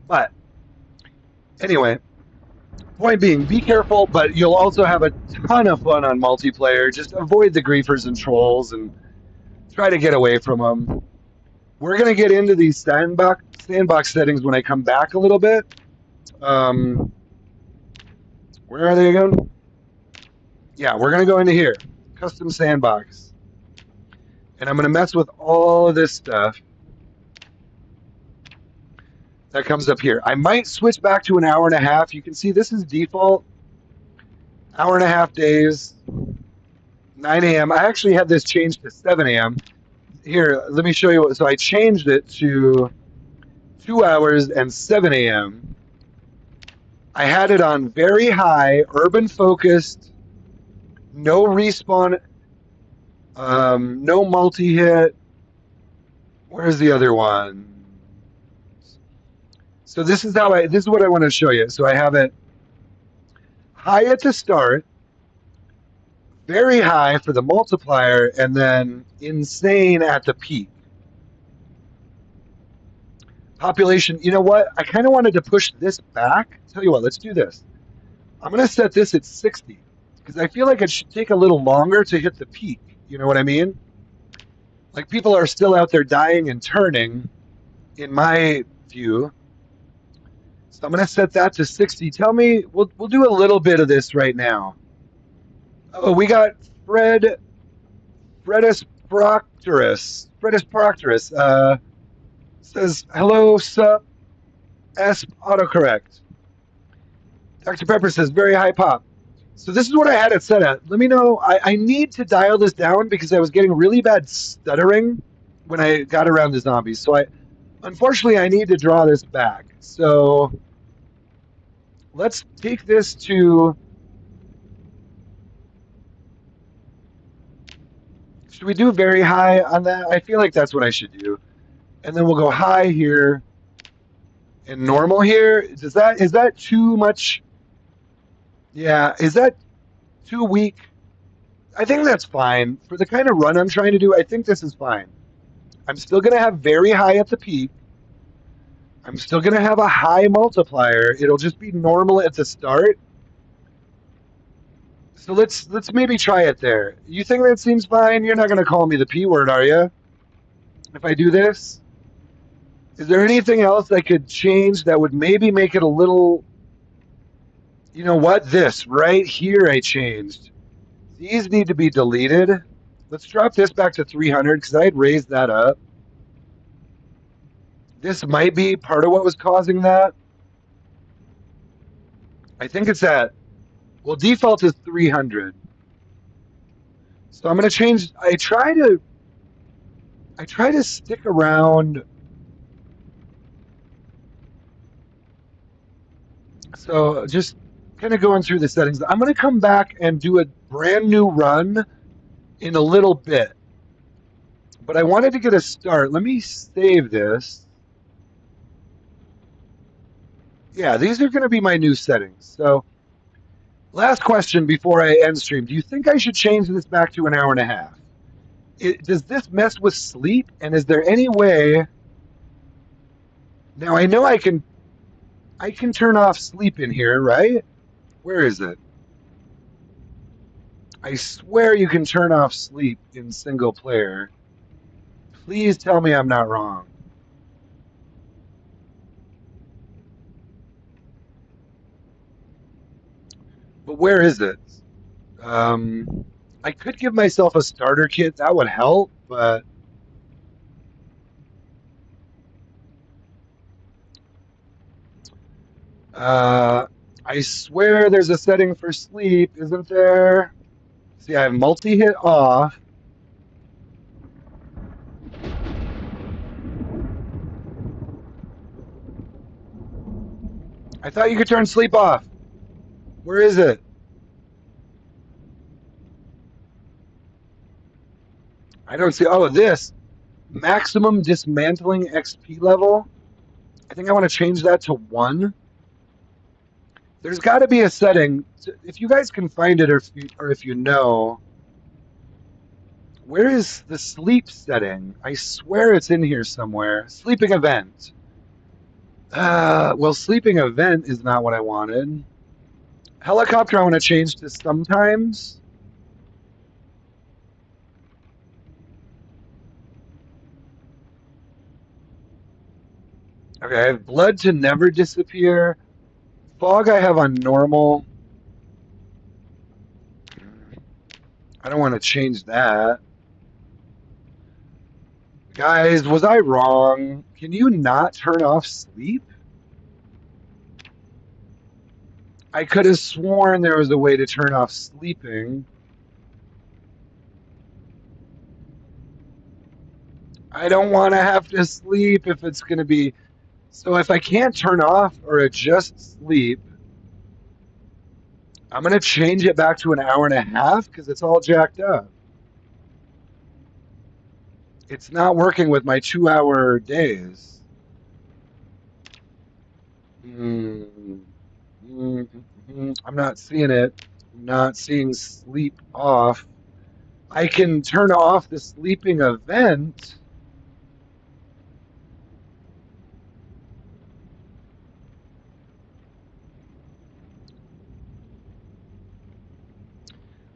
But anyway, point being, be careful, but you'll also have a ton of fun on multiplayer. Just avoid the griefers and trolls and try to get away from them. We're going to get into these sandbox settings when I come back a little bit. Um, where are they again? Yeah, we're going to go into here. Custom sandbox. And I'm going to mess with all of this stuff that comes up here. I might switch back to an hour and a half. You can see this is default. Hour and a half days, 9 a.m. I actually had this changed to 7 a.m. Here, let me show you. So I changed it to 2 hours and 7 a.m. I had it on very high, urban focused, no respawn, no multi-hit. Where's the other one? So this is what I want to show you. So I have it high at the start, very high for the multiplier, and then insane at the peak. Population, you know what? I kind of wanted to push this back. Tell you what, let's do this. I'm going to set this at 60 because I feel like it should take a little longer to hit the peak. You know what I mean? Like people are still out there dying and turning, in my view. So I'm going to set that to 60. Tell me, we'll do a little bit of this right now. Oh, we got Fredus Proctorus says, hello, sup, Esp autocorrect. Dr. Pepper says, very high pop. So this is what I had it set at. Let me know. I need to dial this down because I was getting really bad stuttering when I got around the zombies. So unfortunately, I need to draw this back. So let's take this to, should we do very high on that? I feel like that's what I should do. And then we'll go high here and normal here. Is that too much? Yeah, is that too weak? I think that's fine. For the kind of run I'm trying to do, I think this is fine. I'm still going to have very high at the peak. I'm still going to have a high multiplier. It'll just be normal at the start. So let's maybe try it there. You think that seems fine? You're not going to call me the P word, are you? If I do this? Is there anything else I could change that would maybe make it a little... You know what? This right here I changed. These need to be deleted. Let's drop this back to 300 because I had raised that up. This might be part of what was causing that. I think it's at, well, default is 300. So I'm going to change, I try to stick around. So just kind of going through the settings. I'm going to come back and do a brand new run in a little bit. But I wanted to get a start. Let me save this. Yeah, these are going to be my new settings. So last question before I end stream. Do you think I should change this back to an hour and a half? Does this mess with sleep? And is there any way? Now I know I can turn off sleep in here, right? Where is it? I swear you can turn off sleep in single player. Please tell me I'm not wrong. But where is it? Um, I could give myself a starter kit. That would help, but uh, I swear there's a setting for sleep, isn't there? See, I have multi-hit off. I thought you could turn sleep off. Where is it? I don't see. Oh, this maximum dismantling XP level. I think I want to change that to 1. There's got to be a setting. If you guys can find it, or if you know, where is the sleep setting? I swear it's in here somewhere. Sleeping event. Well, sleeping event is not what I wanted. Helicopter, I want to change to sometimes. Okay, I have blood to never disappear. Fog, I have on normal. I don't want to change that. Guys, was I wrong? Can you not turn off sleep? I could have sworn there was a way to turn off sleeping. I don't want to have to sleep if it's going to be. So if I can't turn off or adjust sleep, I'm going to change it back to an hour and a half because it's all jacked up. It's not working with my 2 hour days. Mm, I'm not seeing it. I'm not seeing sleep off. I can turn off the sleeping event.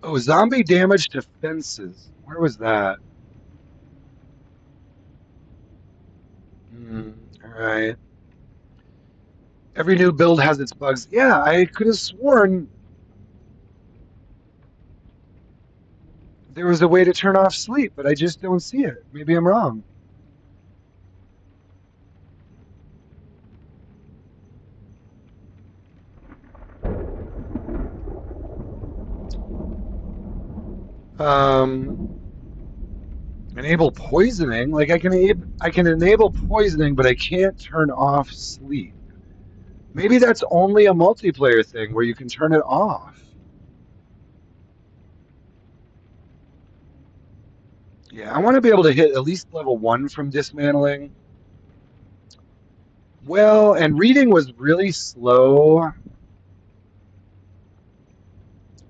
Oh, zombie damage to fences. Where was that? All right. Every new build has its bugs. Yeah, I could have sworn there was a way to turn off sleep, but I just don't see it. Maybe I'm wrong. Um, enable poisoning. Like I can enable poisoning, but I can't turn off sleep. Maybe that's only a multiplayer thing where you can turn it off. Yeah, I want to be able to hit at least level 1 from dismantling. Well, and reading was really slow.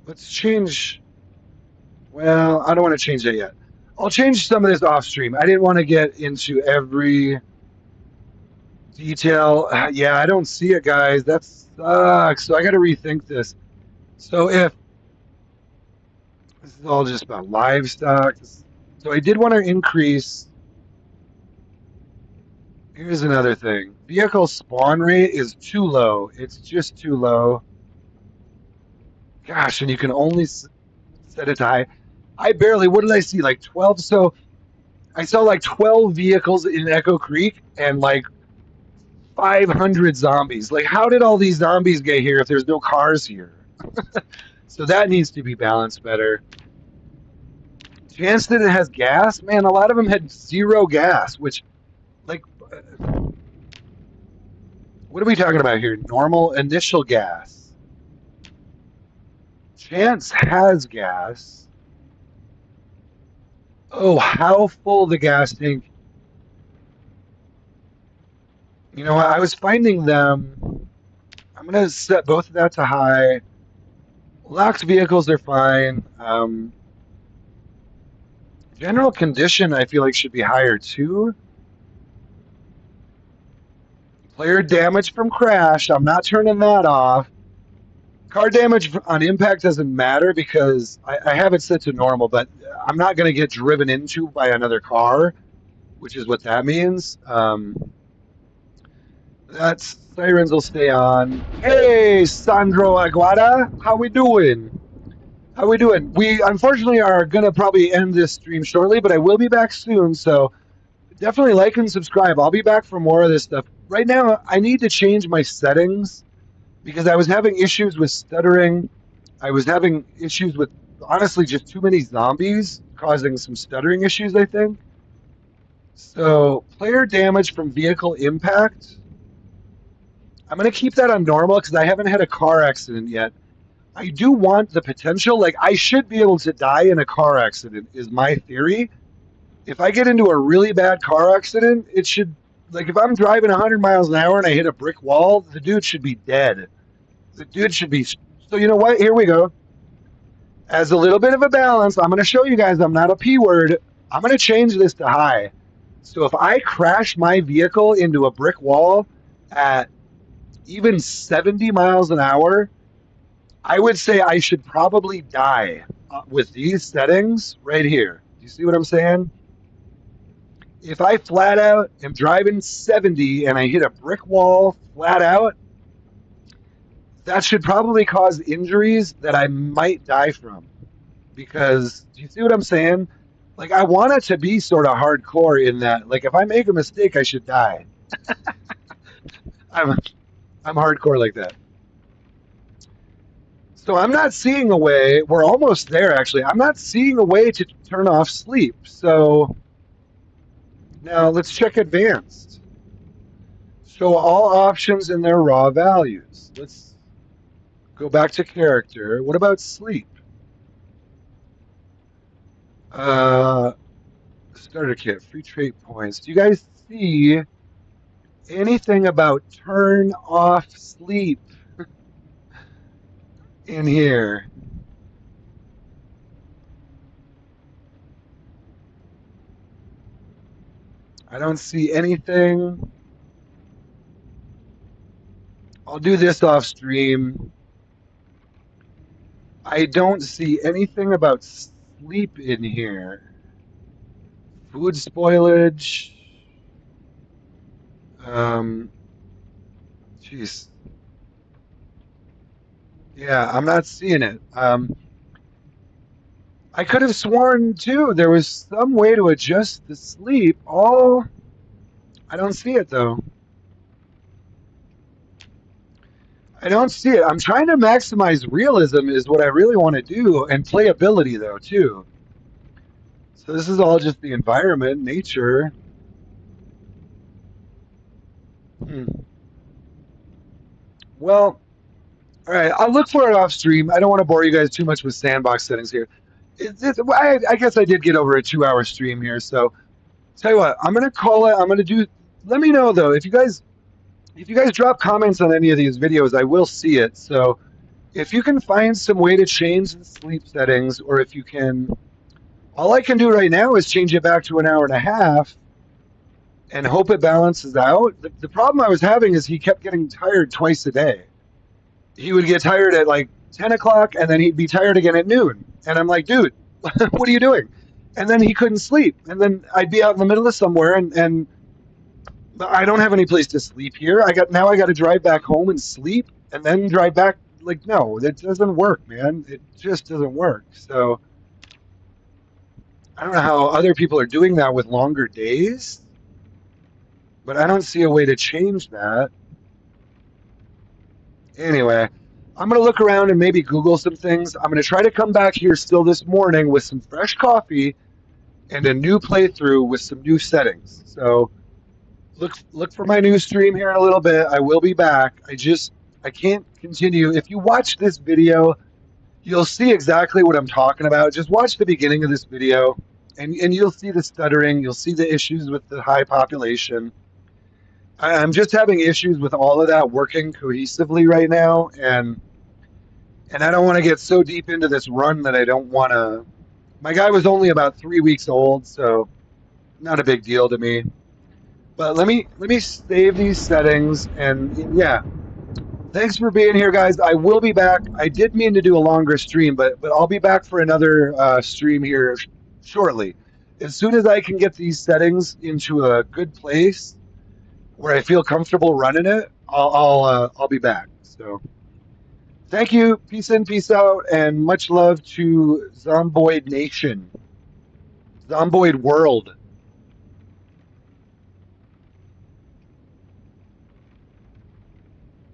Let's change. Well, I don't want to change that yet. I'll change some of this off stream. I didn't want to get into every detail. Yeah, I don't see it, guys. That sucks. So I got to rethink this. So if this is all just about livestock, so I did want to increase. Here's another thing. Vehicle spawn rate is too low. It's just too low. Gosh, and you can only set it to high. I barely, what did I see? Like 12. So I saw like 12 vehicles in Echo Creek and like 500 zombies. Like, how did all these zombies get here if there's no cars here? So that needs to be balanced better. Chance that it has gas? Man, a lot of them had 0 gas, which, like, what are we talking about here? Normal initial gas. Chance has gas. Oh, how full the gas tank. You know what? I was finding them. I'm going to set both of that to high. Locked vehicles are fine. General condition, I feel like should be higher too. Player damage from crash, I'm not turning that off. Car damage on impact doesn't matter because I have it set to normal, but I'm not going to get driven into by another car, which is what that means. That's sirens will stay on. Hey, Sandro Aguada, how we doing? How we doing? We unfortunately are gonna probably end this stream shortly, but I will be back soon. So definitely like and subscribe. I'll be back for more of this stuff. Right now, I need to change my settings because I was having issues with stuttering. I was having issues with honestly just too many zombies causing some stuttering issues, I think. So player damage from vehicle impact. I'm gonna keep that on normal because I haven't had a car accident yet. I do want the potential. Like I should be able to die in a car accident is my theory. If I get into a really bad car accident, it should like if I'm driving 100 miles an hour and I hit a brick wall, the dude should be dead. The dude should be. So you know what? Here we go. As a little bit of a balance, I'm going to show you guys I'm not a P word. I'm going to change this to high. So if I crash my vehicle into a brick wall at even 70 miles an hour, I would say I should probably die with these settings right here. Do you see what I'm saying? If I flat out am driving 70 and I hit a brick wall flat out, that should probably cause injuries that I might die from. Because do you see what I'm saying? Like I want it to be sort of hardcore in that like if I make a mistake I should die. I'm I'm hardcore like that. So I'm not seeing a way, we're almost there actually. I'm not seeing a way to turn off sleep. So now let's check advanced. Show all options in their raw values. Let's go back to character. What about sleep? Uh, starter kit, free trait points. Do you guys see anything about turn off sleep in here? I don't see anything. I'll do this off stream. I don't see anything about sleep in here. Food spoilage. Um, jeez. Yeah, I'm not seeing it. I could have sworn too there was some way to adjust the sleep. Oh, I don't see it though. I don't see it. I'm trying to maximize realism is what I really want to do, and playability though too. So this is all just the environment, nature. Hmm. Well, all right. I'll look for it off stream. I don't want to bore you guys too much with sandbox settings here. I guess I did get over a 2 hour stream here. So tell you what, I'm gonna call it. I'm gonna do. Let me know though if you guys drop comments on any of these videos, I will see it. So if you can find some way to change the sleep settings, or if you can, all I can do right now is change it back to an hour and a half and hope it balances out. The problem I was having is he kept getting tired twice a day. He would get tired at like 10 o'clock and then he'd be tired again at noon. And I'm like, dude, what are you doing? And then he couldn't sleep. And then I'd be out in the middle of somewhere and I don't have any place to sleep here. I got to drive back home and sleep and then drive back. Like, no, that doesn't work, man. It just doesn't work. So I don't know how other people are doing that with longer days, but I don't see a way to change that. Anyway, I'm going to look around and maybe Google some things. I'm going to try to come back here still this morning with some fresh coffee and a new playthrough with some new settings. So look for my new stream here in a little bit. I will be back. I can't continue. If you watch this video, you'll see exactly what I'm talking about. Just watch the beginning of this video and you'll see the stuttering, you'll see the issues with the high population. I'm just having issues with all of that working cohesively right now, and I don't want to get so deep into this run that I don't want to My guy was only about 3 weeks old, so not a big deal to me. But let me save these settings and yeah, thanks for being here, guys. I will be back. I did mean to do a longer stream, but I'll be back for another stream here shortly. As soon as I can get these settings into a good place where I feel comfortable running it, I'll be back. So thank you. Peace in, peace out, and much love to Zomboid Nation, Zomboid World.